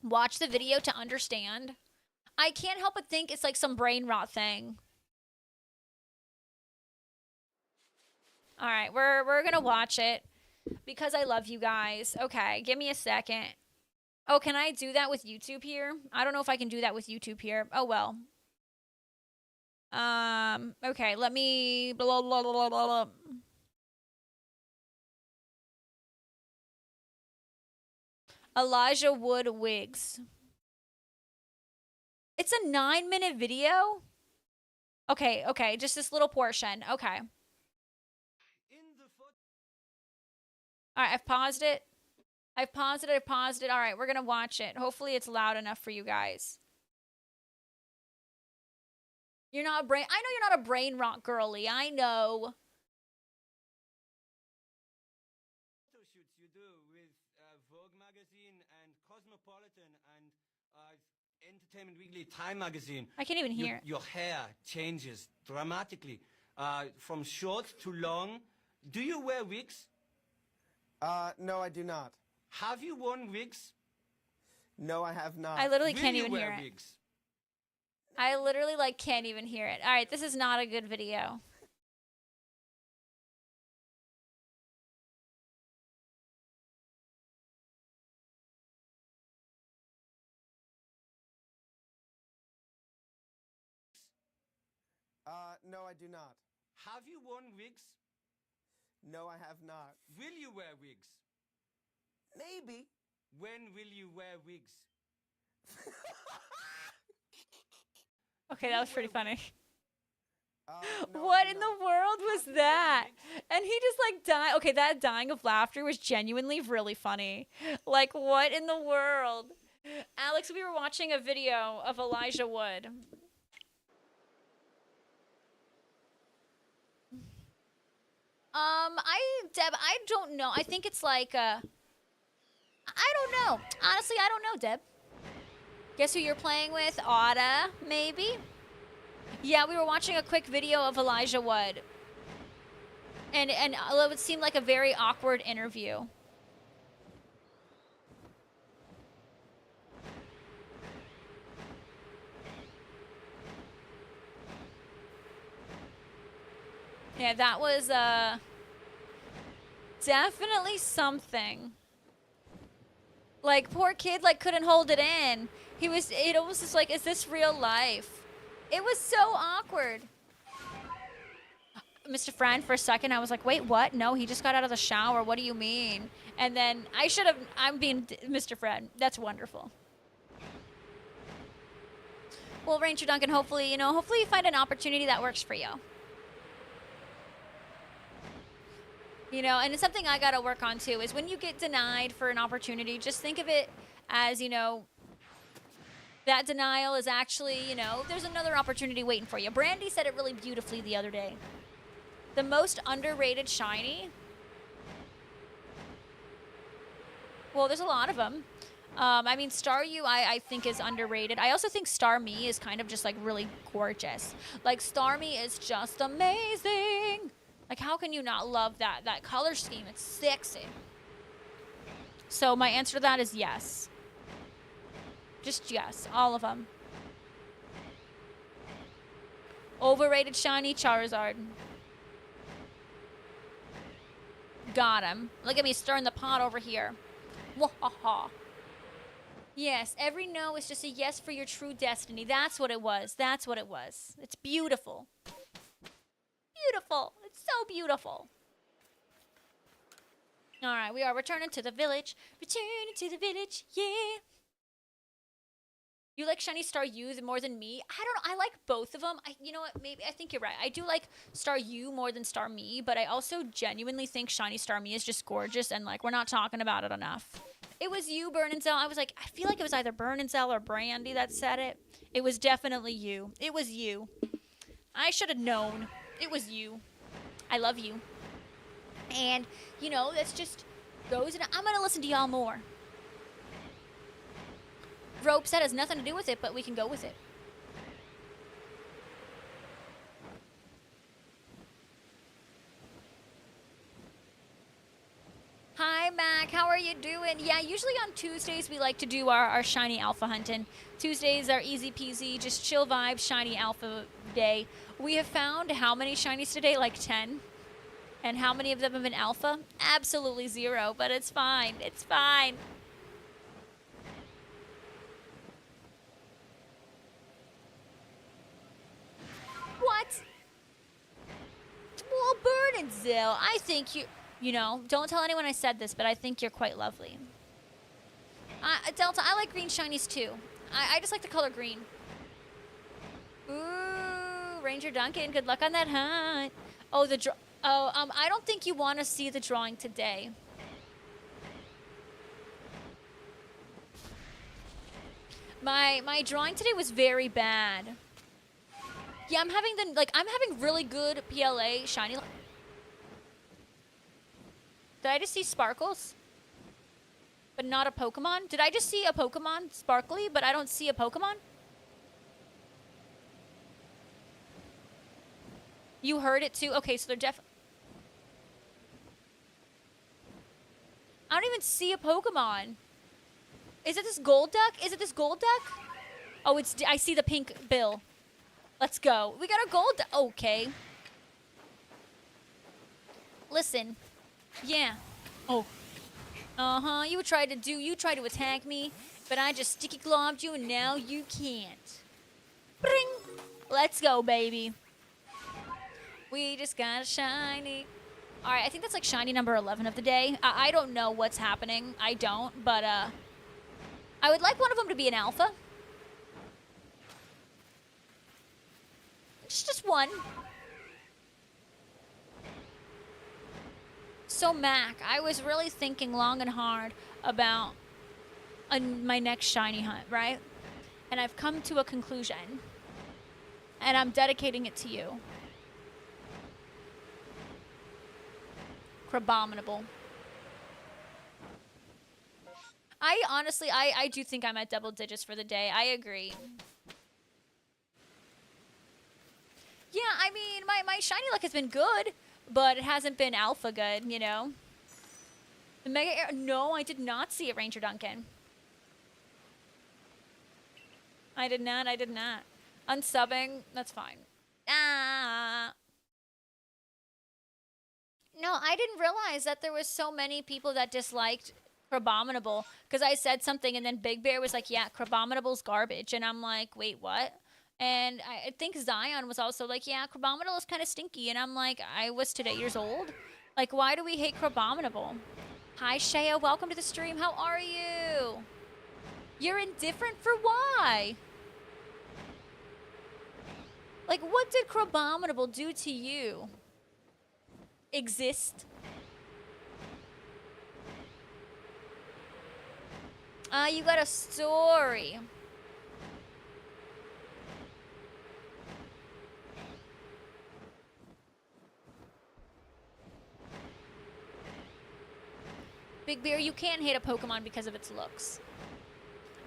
Watch the video to understand. I can't help but think it's like some brain rot thing. All right, we're gonna watch it because I love you guys. Okay, give me a second. Oh, can I do that with YouTube here? I don't know if I can do that with YouTube here. Oh well. Okay, let me blah, blah, blah, blah, blah. Elijah Wood wigs. It's a 9-minute video? Okay, just this little portion. Okay. Alright, I've paused it. I've paused it. Alright, we're gonna watch it. Hopefully it's loud enough for you guys. I know you're not a brain rot girly. I know. Shoots you do with Vogue magazine and Cosmopolitan and Entertainment Weekly, Time magazine. I can't even hear. Your hair changes dramatically from short to long. Do you wear wigs? No, I do not. Have you worn wigs? No, I have not. I literally Will can't you even wear hear it. wigs? I literally, like, can't even hear it. All right, this is not a good video. No, I do not. Have you worn wigs? No, I have not. Will you wear wigs? Maybe. When will you wear wigs? Okay, that was pretty funny. No, What I in do the not. world was that? And he just like died. Okay, that dying of laughter was genuinely really funny. Like, what in the world? Alex, we were watching a video of Elijah Wood. Deb, I don't know. I think it's like, I don't know. Honestly, I don't know, Deb. Guess who you're playing with? Otta, maybe? Yeah, we were watching a quick video of Elijah Wood. And it would seem like a very awkward interview. Yeah, that was definitely something. Like, poor kid, like, couldn't hold it in. It was just like, is this real life? It was so awkward. Mr. Fran, for a second, I was like, wait, what? No, he just got out of the shower. What do you mean? And then I'm being Mr. Fran. That's wonderful. Well, Ranger Duncan, hopefully you find an opportunity that works for you. You know, and it's something I got to work on too, is when you get denied for an opportunity, just think of it as, that denial is actually, there's another opportunity waiting for you. Brandy said it really beautifully the other day. The most underrated shiny. Well, there's a lot of them. I mean, Staryu, I think is underrated. I also think Starmie is kind of just like really gorgeous. Like, Starmie is just amazing. Like, how can you not love that color scheme? It's sexy. So my answer to that is yes. Just yes, all of them. Overrated shiny Charizard. Got him. Look at me stirring the pot over here. Wahaha. Yes, every no is just a yes for your true destiny. That's what it was. That's what it was. It's beautiful. Beautiful. It's so beautiful. All right, we are returning to the village. Returning to the village, yeah. You like Shiny Star U more than me? I don't know. I like both of them. You know what? Maybe I think you're right. I do like Star U more than Star Me, but I also genuinely think Shiny Star Me is just gorgeous, and like we're not talking about it enough. It was you, Burn and Zell. I was like, I feel like it was either Burn and Zell or Brandy that said it. It was definitely you. It was you. I should have known. It was you. I love you. And, you know, that's just goes, and I'm going to listen to y'all more. Rope set has nothing to do with it, but we can go with it. Hi, Mac. How are you doing? Yeah, usually on Tuesdays we like to do our shiny alpha hunting. Tuesdays are easy peasy, just chill vibes, shiny alpha day. We have found how many shinies today? Like 10. And how many of them have been alpha? Absolutely 0, but it's fine. It's fine. What? Well, Burn and Zell, I think you know, don't tell anyone I said this, but I think you're quite lovely. Delta, I like green shinies too. I just like the color green. Ooh, Ranger Duncan, good luck on that hunt. Oh, I don't think you want to see the drawing today. My drawing today was very bad. Yeah, I'm having really good PLA shiny. Did I just see sparkles? But not a Pokemon? Did I just see a Pokemon sparkly, but I don't see a Pokemon? You heard it too? Okay, so they're I don't even see a Pokemon. Is it this gold duck? Is it this gold duck? Oh, I see the pink bill. Let's go. We got a gold duck. Okay. Listen. Yeah. Oh. Uh-huh. You tried to attack me, but I just sticky globbed you and now you can't. Bring. Let's go, baby. We just got a shiny. All right, I think that's like shiny number 11 of the day. I don't know what's happening. I don't, but I would like one of them to be an alpha. Just one. So, Mac, I was really thinking long and hard about my next shiny hunt, right? And I've come to a conclusion. And I'm dedicating it to you. Crabominable. I honestly, I do think I'm at double digits for the day. I agree. Yeah, I mean, my shiny luck has been good, but it hasn't been alpha good, you know? The Mega Air... No, I did not see it, Ranger Duncan. I did not. Unsubbing, that's fine. Ah. No, I didn't realize that there was so many people that disliked Crabominable, because I said something and then Big Bear was like, yeah, Crabominable's garbage. And I'm like, wait, what? And I think Zion was also like, yeah, Crabominable is kind of stinky. And I'm like, I was today years old. Like, why do we hate Crabominable? Hi, Shaya. Welcome to the stream. How are you? You're indifferent for why? Like, what did Crabominable do to you? Exist? You got a story. Big Bear, you can't hate a Pokemon because of its looks.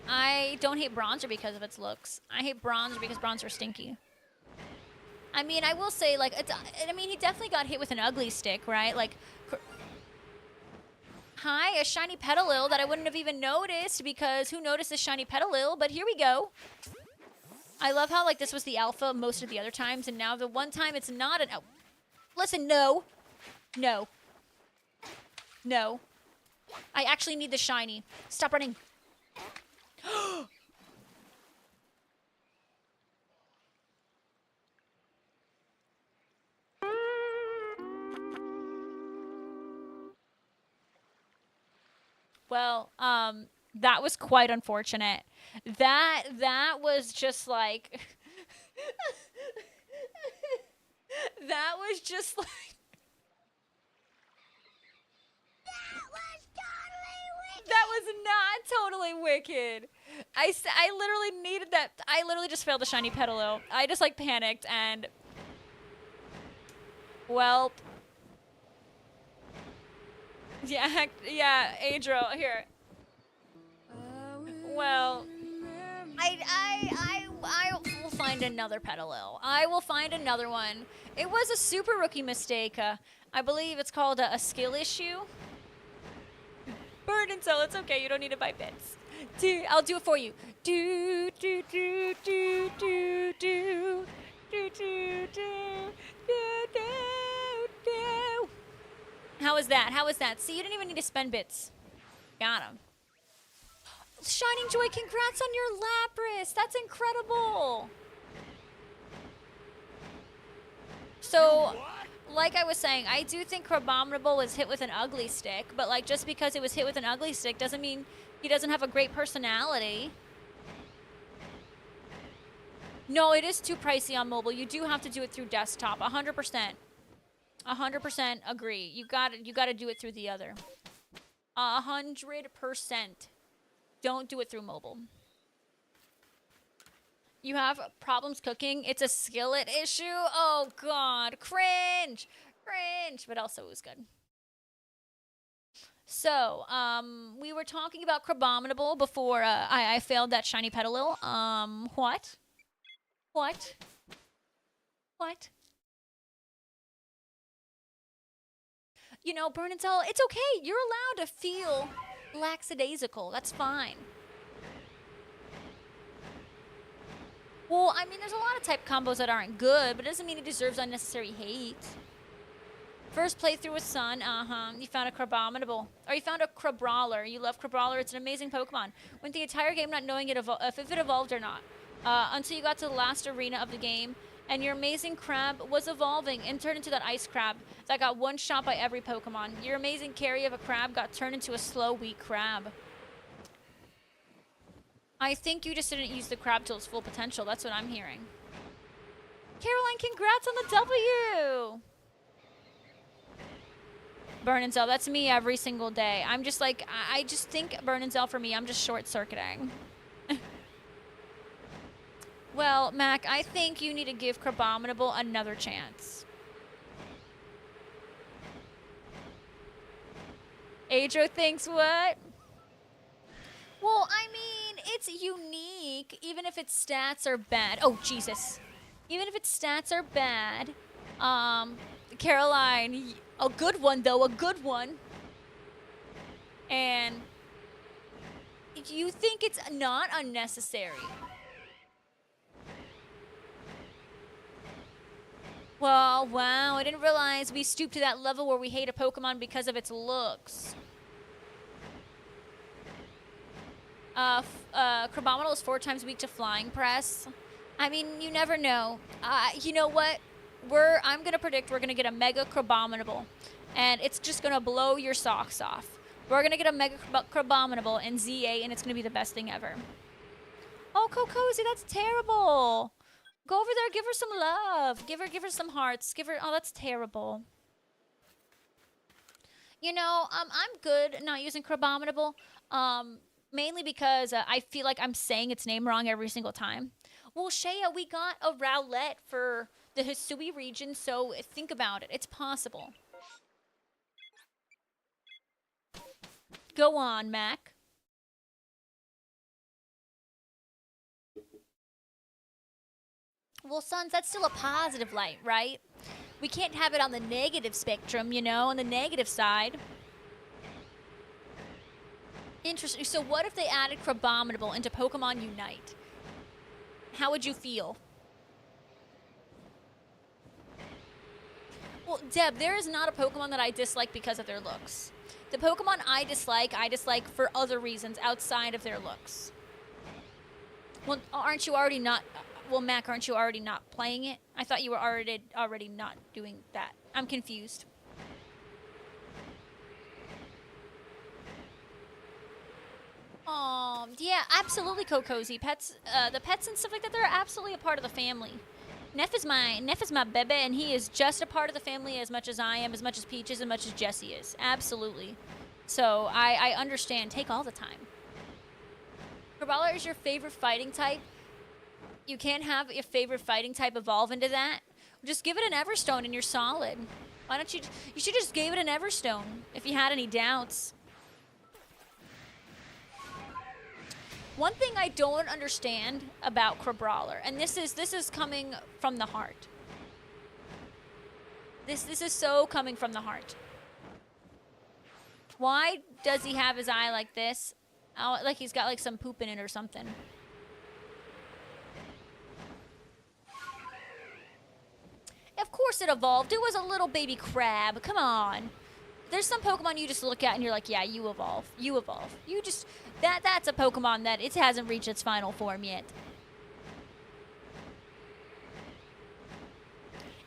I don't hate Bronzer because of its looks. I hate Bronzer because Bronzer's stinky. I mean, I will say, like, I mean, he definitely got hit with an ugly stick, right? Like, hi, a shiny Petalil that I wouldn't have even noticed because who noticed this shiny Petalil? But here we go. I love how, like, this was the alpha most of the other times, and now the one time it's not an alpha. Listen, no. No. No. I actually need the shiny. Stop running. Well, that was quite unfortunate. That was just like that was just like that was not totally wicked. I literally needed that. I literally just failed the shiny Petalil. I just like panicked and well, yeah, yeah, Adro here. Well, I will find another Petalil. I will find another one. It was a super rookie mistake. I believe it's called a skill issue. Burn and Soul, it's okay. You don't need to buy bits. I'll do it for you. Do do do do do do do do do do do. How was that? How was that? See, you didn't even need to spend bits. Got him. Shining Joy, congrats on your Lapras. That's incredible. So, like I was saying, I do think Crabominable was hit with an ugly stick, but like just because it was hit with an ugly stick doesn't mean he doesn't have a great personality. No, it is too pricey on mobile. You do have to do it through desktop. 100%. 100% agree. You got to do it through the other. 100%. Don't do it through mobile. You have problems cooking. It's a skillet issue. Oh, God. Cringe. Cringe. But also it was good. So, we were talking about Crabominable before I failed that shiny Petalil. What? What? What? You know, Burn and Tell, it's okay. You're allowed to feel lackadaisical. That's fine. Well, I mean, there's a lot of type combos that aren't good, but it doesn't mean it deserves unnecessary hate. First playthrough with Sun, you found a Crabominable. Or you found a Crabrawler. You love Crabrawler. It's an amazing Pokemon. Went the entire game not knowing if it evolved or not. Until you got to the last arena of the game, and your amazing crab was evolving and turned into that ice crab that got one shot by every Pokemon. Your amazing carry of a crab got turned into a slow, weak crab. I think you just didn't use the crab to its full potential. That's what I'm hearing. Caroline, congrats on the W! Burn and Zell, that's me every single day. I'm just like, I just think Burn and Zell for me, I'm just short-circuiting. Well, Mac, I think you need to give Crabominable another chance. Adro thinks what? Well, I mean, it's unique, even if its stats are bad. Oh, Jesus. Even if its stats are bad. Caroline, a good one, though, a good one. And you think it's not unnecessary. Well, wow, I didn't realize we stooped to that level where we hate a Pokemon because of its looks. Crabominable is 4 times weak to Flying Press. I mean, you never know. You know what? I'm going to predict we're going to get a Mega Crabominable. And it's just going to blow your socks off. We're going to get a Mega Crabominable in ZA, and it's going to be the best thing ever. Oh, Cocozy, that's terrible. Go over there, give her some love. Give her some hearts. Give her, oh, that's terrible. You know, I'm good not using Crabominable. Mainly because I feel like I'm saying its name wrong every single time. Well, Shea, we got a Rowlet for the Hisui region, so think about it. It's possible. Go on, Mac. Well, Sons, that's still a positive light, right? We can't have it on the negative spectrum, you know, on the negative side. Interesting. So what if they added Crabominable into Pokemon Unite? How would you feel? Well, Deb, there is not a Pokemon that I dislike because of their looks. The Pokemon I dislike for other reasons outside of their looks. Well, aren't you already not... Well, Mac, aren't you already not playing it? I thought you were already not doing that. I'm confused. Yeah, absolutely, Cozy. Pets, the pets and stuff like that, they're absolutely a part of the family. Neff is my bebe, and he is just a part of the family as much as I am, as much as Peach is, as much as Jessie is. Absolutely. So, I understand. Take all the time. Crabrawler is your favorite fighting type. You can't have your favorite fighting type evolve into that. Just give it an Everstone and you're solid. Why don't you... You should just give it an Everstone if you had any doubts. One thing I don't understand about Crabrawler, and this is coming from the heart. This is so coming from the heart. Why does he have his eye like this? Oh, like he's got like some poop in it or something. Of course it evolved. It was a little baby crab. Come on. There's some Pokemon you just look at and you're like, yeah, you evolve. You evolve. You just... That's a Pokemon that it hasn't reached its final form yet.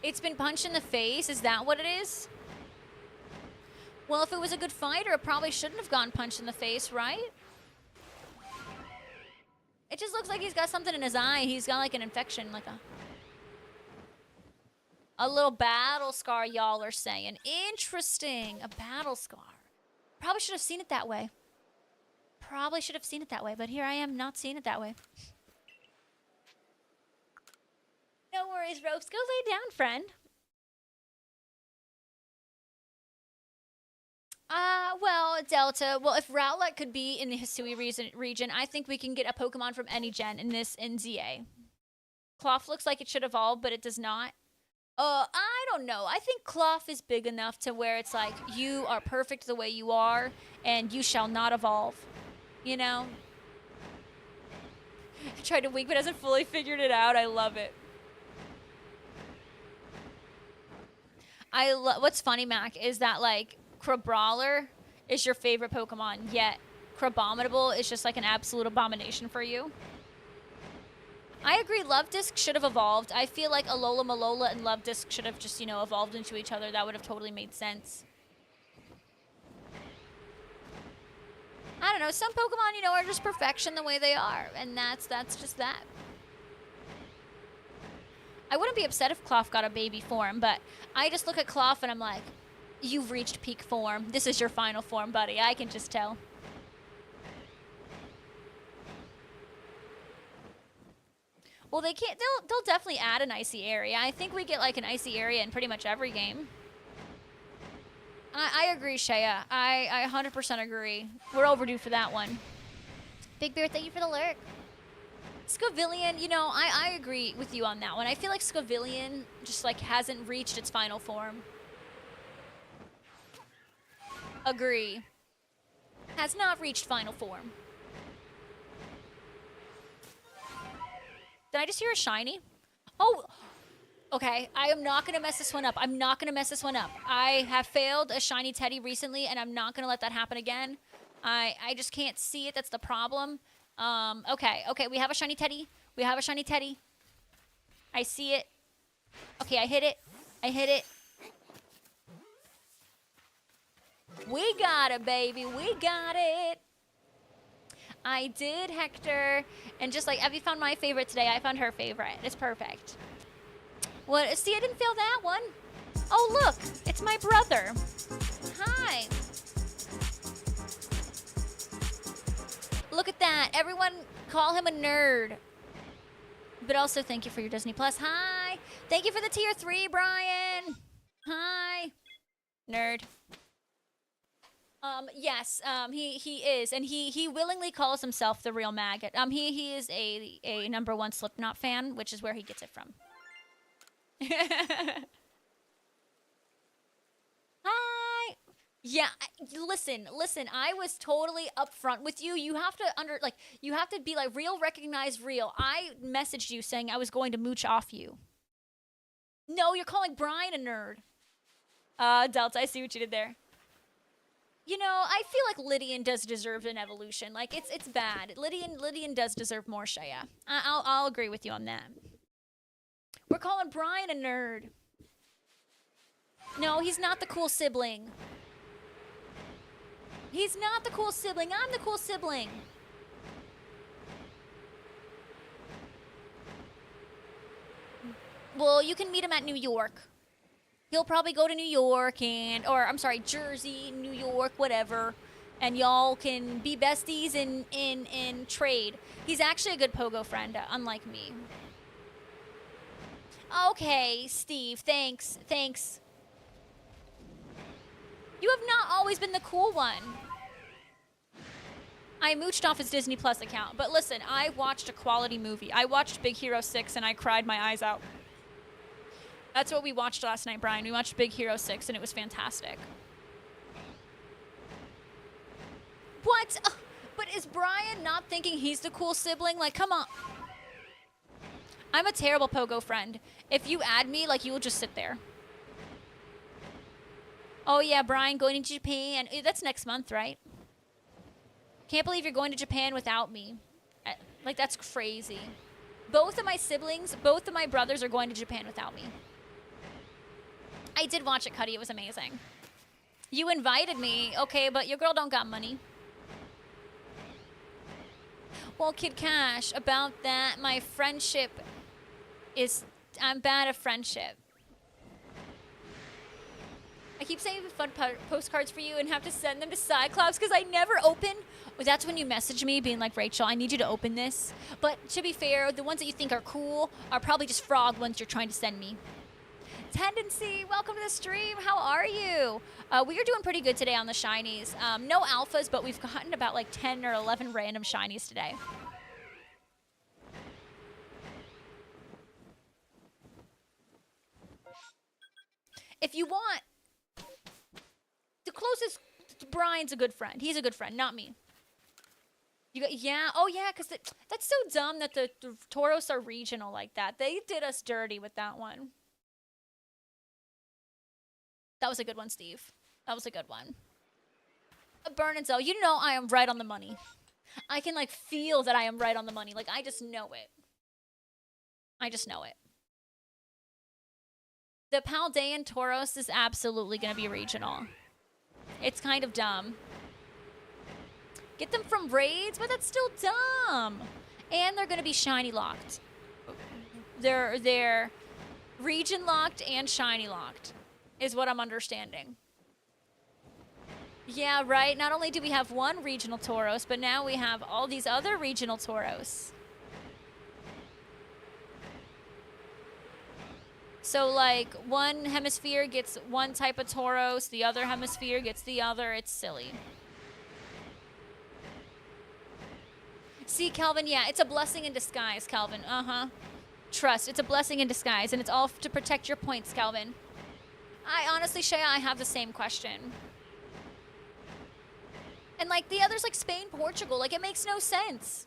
It's been punched in the face? Is that what it is? Well, if it was a good fighter, it probably shouldn't have gotten punched in the face, right? It just looks like he's got something in his eye. He's got like an infection, like a little battle scar, y'all are saying. Interesting. A battle scar. Probably should have seen it that way. Probably should have seen it that way, but here I am not seeing it that way. No worries, Ropes. Go lay down, friend. Well, Delta. Well, if Rowlet could be in the Hisui region, I think we can get a Pokemon from any gen in this NZA. Cloth looks like it should evolve, but it does not. I don't know. I think Cloth is big enough to where it's like, you are perfect the way you are, and you shall not evolve. You know? Tried to wink, but hasn't fully figured it out. I love it. What's funny, Mac, is that, like, Crabrawler is your favorite Pokemon, yet Crabominable is just, like, an absolute abomination for you. I agree, Luvdisc should have evolved. I feel like Alola Malola and Luvdisc should have just, you know, evolved into each other. That would have totally made sense. I don't know, some Pokemon, you know, are just perfection the way they are, and that's just that. I wouldn't be upset if Cloth got a baby form, but I just look at Cloth and I'm like, you've reached peak form. This is your final form, buddy. I can just tell. Well, they can't. They'll definitely add an icy area. I think we get like an icy area in pretty much every game. I agree, Shaya. I 100% agree. We're overdue for that one. Big Bear, thank you for the lurk. Scovillian, you know, I agree with you on that one. I feel like Scovillian just like hasn't reached its final form. Agree. Has not reached final form. Did I just hear a shiny? Oh, okay. I am not going to mess this one up. I'm not going to mess this one up. I have failed a shiny Teddy recently, and I'm not going to let that happen again. I just can't see it. That's the problem. Okay. We have a shiny Teddy. We have a shiny Teddy. I see it. Okay, I hit it. I hit it. We got it, baby. We got it. I did, Hector. And just like Evie found my favorite today, I found her favorite. It's perfect. What? See, I didn't fail that one. Oh, look. It's my brother. Hi. Look at that. Everyone call him a nerd. But also thank you for your Disney Plus. Hi. Thank you for the tier 3, Brian. Hi. Nerd. Yes, he is, and he willingly calls himself the real maggot. He is a #1 Slipknot fan, which is where he gets it from. Hi. Yeah, listen, I was totally upfront with you. You have to be like, real recognize real. I messaged you saying I was going to mooch off you. No, you're calling Brian a nerd. Delta, I see what you did there. You know, I feel like Lydian does deserve an evolution. Like it's bad. Lydian does deserve more Shaya. I'll agree with you on that. We're calling Brian a nerd. No, he's not the cool sibling. He's not the cool sibling. I'm the cool sibling. Well, you can meet him at New York. He'll probably go to New York or I'm sorry, Jersey, New York, whatever. And y'all can be besties in trade. He's actually a good pogo friend, unlike me. Okay, Steve, thanks. You have not always been the cool one. I mooched off his Disney Plus account, but listen, I watched a quality movie. I watched Big Hero 6 and I cried my eyes out. That's what we watched last night, Brian. We watched Big Hero 6 and it was fantastic. What? But is Brian not thinking he's the cool sibling? Like, come on. I'm a terrible pogo friend. If you add me, like, you will just sit there. Oh, yeah, Brian going to Japan. That's next month, right? Can't believe you're going to Japan without me. Like, that's crazy. Both of my siblings, both of my brothers are going to Japan without me. I did watch it, Cuddy. It was amazing. You invited me. Okay, but your girl don't got money. Well, Kid Cash, about that, my friendship is... I'm bad at friendship. I keep saving fun postcards for you and have to send them to Cyclops because I never open. That's when you message me being like, Rachel, I need you to open this. But to be fair, the ones that you think are cool are probably just frog ones you're trying to send me. Tendency, welcome to the stream. How are you? We are doing pretty good today on the shinies. No alphas, but we've gotten about like 10 or 11 random shinies today. If you want, the closest, Brian's a good friend. He's a good friend, not me. You got, yeah, oh yeah, because that's so dumb that the Tauros are regional like that. They did us dirty with that one. That was a good one, Steve. That was a good one. Burn and Zell, you know I am right on the money. I can, like, feel that I am right on the money. Like, I just know it. I just know it. The Paldean Tauros is absolutely going to be regional. It's kind of dumb. Get them from raids, but that's still dumb. And they're going to be shiny locked. They're region locked and shiny locked is what I'm understanding. Yeah, right. Not only do we have one regional Tauros, but now we have all these other regional Tauros. So, like, one hemisphere gets one type of Tauros, the other hemisphere gets the other. It's silly. See, Calvin, yeah, it's a blessing in disguise, Calvin. Uh-huh. Trust, it's a blessing in disguise, and it's all to protect your points, Calvin. I honestly, Shaya, I have the same question. And, like, the others, like Spain, Portugal, like, it makes no sense.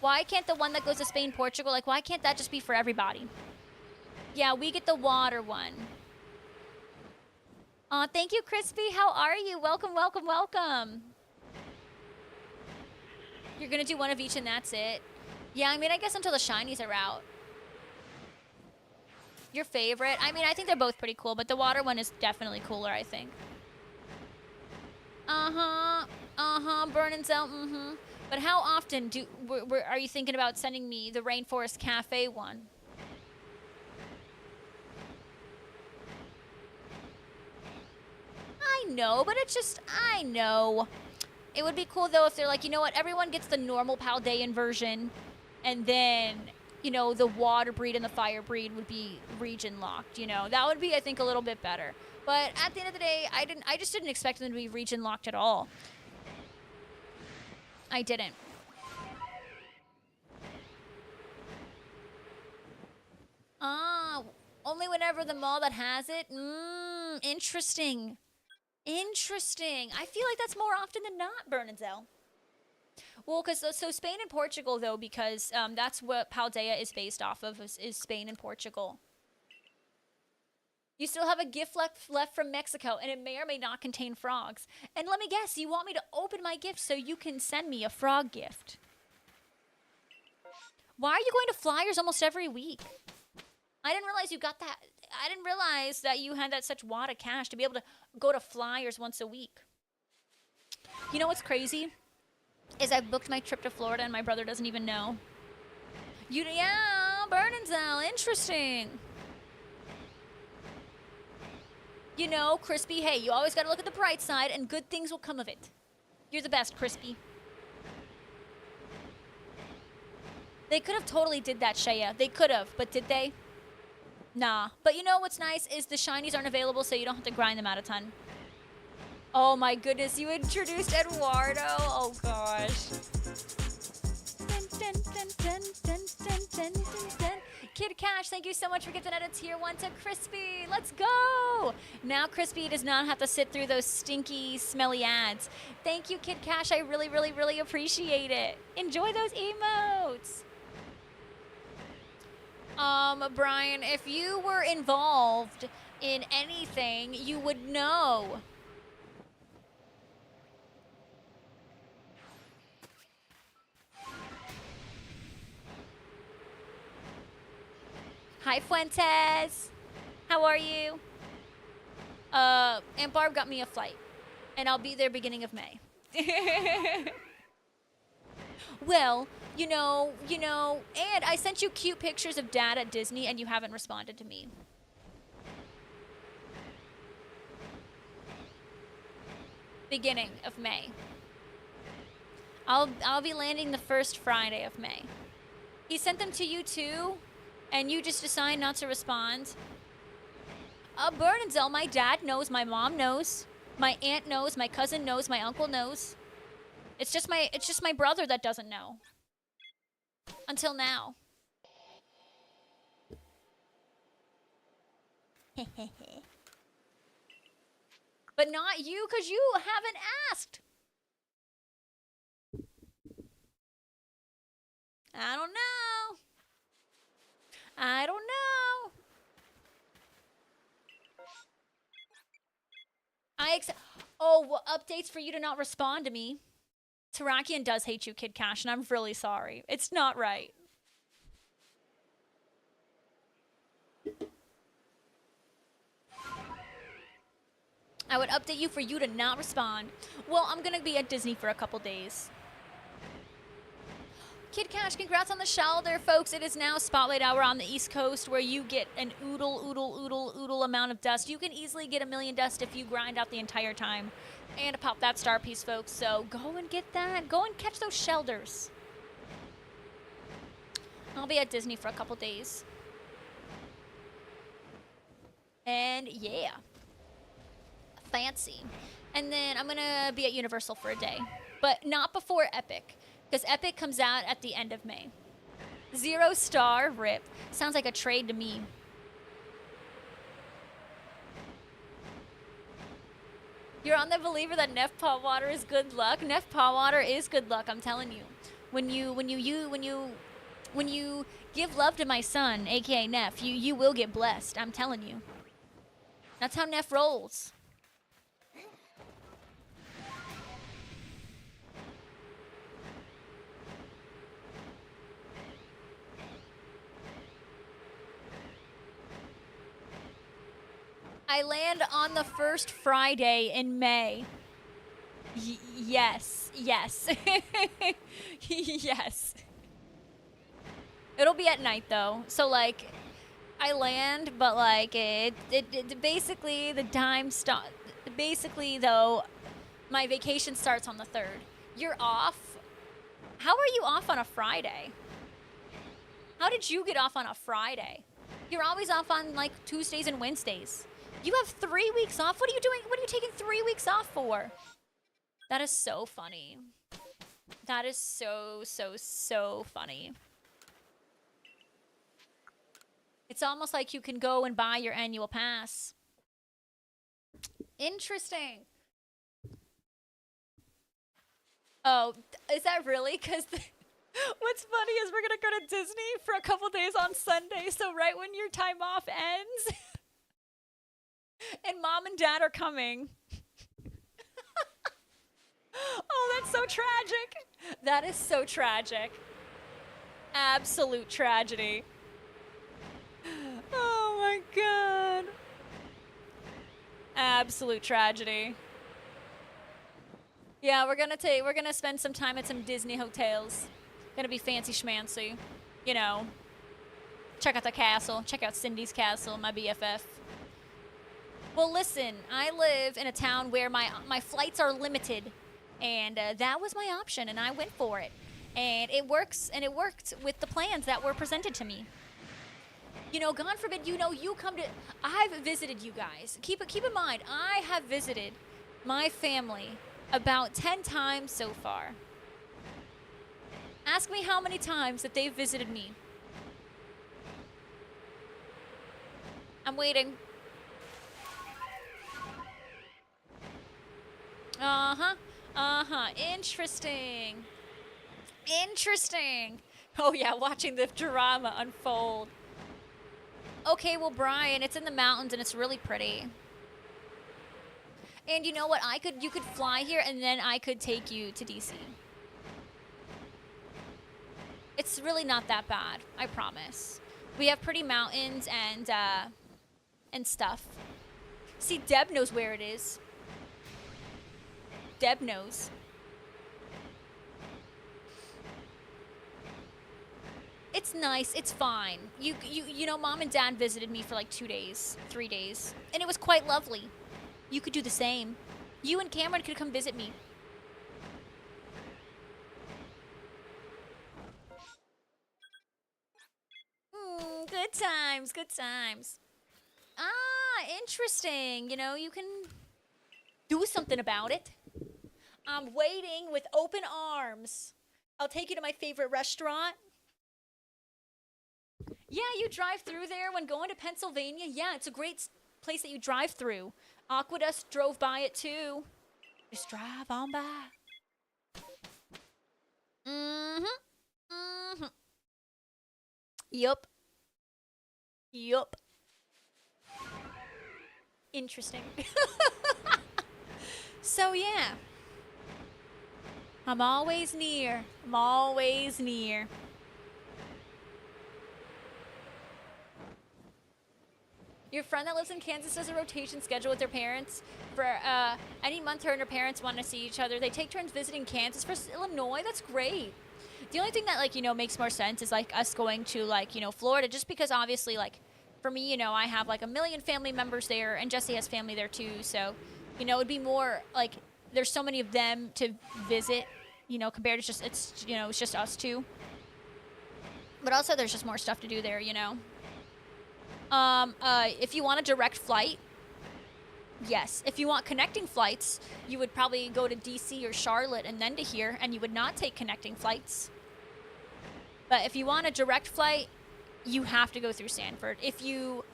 Why can't the one that goes to Spain, Portugal, like, why can't that just be for everybody? Yeah, we get the water one. Aw, thank you, Crispy. How are you? Welcome, welcome, welcome. You're gonna do one of each and that's it? Yeah, I mean, I guess until the shinies are out. Your favorite? I mean, I think they're both pretty cool, but the water one is definitely cooler, I think. Uh-huh. Uh-huh. Burn and Zell. Mm-hmm. But how often are you thinking about sending me the Rainforest Cafe one? I know, but it's just, I know. It would be cool, though, if they're like, you know what, everyone gets the normal Paldean version, and then, you know, the water breed and the fire breed would be region locked, you know? That would be, I think, a little bit better. But at the end of the day, I just didn't expect them to be region locked at all. I didn't. Ah, only whenever the mall that has it? Interesting. Interesting. I feel like that's more often than not, Burn and Zell. Well, because so Spain and Portugal, though, because that's what Paldea is based off of, is Spain and Portugal. You still have a gift left from Mexico, and it may or may not contain frogs. And let me guess, you want me to open my gift so you can send me a frog gift. Why are you going to Flyers almost every week? I didn't realize you got that. I didn't realize that you had that such wad of cash to be able to go to Flyers once a week. You know what's crazy? Is I booked my trip to Florida and my brother doesn't even know. Yeah, Bernenzel, interesting. You know, Crispy, hey, you always gotta look at the bright side and good things will come of it. You're the best, Crispy. They could have totally did that, Shaya. They could have, but did they? Nah. But you know what's nice is the shinies aren't available, so you don't have to grind them out a ton. Oh my goodness, you introduced Eduardo. Oh gosh. Dun, dun, dun, dun, dun, dun, dun, dun. Kid Cash, thank you so much for gifting out a tier 1 to Crispy. Let's go. Now Crispy does not have to sit through those stinky, smelly ads. Thank you, Kid Cash. I really, really, really appreciate it. Enjoy those emotes. Brian, if you were involved in anything, you would know. Hi, Fuentes. How are you? Aunt Barb got me a flight, and I'll be there beginning of May. Well, you know, and I sent you cute pictures of Dad at Disney, and you haven't responded to me. Beginning of May. I'll be landing the first Friday of May. He sent them to you too, and you just decide not to respond. Bernenzel, my dad knows, my mom knows, my aunt knows, my cousin knows, my uncle knows. It's just my brother that doesn't know. Until now. But not you, because you haven't asked. I don't know. I don't know. well, updates for you to not respond to me. Terrakian does hate you, Kid Cash, and I'm really sorry. It's not right. I would update you for you to not respond. Well, I'm gonna be at Disney for a couple days. Kid Cash, congrats on the shoulder, folks. It is now Spotlight Hour on the East Coast where you get an oodle amount of dust. You can easily get 1,000,000 dust if you grind out the entire time. And pop that star piece, folks. So go and get that. Go and catch those shelders. I'll be at Disney for a couple days. And yeah. Fancy. And then I'm gonna be at Universal for a day. But not before Epic. Because Epic comes out at the end of May. 0 star, rip. Sounds like a trade to me. You're on the believer that Neff Pot Water is good luck. Neff Pot Water is good luck, I'm telling you. When you give love to my son, aka Neff, you will get blessed. I'm telling you. That's how Neff rolls. I land on the first Friday in May. Yes. Yes. Yes. It'll be at night, though. So, like, I land, but, like, it basically, the time stop. Basically, though, my vacation starts on the 3rd. You're off? How are you off on a Friday? How did you get off on a Friday? You're always off on, like, Tuesdays and Wednesdays. You have 3 weeks off? What are you doing? What are you taking 3 weeks off for? That is so funny. That is so funny. It's almost like you can go and buy your annual pass. Interesting. Oh, is that really? Because what's funny is we're going to go to Disney for a couple days on Sunday, so right when your time off ends... And mom and dad are coming. Oh, that's so tragic. That is so tragic. Absolute tragedy. Oh my god. Absolute tragedy. Yeah, we're gonna spend some time at some Disney hotels. Gonna be fancy schmancy. You know. Check out the castle. Check out Cindy's castle, my BFF. Well, listen, I live in a town where my flights are limited, and that was my option, and I went for it. And it works, and it worked with the plans that were presented to me. You know, God forbid, you know, you come to... I've visited you guys. Keep in mind, I have visited my family about 10 times so far. Ask me how many times that they've visited me. I'm waiting. Uh-huh. Uh-huh. Interesting. Interesting. Oh, yeah, watching the drama unfold. Okay, well, Brian, it's in the mountains and it's really pretty. And you know what? You could fly here and then I could take you to DC. It's really not that bad, I promise. We have pretty mountains and stuff. See, Deb knows where it is. Deb knows. It's nice. It's fine. You know, mom and dad visited me for like 2 days, 3 days, and it was quite lovely. You could do the same. You and Cameron could come visit me. Good times, good times. Ah, interesting. You know, you can do something about it. I'm waiting with open arms. I'll take you to my favorite restaurant. Yeah, you drive through there when going to Pennsylvania. Yeah, it's a great place that you drive through. Aqueduct drove by it too. Just drive on by. Mm-hmm. Mm-hmm. Yup. Yup. Interesting. So, yeah. I'm always near. I'm always near. Your friend that lives in Kansas does a rotation schedule with their parents. For any month her and her parents want to see each other. They take turns visiting Kansas versus Illinois. That's great. The only thing that, like, you know, makes more sense is, like, us going to, like, you know, Florida. Just because, obviously, like, for me, you know, I have, like, 1 million family members there. And Jesse has family there, too. So, you know, it'd be more, like, there's so many of them to visit, you know, compared to just, it's, you know, it's just us two. But also there's just more stuff to do there, you know. If you want a direct flight, yes. If you want connecting flights, you would probably go to DC or Charlotte and then to here, and you would not take connecting flights. But if you want a direct flight, you have to go through Sanford. If you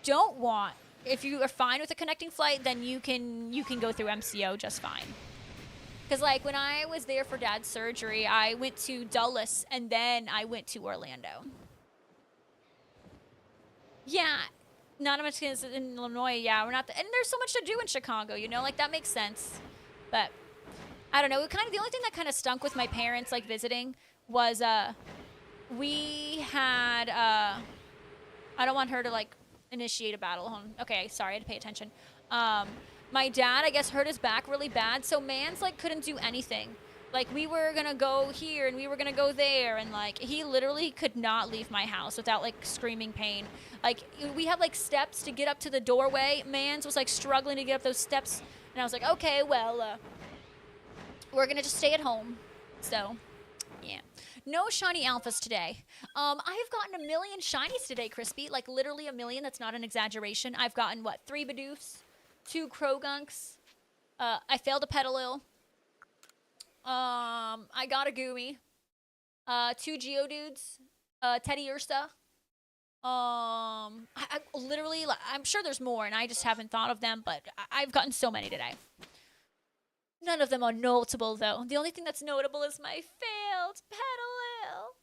don't want, if you are fine with a connecting flight, then you can go through MCO just fine. Because, like, when I was there for Dad's surgery, I went to Dulles, and then I went to Orlando. Yeah, not much in Illinois. Yeah, we're not. And there's so much to do in Chicago, you know, like that makes sense. But I don't know. The only thing that kind of stunk with my parents, like visiting, was we had I don't want her to like initiate a battle. Okay, sorry, I had to pay attention. My dad, I guess, hurt his back really bad, so Mans like couldn't do anything. Like, we were gonna go here and we were gonna go there, and like he literally could not leave my house without like screaming pain. Like, we have like steps to get up to the doorway. Mans was like struggling to get up those steps, and I was like, okay, well, we're gonna just stay at home. So, yeah. No shiny alphas today. I have gotten 1 million shinies today, Crispy. Like, literally 1 million. That's not an exaggeration. I've gotten, what, 3 Bidoofs, 2 Crogunks. I failed a Petalil. I got a Goomy. 2 Geodudes. Teddy Ursa. I literally, I'm sure there's more, and I just haven't thought of them, but I've gotten so many today. None of them are notable, though. The only thing that's notable is my failed Petalil.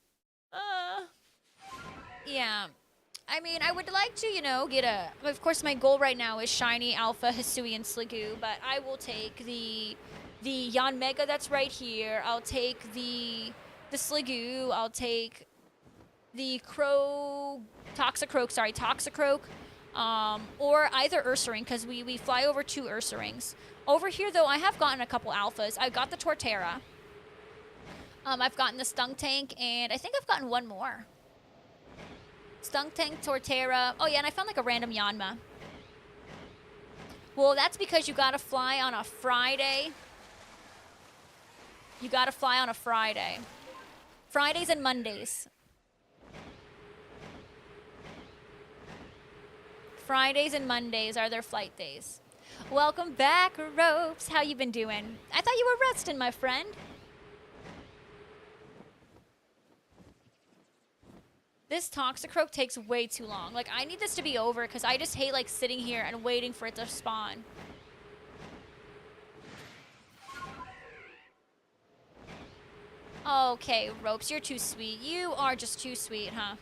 Yeah. I mean, I would like to, you know, get a... Of course, my goal right now is Shiny, Alpha, Hisuian, Sliggoo, but I will take the Yanmega that's right here. I'll take the Sliggoo. I'll take the Toxicroak, or either Ursaring, because we fly over 2 Ursarings. Over here, though, I have gotten a couple Alphas. I got the Torterra. I've gotten the Stuntank, and I think I've gotten one more. Stuntank, Torterra. Oh, yeah, and I found, like, a random Yanma. Well, that's because you gotta fly on a Friday. You gotta fly on a Friday. Fridays and Mondays. Fridays and Mondays are their flight days. Welcome back, Ropes. How you been doing? I thought you were resting, my friend. This Toxicroak takes way too long. Like, I need this to be over because I just hate, like, sitting here and waiting for it to spawn. Okay, Ropes, you're too sweet. You are just too sweet, huh?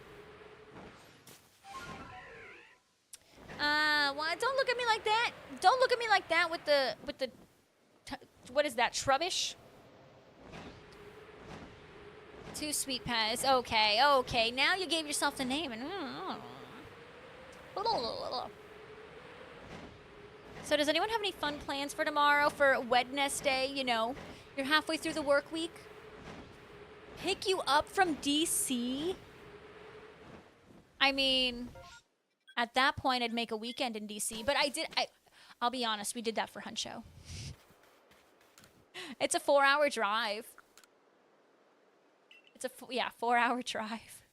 Why? Don't look at me like that. Don't look at me like that with the what is that, Trubbish? Too sweet, Pez. Okay, okay. Now you gave yourself the name. And so does anyone have any fun plans for tomorrow, for Wednesday? You know, you're halfway through the work week. Pick you up from DC? I mean, at that point, I'd make a weekend in DC. But I'll be honest, we did that for Hunt Show. It's a 4-hour drive. It's a 4-hour drive.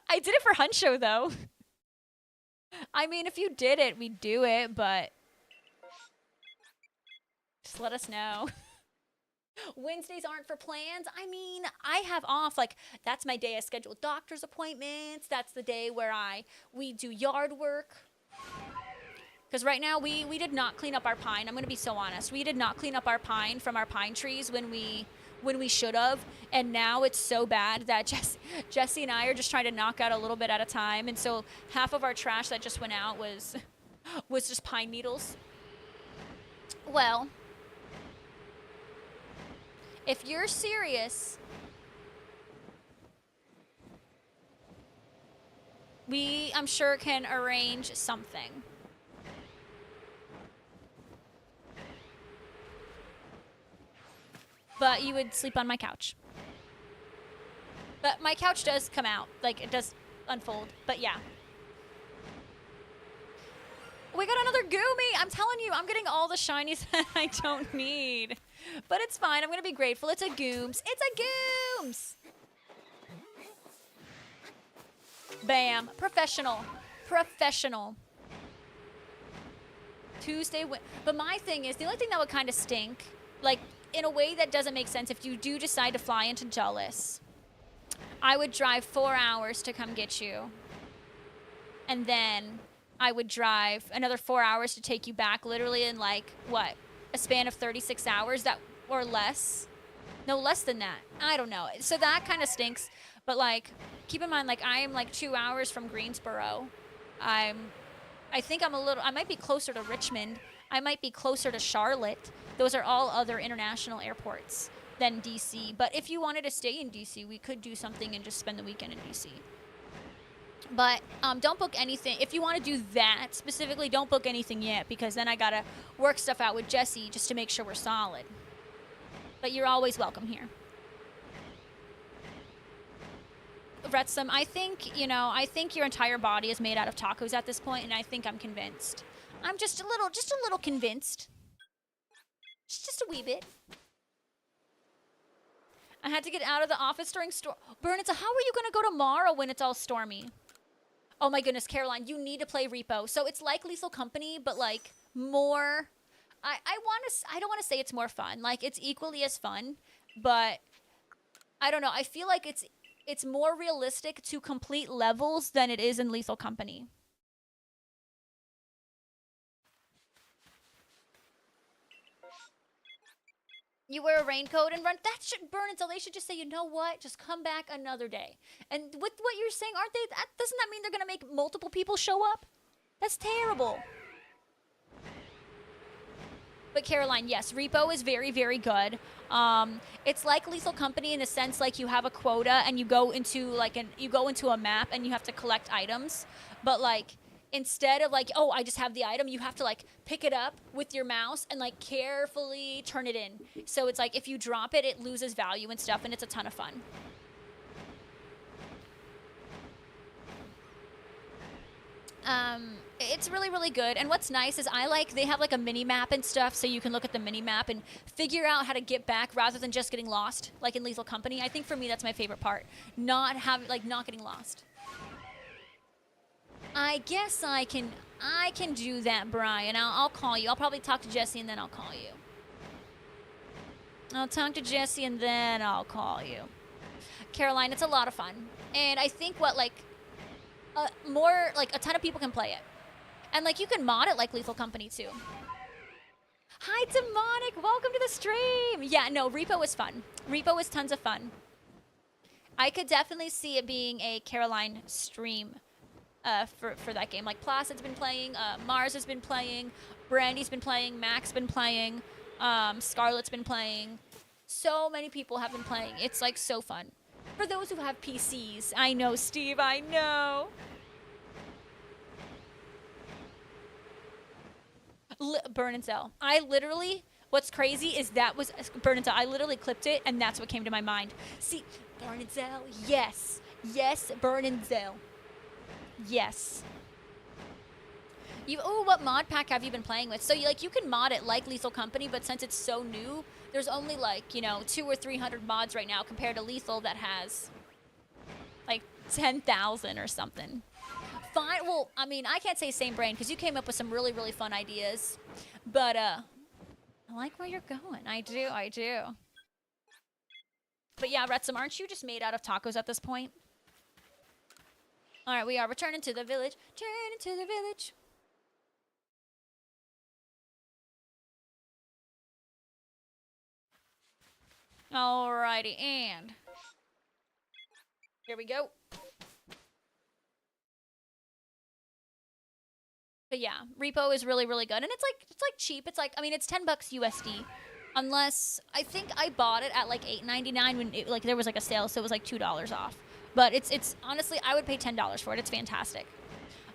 I did it for Hunt Show, though. I mean, if you did it, we'd do it, but just let us know. Wednesdays aren't for plans. I mean, I have off. Like, that's my day I schedule doctor's appointments. That's the day where we do yard work. Because right now, we did not clean up our pine. I'm going to be so honest. We did not clean up our pine from our pine trees when we should have. And now it's so bad that Jesse and I are just trying to knock out a little bit at a time. And so half of our trash that just went out was just pine needles. Well, if you're serious, I'm sure, can arrange something. But you would sleep on my couch. But my couch does come out. Like, it does unfold. But yeah. We got another Goomy. I'm telling you, I'm getting all the shinies that I don't need. But it's fine. I'm going to be grateful. It's a Gooms. It's a Gooms. Bam. Professional. Professional. Tuesday. But my thing is, the only thing that would kind of stink, like, in a way that doesn't make sense, if you do decide to fly into Jollis, I would drive 4 hours to come get you. And then I would drive another 4 hours to take you back, literally in, like, what? A span of 36 hours or less? No, less than that. I don't know. So that kind of stinks. But, like, keep in mind, like, I am, like, 2 hours from Greensboro. I think I might be closer to Richmond. I might be closer to Charlotte. Those are all other international airports than DC. But if you wanted to stay in DC, we could do something and just spend the weekend in DC. But don't book anything. If you want to do that specifically, don't book anything yet, because then I got to work stuff out with Jesse just to make sure we're solid. But you're always welcome here. Retsum, I think your entire body is made out of tacos at this point, and I think I'm convinced. I'm just a little convinced. Just a wee bit. I had to get out of the office during storm. Bernitza, how are you going to go tomorrow when it's all stormy? Oh my goodness, Caroline, you need to play Repo. So it's like Lethal Company, but like more. I don't want to say it's more fun. Like, it's equally as fun, but I don't know. I feel like it's more realistic to complete levels than it is in Lethal Company. You wear a raincoat and run. That should burn until they should just say, you know what? Just come back another day. And with what you're saying, aren't they? Doesn't that mean they're gonna make multiple people show up? That's terrible. But Caroline, yes, repo is very, very good. It's like Lethal Company in the sense like you have a quota and you go into a map and you have to collect items. But like instead of like, oh, I just have the item, you have to like pick it up with your mouse and like carefully turn it in. So it's like if you drop it, it loses value and stuff, and it's a ton of fun. It's really, really good. And what's nice is they have like a mini map and stuff, so you can look at the mini map and figure out how to get back rather than just getting lost, like in Lethal Company. I think for me that's my favorite part, not getting lost. I guess I can do that, Brian. I'll call you. I'll probably talk to Jesse and then I'll call you. I'll talk to Jesse and then I'll call you. Caroline, it's a lot of fun. And I think a ton of people can play it. And like you can mod it like Lethal Company too. Hi Demonic, welcome to the stream. Yeah, no, Repo is fun. Repo is tons of fun. I could definitely see it being a Caroline stream for that game. Like Placid's been playing, Mars has been playing, Brandy's been playing, Mac's been playing, Scarlett's been playing. So many people have been playing. It's like so fun. For those who have PCs, I know, Steve, I know. Burn and Sell. What's crazy is that was Burn and Sell. I literally clipped it, and that's what came to my mind. See, Burn and Sell, yes. Yes, Burn and Sell. Yes. What mod pack have you been playing with? So you can mod it like Lethal Company, but since it's so new, there's only 200 or 300 mods right now compared to Lethal that has like 10,000 or something. Fine. Well, I mean, I can't say same brain because you came up with some really, really fun ideas. But I like where you're going. I do. But yeah, Retsum, aren't you just made out of tacos at this point? All right, we are returning to the village. Turning to the village. Alrighty, and here we go. But yeah, Repo is really, really good. And it's like cheap. It's like, I mean, it's $10 USD. Unless, I think I bought it at like $8.99 when there was like a sale, so it was like $2 off. But it's honestly, I would pay $10 for it. It's fantastic.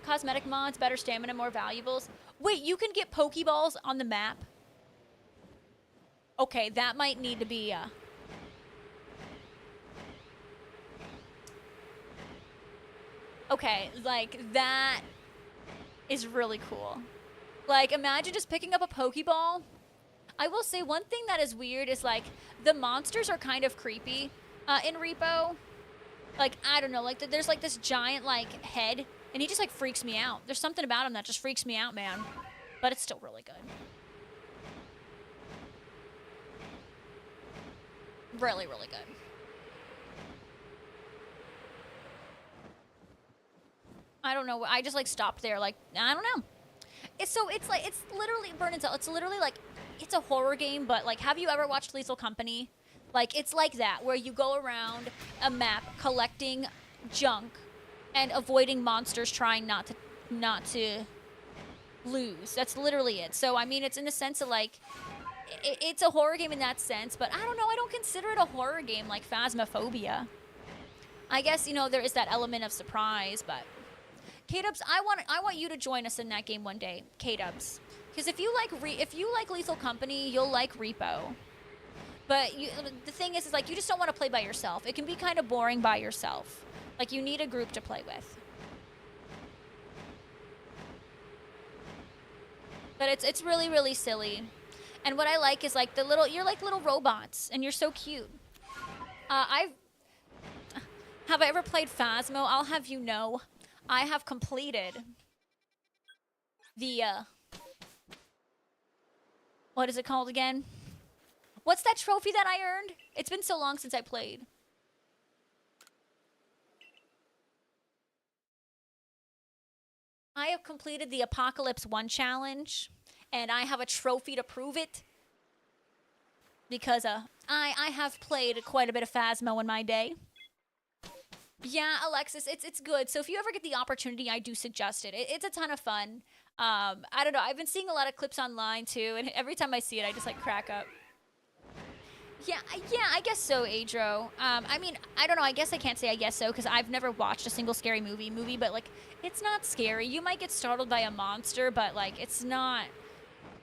Cosmetic mods, better stamina, more valuables. Wait, you can get Pokeballs on the map? Okay, that might need to be, okay, like, that is really cool. Like, imagine just picking up a Pokeball. I will say one thing that is weird is, like, the monsters are kind of creepy in Repo. Like, I don't know, like, there's, like, this giant, like, head, and he just, like, freaks me out. There's something about him that just freaks me out, man. But it's still really good. Really, really good. I don't know. I just like stopped there. Like, I don't know. It's literally Burn and Sell. It's literally like, it's a horror game, but like, have you ever watched Lethal Company? Like, it's like that, where you go around a map collecting junk and avoiding monsters trying not to lose. That's literally it. So, I mean, it's in the sense of like, it's a horror game in that sense, but I don't know. I don't consider it a horror game like Phasmophobia. I guess, there is that element of surprise, but K-Dubs, I want you to join us in that game one day, K-Dubs. Because if you like Lethal Company, you'll like Repo. But the thing is like, you just don't want to play by yourself. It can be kind of boring by yourself. Like, you need a group to play with. But it's really, really silly. And what I like is like you're like little robots, and you're so cute. Have I ever played Phasmo? I'll have you know, I have completed the, what is it called again? What's that trophy that I earned? It's been so long since I played. I have completed the Apocalypse 1 challenge, and I have a trophy to prove it. because I have played quite a bit of Phasmo in my day. Yeah, Alexis, it's good. So if you ever get the opportunity, I do suggest it. It's a ton of fun. I don't know. I've been seeing a lot of clips online too, and every time I see it, I just like crack up. Yeah, I guess so, Adro. I mean, I don't know. I guess I can't say I guess so because I've never watched a single scary movie, but like, it's not scary. You might get startled by a monster, but like, it's not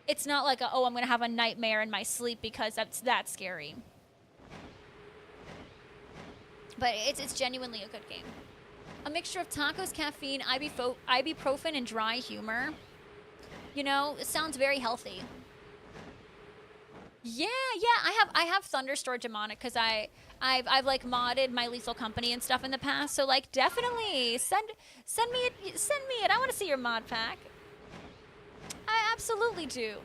like oh, I'm gonna have a nightmare in my sleep because that's scary. But it's genuinely a good game. A mixture of tacos, caffeine, ibuprofen, and dry humor. You know, it sounds very healthy. Yeah, I have Thunderstorm Demonic because I've like modded My Lethal Company and stuff in the past. So like definitely send me it. I want to see your mod pack. I absolutely do.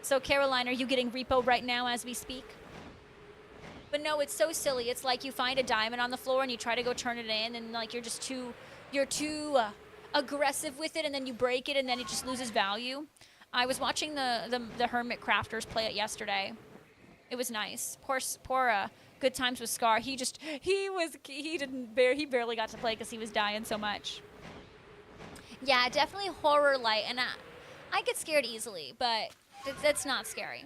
So Caroline, are you getting repo right now as we speak? But no, it's so silly. It's like you find a diamond on the floor and you try to go turn it in, and like you're too aggressive with it, and then you break it, and then it just loses value. I was watching the Hermit Crafters play it yesterday. It was nice. Poor Good Times with Scar. He barely got to play because he was dying so much. Yeah, definitely horror light, and I get scared easily, but that's not scary.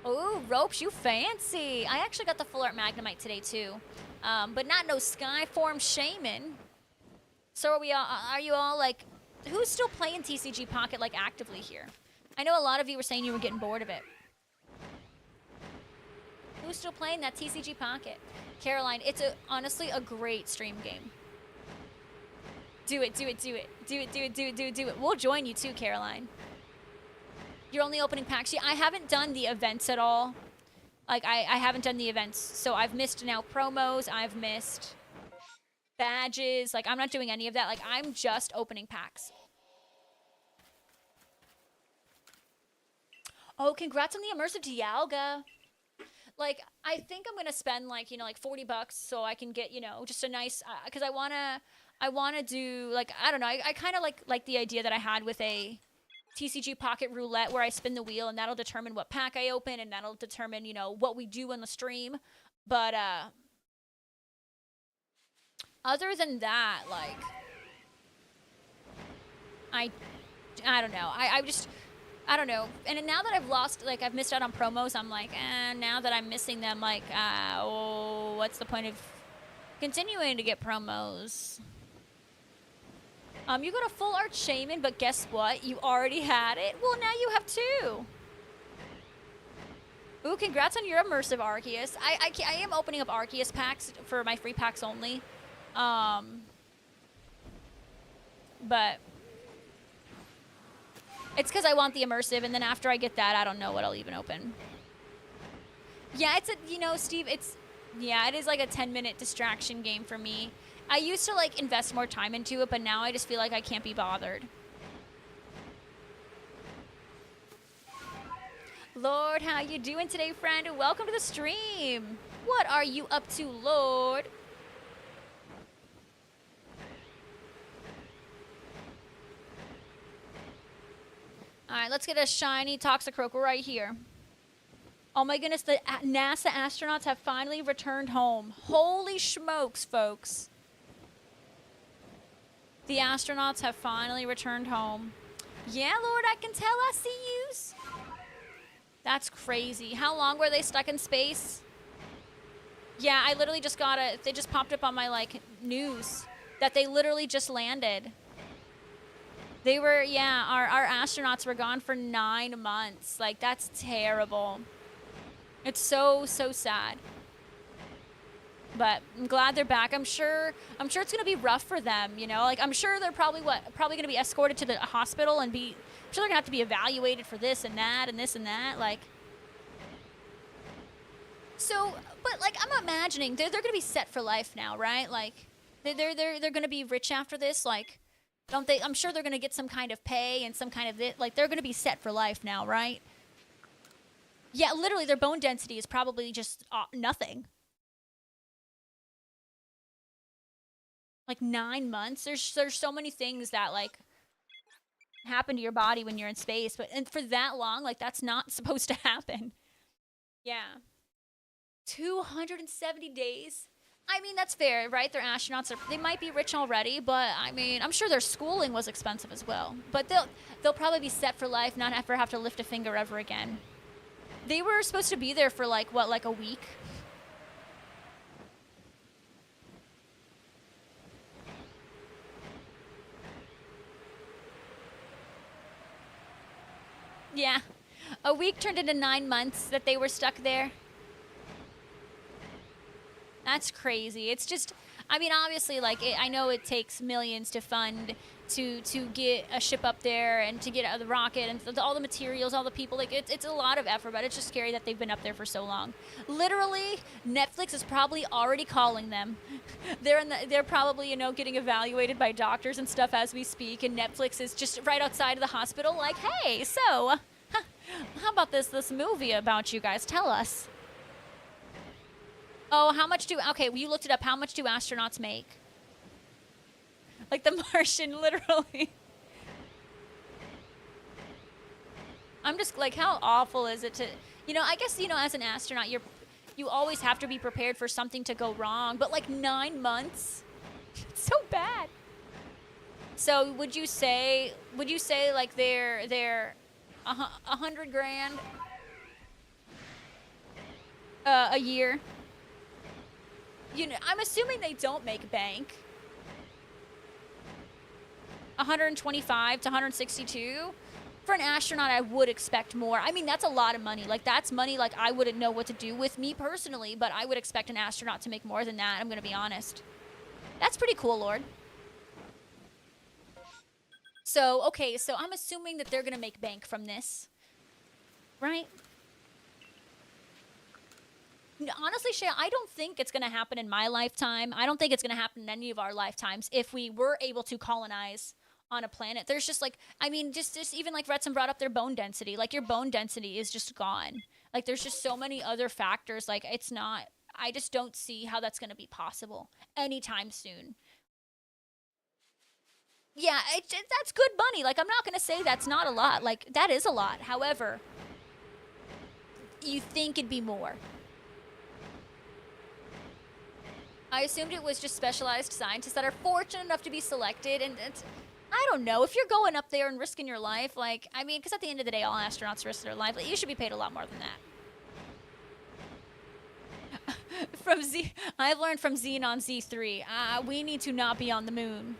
Oh, Ropes, you fancy. I actually got the full art Magnemite today too, but not no Skyform Shaman. So are you all like, who's still playing TCG Pocket like actively here? I know a lot of you were saying you were getting bored of it. Who's still playing that TCG Pocket? Caroline, it's honestly a great stream game. Do it. We'll join you too, Caroline. You're only opening packs. Yeah, I haven't done the events at all. Like, I haven't done the events. So I've missed now promos. I've missed badges. Like, I'm not doing any of that. Like, I'm just opening packs. Oh, congrats on the immersive Dialga. Like, I think I'm going to spend, like, you know, like $40 so I can get, you know, just a nice, because I want to do, like, I don't know. I kind of like the idea that I had with a TCG Pocket Roulette where I spin the wheel and that'll determine what pack I open and that'll determine, you know, what we do in the stream. But other than that, like, I don't know. I don't know. And now that I've missed out on promos, I'm like, now that I'm missing them, like, what's the point of continuing to get promos? You got a full art Shaman, but guess what? You already had it. Well, now you have two. Ooh, congrats on your immersive Arceus. I am opening up Arceus packs for my free packs only. But it's because I want the immersive, and then after I get that, I don't know what I'll even open. Yeah, Steve, it is like a 10-minute distraction game for me. I used to, like, invest more time into it, but now I just feel like I can't be bothered. Lord, how you doing today, friend? Welcome to the stream. What are you up to, Lord? All right, let's get a shiny Toxicroak right here. Oh my goodness, the NASA astronauts have finally returned home. Holy smokes, folks. The astronauts have finally returned home. Yeah, Lord, I can tell. I see yous. That's crazy. How long were they stuck in space? Yeah, I literally just got they just popped up on my, like, news that they literally just landed. They were, yeah, our astronauts were gone for 9 months. Like, that's terrible. It's so, so sad. But I'm glad they're back. I'm sure it's gonna be rough for them, you know. Like, I'm sure they're probably gonna be escorted to the hospital and I'm sure they're gonna have to be evaluated for this and that and this and that. Like, so, but like, I'm imagining they're gonna be set for life now, right? Like, they're gonna be rich after this. Like, don't they? I'm sure they're gonna get some kind of pay and some kind of like they're gonna be set for life now, right? Yeah, literally, their bone density is probably just nothing. Like 9 months. There's so many things that, like, happen to your body when you're in space, but and for that long, like that's not supposed to happen. Yeah. 270 days. I mean, that's fair, right? They're astronauts. They might be rich already, but I mean, I'm sure their schooling was expensive as well. But they'll probably be set for life, not ever have to lift a finger ever again. They were supposed to be there for like what, like a week? Yeah. A week turned into 9 months that they were stuck there. That's crazy. It's just, I mean, obviously, like, I know it takes millions to fund to get a ship up there and to get the rocket and all the materials, all the people. Like, it's a lot of effort, but it's just scary that they've been up there for so long. Literally, Netflix is probably already calling them. They're probably, you know, getting evaluated by doctors and stuff as we speak, and Netflix is just right outside of the hospital like, hey, so, how about this movie about you guys? Tell us. Oh, how much okay, well, you looked it up. How much do astronauts make? Like the Martian, literally. I'm just like, how awful is it to, you know, I guess, you know, as an astronaut, you always have to be prepared for something to go wrong, but like 9 months? It's so bad. So would you say like they're $100,000 a year? You know, I'm assuming they don't make bank. 125 to 162. For an astronaut, I would expect more. I mean, that's a lot of money. Like, that's money like I wouldn't know what to do with me personally, but I would expect an astronaut to make more than that, I'm going to be honest. That's pretty cool, Lord. So, okay, so I'm assuming that they're going to make bank from this. Right? Honestly, Shay, I don't think it's going to happen in my lifetime. I don't think it's going to happen in any of our lifetimes if we were able to colonize on a planet. There's just like, I mean, just even like Retson brought up their bone density. Like your bone density is just gone. Like there's just so many other factors. Like it's not, I just don't see how that's going to be possible anytime soon. Yeah, that's good money. Like I'm not going to say that's not a lot. Like that is a lot. However, you think it'd be more. I assumed it was just specialized scientists that are fortunate enough to be selected, and I don't know, if you're going up there and risking your life, like, I mean, because at the end of the day, all astronauts risk their life, like, you should be paid a lot more than that. I've learned from Xenon Z3, we need to not be on the moon.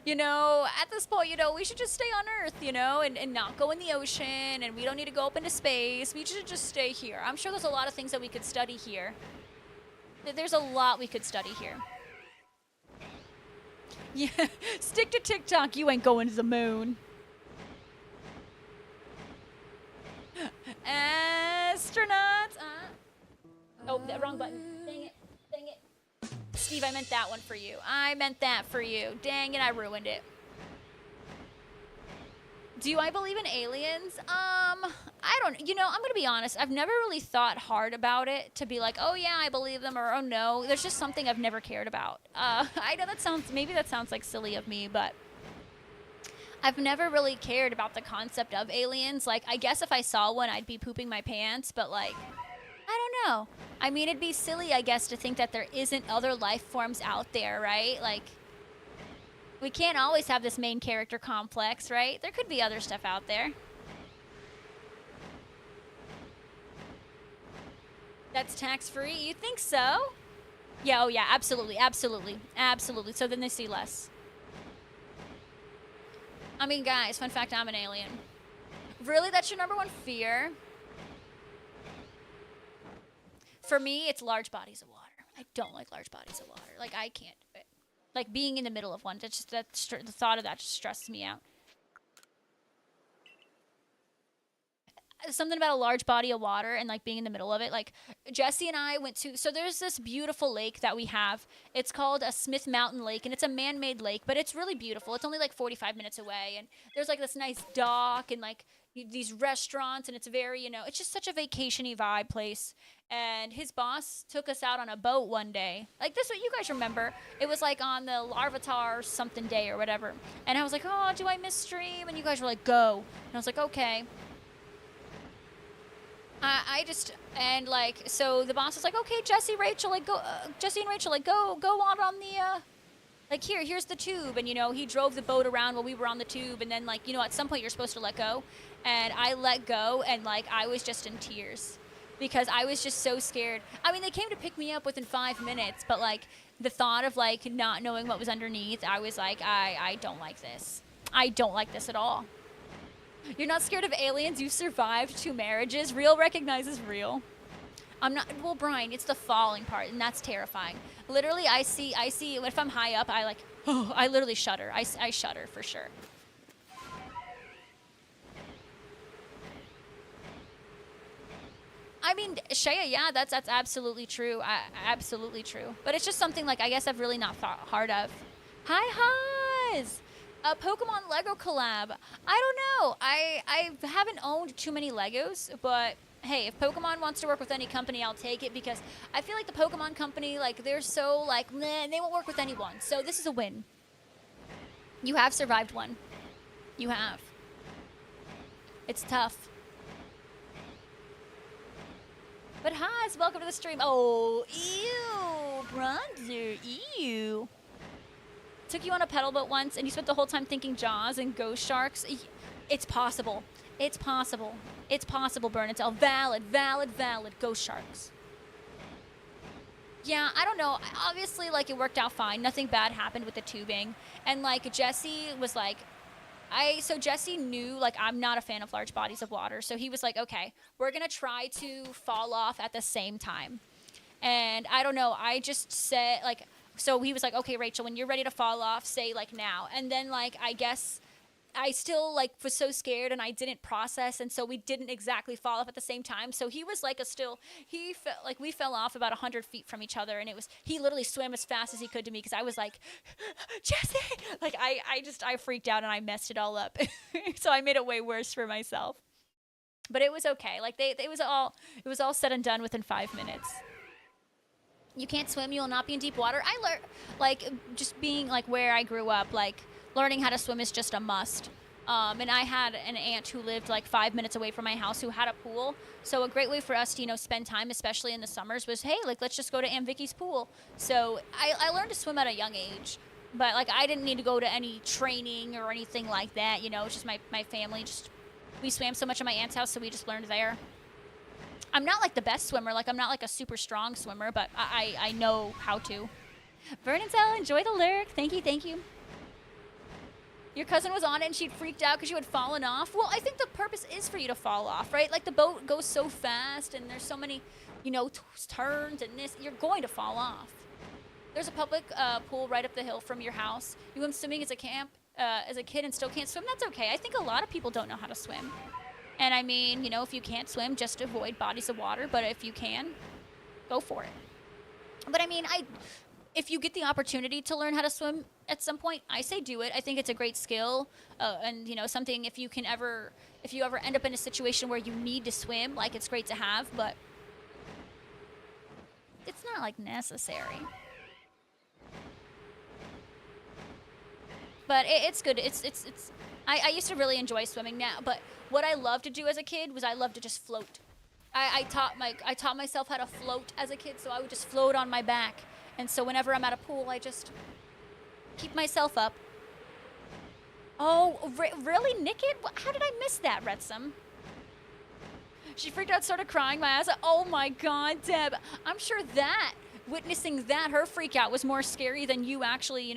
You know, at this point, you know, we should just stay on Earth, you know, and not go in the ocean, and we don't need to go up into space. We should just stay here. I'm sure there's a lot of things that we could study here. There's a lot we could study here. Yeah, stick to TikTok. You ain't going to the moon. Astronauts. Oh, that wrong button. Dang it. Dang it. Steve, I meant that one for you. I meant that for you. Dang it, I ruined it. Do I believe in aliens? I don't, you know, I'm gonna be honest. I've never really thought hard about it to be like, oh yeah, I believe them, or oh no. There's just something I've never cared about. I know maybe that sounds like silly of me, but I've never really cared about the concept of aliens. Like, I guess if I saw one, I'd be pooping my pants, but like, I don't know. I mean, it'd be silly, I guess, to think that there isn't other life forms out there, right? Like, we can't always have this main character complex, right? There could be other stuff out there. That's tax-free? You think so? Yeah, oh yeah, absolutely, absolutely, absolutely. So then they see less. I mean, guys, fun fact, I'm an alien. Really? That's your number one fear? For me, it's large bodies of water. I don't like large bodies of water. Like, I can't do it. Like, being in the middle of one, the thought of that just stresses me out. Something about a large body of water and, like, being in the middle of it. Like, Jesse and I went to... So there's this beautiful lake that we have. It's called a Smith Mountain Lake, and it's a man-made lake, but it's really beautiful. It's only, like, 45 minutes away, and there's, like, this nice dock, and, like, these restaurants, and it's very, it's just such a vacation-y vibe place. And his boss took us out on a boat one day. Like, this is what you guys remember. It was like on the Larvitar something day or whatever. And I was like, oh, do I miss stream? And you guys were like, go. And I was like, okay. And like, so the boss was like, okay, Jesse, Rachel, like, go, Jesse and Rachel, like, go out on the, like, here's the tube. And, he drove the boat around while we were on the tube. And then, like, at some point you're supposed to let go. And I let go, and, like, I was just in tears because I was just so scared. I mean, they came to pick me up within 5 minutes, but, like, the thought of, like, not knowing what was underneath, I was like, I don't like this. I don't like this at all. You're not scared of aliens? You survived 2 marriages? Real recognizes real. I'm not, well, Brian, it's the falling part, and that's terrifying. Literally, I see, if I'm high up, I, like, oh, I literally shudder. I shudder for sure. I mean, Shaya, yeah, that's absolutely true. Absolutely true. But it's just something, like, I guess I've really not thought hard of. Hi, Haas! A Pokemon Lego collab. I don't know. I haven't owned too many Legos, but hey, if Pokemon wants to work with any company, I'll take it, because I feel like the Pokemon company, like, they're so, like, meh, they won't work with anyone. So this is a win. You have survived one. You have. It's tough. But Haas, welcome to the stream. Oh, ew, brother, ew. Took you on a pedal boat once, and you spent the whole time thinking Jaws and ghost sharks. It's possible. It's possible. It's possible, Bernatell. Valid. Ghost sharks. Yeah, I don't know. Obviously, like, it worked out fine. Nothing bad happened with the tubing. And, like, Jesse was like, so Jesse knew, like, I'm not a fan of large bodies of water. So he was like, okay, we're going to try to fall off at the same time. And I don't know. I just said, like, so he was like, okay, Rachel, when you're ready to fall off, say, like, now. And then, like, I guess I still, like, was so scared, and I didn't process. And so we didn't exactly fall off at the same time. So he was like he felt like we fell off about 100 feet from each other. And he literally swam as fast as he could to me, because I was like, Jesse, like, I freaked out, and I messed it all up. So I made it way worse for myself. But it was okay. Like, it was all said and done within 5 minutes. You can't swim, you will not be in deep water. I learned, like, just being, like, where I grew up, like, learning how to swim is just a must. And I had an aunt who lived, like, 5 minutes away from my house who had a pool. So a great way for us to, spend time, especially in the summers, was, hey, like, let's just go to Aunt Vicky's pool. So I learned to swim at a young age. But, like, I didn't need to go to any training or anything like that, It's just my family. We swam so much at my aunt's house, so we just learned there. I'm not, like, the best swimmer. Like, I'm not, like, a super strong swimmer, but I know how to. Vernontel, enjoy the lurk. Thank you. Your cousin was on it, and she'd freaked out because you had fallen off. Well, I think the purpose is for you to fall off, right? Like, the boat goes so fast, and there's so many, turns and this. You're going to fall off. There's a public pool right up the hill from your house. You went swimming as a kid and still can't swim. That's okay. I think a lot of people don't know how to swim. And I mean, if you can't swim, just avoid bodies of water. But if you can, go for it. But I mean, if you get the opportunity to learn how to swim at some point, I say do it. I think it's a great skill. And, something if you ever end up in a situation where you need to swim, like, it's great to have. But it's not, like, necessary. But it's good. I used to really enjoy swimming now, but what I loved to do as a kid was I loved to just float. I taught myself how to float as a kid, so I would just float on my back. And so whenever I'm at a pool, I just keep myself up. Oh, really, Nickit? How did I miss that, Retsum? She freaked out, started crying my ass. Oh my God, Deb. I'm sure that, witnessing that, her freak out was more scary than you actually,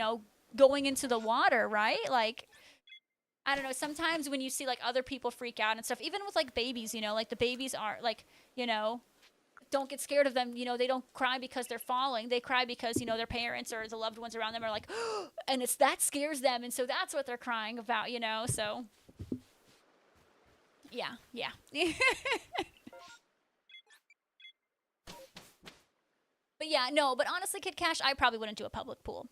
going into the water, right? Like, I don't know, sometimes when you see, like, other people freak out and stuff, even with, like, babies, like, the babies aren't, like, don't get scared of them. They don't cry because they're falling. They cry because, their parents or the loved ones around them are like, and that scares them. And so that's what they're crying about, so. Yeah. But yeah, no, but honestly, Kid Cash, I probably wouldn't do a public pool.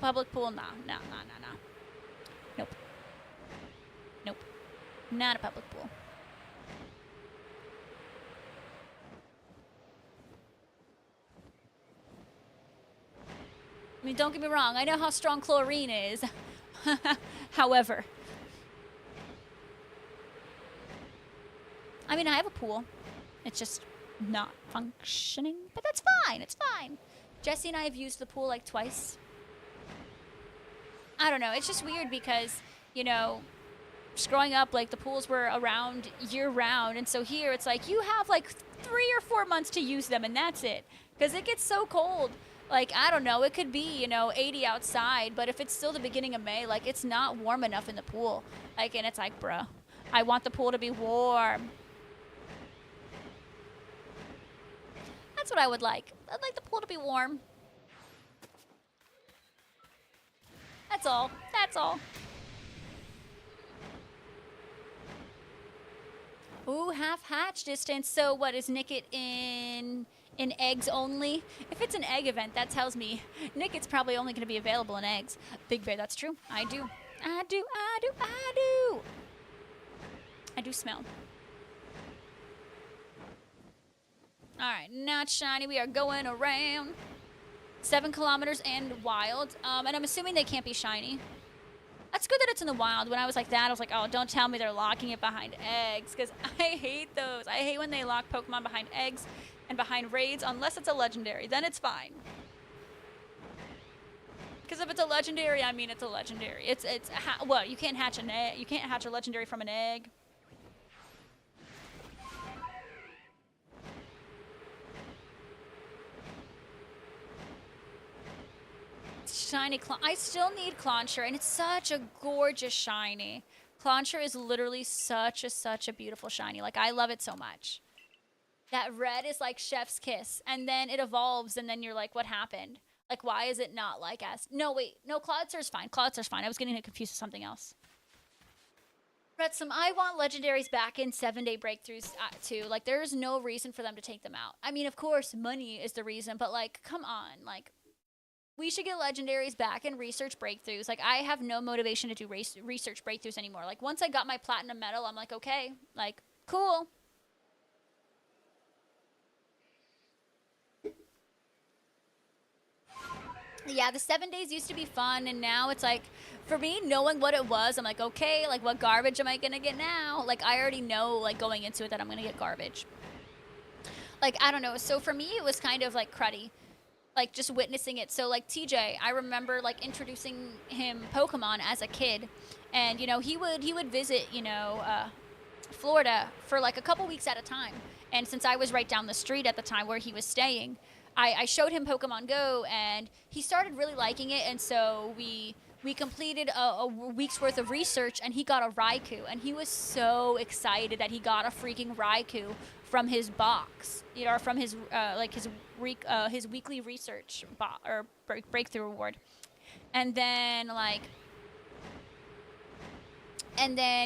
public pool, nah. Nope. Nope. Not a public pool. I mean, don't get me wrong. I know how strong chlorine is. However, I mean, I have a pool. It's just not functioning, but that's fine. It's fine. Jesse and I have used the pool like twice. I don't know. It's just weird because, you know, just growing up, like the pools were around year round. And so here it's like you have like 3 or 4 months to use them and that's it. Because it gets so cold. Like, I don't know, it could be, you know, 80 outside, but if it's still the beginning of May, like, it's not warm enough in the pool. Like, and it's like, bruh, I want the pool to be warm. That's what I would like. I'd like the pool to be warm. That's all. That's all. Ooh, half hatch distance. So what, is Nickit in eggs only? If it's an egg event, that tells me Nickit's probably only going to be available in eggs. Big Bear, that's true. I do. I do smell. All right, not shiny. We are going around 7 kilometers and wild. And I'm assuming they can't be shiny. That's good that it's in the wild. When I was like that, I was like, oh, don't tell me they're locking it behind eggs, because I hate those. I hate when they lock Pokemon behind eggs and behind raids, unless it's a legendary. Then it's fine. Because if it's a legendary, I mean it's a legendary. Well, you can't hatch an egg. You can't hatch a legendary from an egg. Shiny I still need Clauncher, and it's such a gorgeous shiny. Clauncher is literally such a beautiful shiny. Like, I love it so much. That red is like chef's kiss, and then it evolves, and then you're like, what happened? Like, why is it not like S? No, wait. No, Cloudster's fine. Cloudster's fine. I was getting it confused with something else. Retsum, I want legendaries back in 7-day breakthroughs too. Like, there's no reason for them to take them out. I mean, of course, money is the reason, but like, come on. Like, we should get legendaries back in research breakthroughs. Like, I have no motivation to do research breakthroughs anymore. Like, once I got my platinum medal, I'm like, okay, like, cool. Yeah, the 7 days used to be fun, and now it's like, for me, knowing what it was, I'm like, okay, like, what garbage am I gonna get now? Like, I already know, like, going into it that I'm gonna get garbage. Like, I don't know. So for me, it was kind of like cruddy. Like, just witnessing it. So, like, TJ, I remember, like, introducing him Pokemon as a kid. And, you know, he would visit, you know, Florida for, like, a couple weeks at a time. And since I was right down the street at the time where he was staying, I showed him Pokemon Go, and he started really liking it. And so we completed a week's worth of research, and he got a Raikou. And he was so excited that he got a freaking Raikou from his box, you know, or from his his weekly research breakthrough reward. And then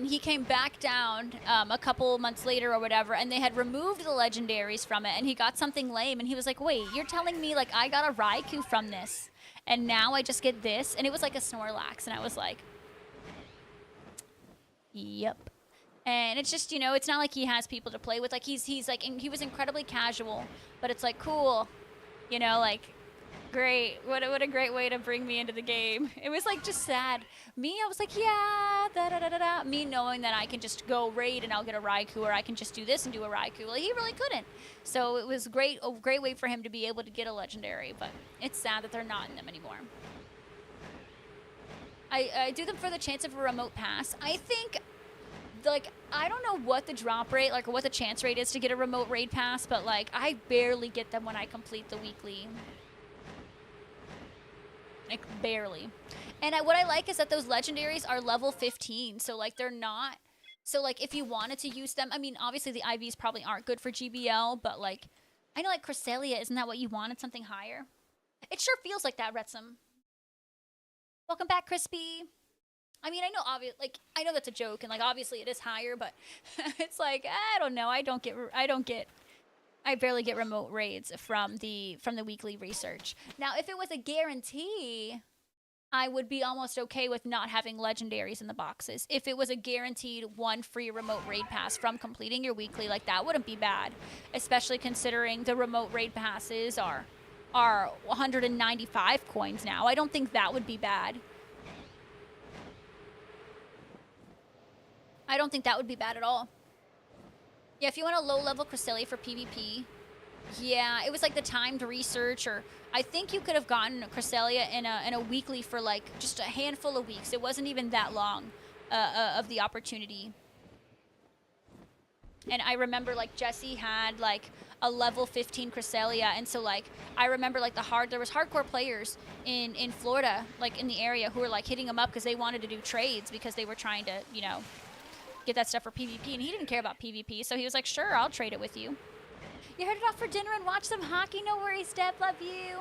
he came back down a couple months later or whatever, and they had removed the legendaries from it, and he got something lame, and he was like, wait, you're telling me, like, I got a Raikou from this, and now I just get this? And it was like a Snorlax, and I was like, yep. And it's just, you know, it's not like he has people to play with. Like, he's like, he was incredibly casual, but it's like, cool, you know, like, great. What a great way to bring me into the game. It was like just sad. Me, I was like, yeah, da-da-da-da-da. Me knowing that I can just go raid and I'll get a Raikou, or I can just do this and do a Raikou. Like, he really couldn't. So it was a great way for him to be able to get a legendary, but it's sad that they're not in them anymore. I do them for the chance of a remote pass. I think, like, I don't know what the drop rate, like, or what the chance rate is to get a remote raid pass, but, like, I barely get them when I complete the weekly. Like, barely. And what I like is that those legendaries are level 15, so, like, they're not... So, like, if you wanted to use them... I mean, obviously, the IVs probably aren't good for GBL, but, like... I know, like, Cresselia, isn't that what you wanted? Something higher? It sure feels like that, Retsum. Welcome back, Crispy. I mean, I know, I know that's a joke, and, like, obviously it is higher, but it's like, I don't know. I barely get remote raids from the weekly research. Now, if it was a guarantee, I would be almost okay with not having legendaries in the boxes. If it was a guaranteed 1 free remote raid pass from completing your weekly, like that wouldn't be bad. Especially considering the remote raid passes are 195 coins now. I don't think that would be bad. I don't think that would be bad at all. Yeah, if you want a low-level Cresselia for PvP, yeah, it was like the timed research, or I think you could have gotten Cresselia in a weekly for like just a handful of weeks. It wasn't even that long of the opportunity. And I remember like Jesse had like a level 15 Cresselia, and so like I remember like there was hardcore players in Florida, like in the area, who were like hitting him up because they wanted to do trades because they were trying to, you know, get that stuff for PvP, and he didn't care about PvP, so he was like, sure, I'll trade it with you. You headed off for dinner and watch some hockey? No worries, Deb. Love you.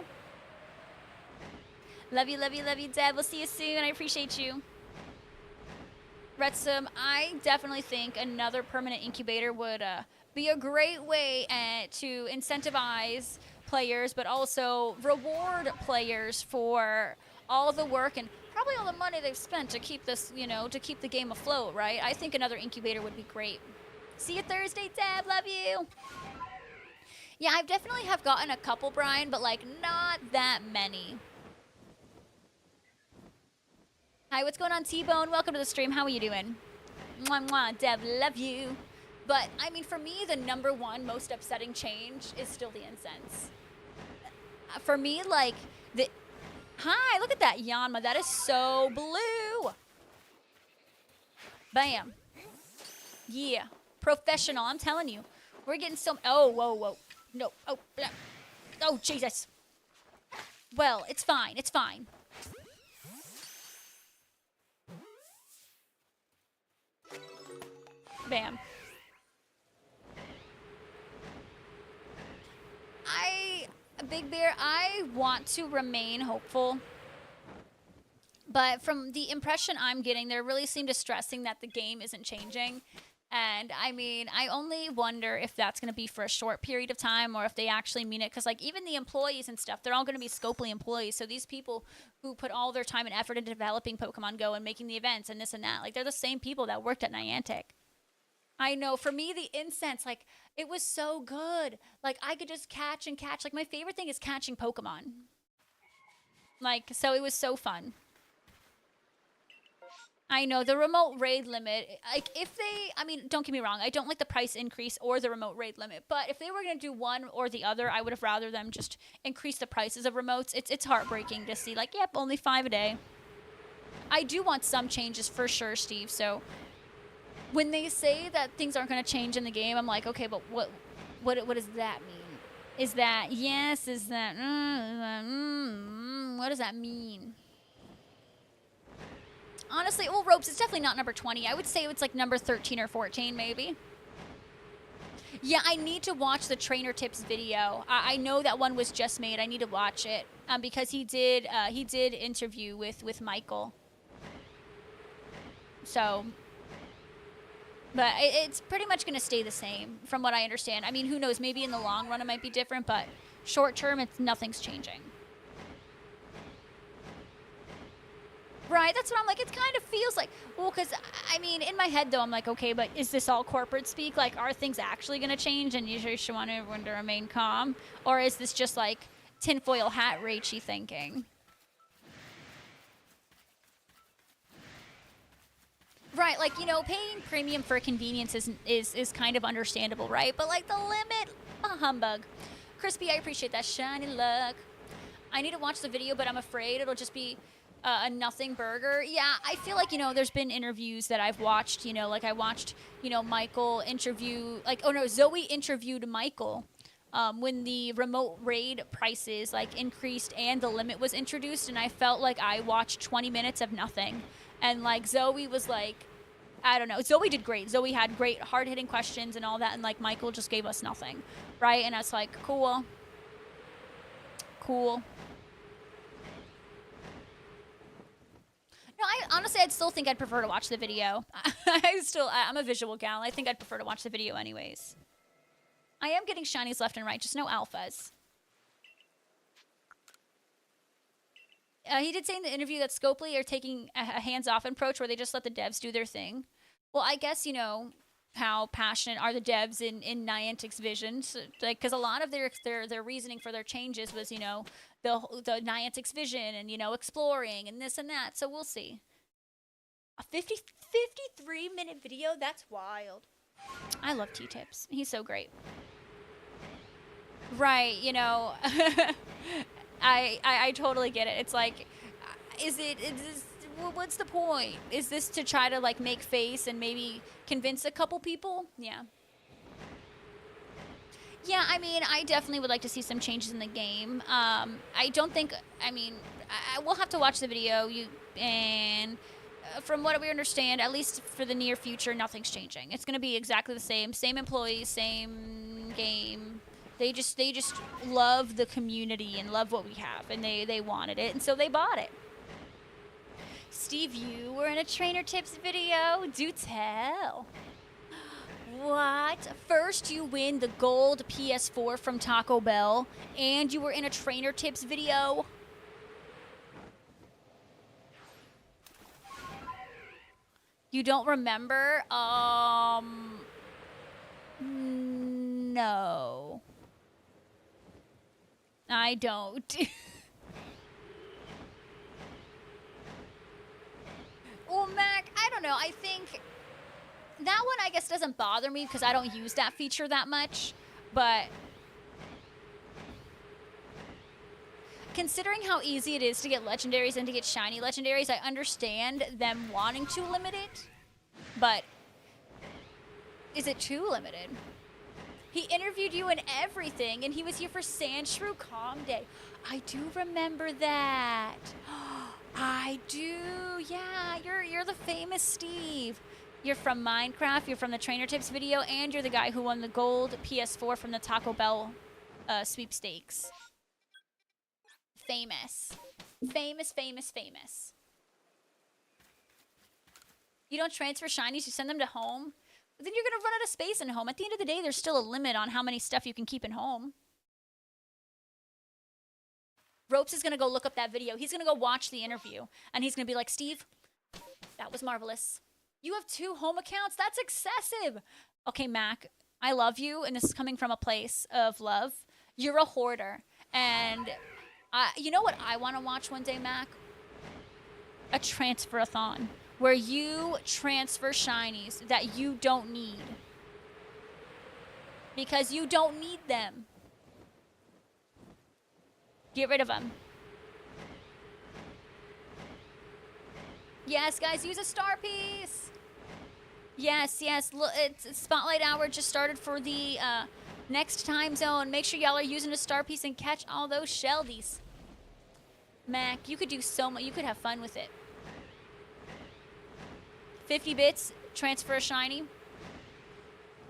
Love you, love you, love you, Deb. We'll see you soon. I appreciate you. Retsum, I definitely think another permanent incubator would be a great way to incentivize players, but also reward players for all the work and probably all the money they've spent to keep this, you know, to keep the game afloat, right? I think another incubator would be great. See you Thursday, Deb. Love you. Yeah, I definitely have gotten a couple, Brian, but like not that many. Hi, what's going on, T-Bone? Welcome to the stream. How are you doing? Mwah, mwah, Deb, love you. But, I mean, for me, the #1 most upsetting change is still the incense. For me, like, Hi, look at that, Yanma. That is so blue. Bam. Yeah. Professional, I'm telling you. We're getting so... Oh, whoa, whoa. No. Oh, oh, Jesus. Well, it's fine. It's fine. Bam. Big Bear, I want to remain hopeful. But from the impression I'm getting, they really seem to stressing that the game isn't changing. And, I mean, I only wonder if that's going to be for a short period of time or if they actually mean it. Because, like, even the employees and stuff, they're all going to be Scopely employees. So these people who put all their time and effort into developing Pokemon Go and making the events and this and that, like, they're the same people that worked at Niantic. I know. For me, the incense, like, it was so good. Like, I could just catch and catch. Like, my favorite thing is catching Pokemon. Like, so it was so fun. I know, the remote raid limit, like, if they, I mean, don't get me wrong, I don't like the price increase or the remote raid limit, but if they were going to do one or the other, I would have rather them just increase the prices of remotes. It's heartbreaking to see, like, yep, only 5 a day. I do want some changes for sure, Steve, so when they say that things aren't going to change in the game, I'm like, okay, but what does that mean? Is that yes? Is that, what does that mean? Honestly, well, Ropes, it's definitely not number 20. I would say it's like number 13 or 14, maybe. Yeah, I need to watch the Trainer Tips video. I know that one was just made. I need to watch it because he did interview with Michael. So, but it's pretty much going to stay the same from what I understand. I mean, who knows? Maybe in the long run it might be different, but short term, nothing's changing. Right, that's what I'm like. It kind of feels like, well, because, I mean, in my head, though, I'm like, okay, but is this all corporate speak? Like, are things actually going to change and you just want everyone to remain calm? Or is this just, like, tinfoil hat Rachy thinking? Right, like, you know, paying premium for convenience is kind of understandable, right? But, like, the limit, humbug. Crispy, I appreciate that. Shiny luck. I need to watch the video, but I'm afraid it'll just be... a nothing burger. Yeah, I feel like, you know, there's been interviews that I've watched, you know, like I watched, you know, Michael interview, like, oh no, Zoe interviewed Michael when the remote raid prices, like, increased and the limit was introduced, and I felt like I watched 20 minutes of nothing. And, like, Zoe was like, I don't know. Zoe did great. Zoe had great hard-hitting questions and all that, and, like, Michael just gave us nothing, right? And I was like, cool. Cool. No, honestly, I'd still think I'd prefer to watch the video. I'm a visual gal. I think I'd prefer to watch the video anyways. I am getting shinies left and right, just no alphas. He did say in the interview that Scopely are taking a hands-off approach where they just let the devs do their thing. Well, I guess, you know, how passionate are the devs in Niantic's vision? So, like, because a lot of their reasoning for their changes was, you know, the Niantic's vision and, you know, exploring and this and that. So we'll see. A 53-minute video? That's wild. I love T-Tips. He's so great. Right, you know, I totally get it. It's like, is this, what's the point? Is this to try to like make face and maybe convince a couple people? Yeah. Yeah, I mean, I definitely would like to see some changes in the game. I don't think, I mean, we'll have to watch the video. And from what we understand, at least for the near future, nothing's changing. It's going to be exactly the same employees, same game. They just love the community and love what we have, and they wanted it, and so they bought it. Steve, you were in a Trainer Tips video? Do tell. What? First, you win the gold PS4 from Taco Bell, and you were in a Trainer Tips video? You don't remember? No. I don't. Well, Mac, I don't know. I think that one, I guess, doesn't bother me because I don't use that feature that much. But considering how easy it is to get legendaries and to get shiny legendaries, I understand them wanting to limit it. But is it too limited? He interviewed you and everything, and he was here for Sandshrew Calm Day. I do remember that. I do. Yeah, you're the famous Steve. You're from Minecraft, you're from the Trainer Tips video, and you're the guy who won the gold PS4 from the Taco Bell sweepstakes. Famous. Famous, famous, famous. You don't transfer shinies, you send them to home? Then you're going to run out of space in home. At the end of the day, there's still a limit on how many stuff you can keep in home. Ropes is going to go look up that video. He's going to go watch the interview. And he's going to be like, Steve, that was marvelous. You have 2 home accounts? That's excessive. Okay, Mac, I love you. And this is coming from a place of love. You're a hoarder. And you know what I want to watch one day, Mac? A transfer-a-thon. Where you transfer shinies that you don't need. Because you don't need them. Get rid of them. Yes, guys, use a star piece. Yes, yes. Look, it's Spotlight Hour just started for the next time zone. Make sure y'all are using a star piece and catch all those sheldies. Mac, you could do so much. You could have fun with it. 50 bits, transfer a shiny.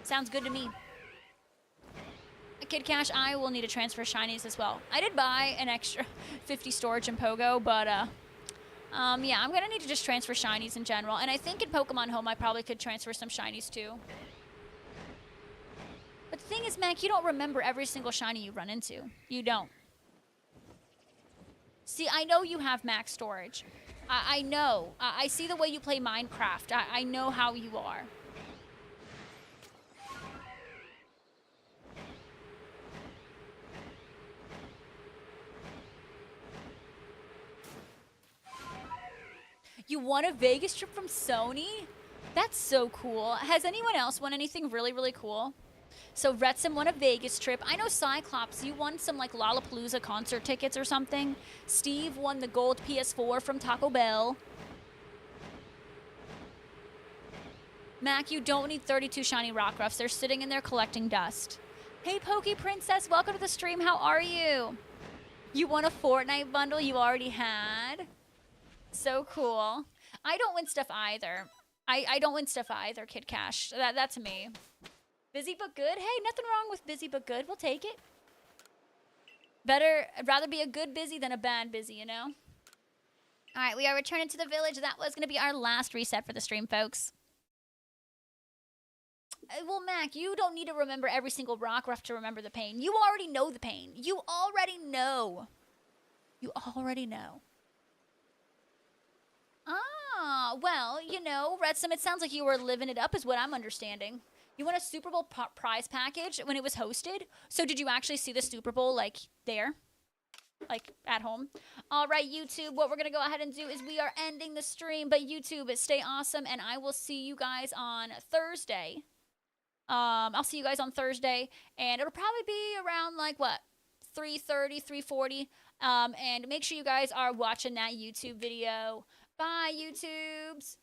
Sounds good to me. Kid Cash, I will need to transfer shinies as well. I did buy an extra 50 storage in Pogo, but yeah, I'm gonna need to just transfer shinies in general. And I think in Pokemon Home, I probably could transfer some shinies too. But the thing is, Mac, you don't remember every single shiny you run into. You don't. See, I know you have max storage. I know. I see the way you play Minecraft. I know how you are. You won a Vegas trip from Sony? That's so cool. Has anyone else won anything really, really cool? So Retsim won a Vegas trip. I know Cyclops, you won some like Lollapalooza concert tickets or something. Steve won the gold PS4 from Taco Bell. Mac, you don't need 32 shiny Rockruffs. They're sitting in there collecting dust. Hey, Pokey Princess, welcome to the stream. How are you? You won a Fortnite bundle you already had? So cool. I don't win stuff either. I don't win stuff either, Kid Cash. That's me. Busy but good? Hey, nothing wrong with busy but good. We'll take it. I'd rather be a good busy than a bad busy, you know? All right, we are returning to the village. That was going to be our last reset for the stream, folks. Well, Mac, you don't need to remember every single Rockruff to remember the pain. You already know the pain. You already know. You already know. well, you know, Redsum, it sounds like you were living it up is what I'm understanding. You won a Super Bowl prize package when it was hosted. So did you actually see the Super Bowl, like, there? Like, at home? All right, YouTube, what we're going to go ahead and do is we are ending the stream. But YouTube, stay awesome, and I will see you guys on Thursday. I'll see you guys on Thursday, and it'll probably be around, like, what? 3:30, 3:40. And make sure you guys are watching that YouTube video. Bye, YouTubes.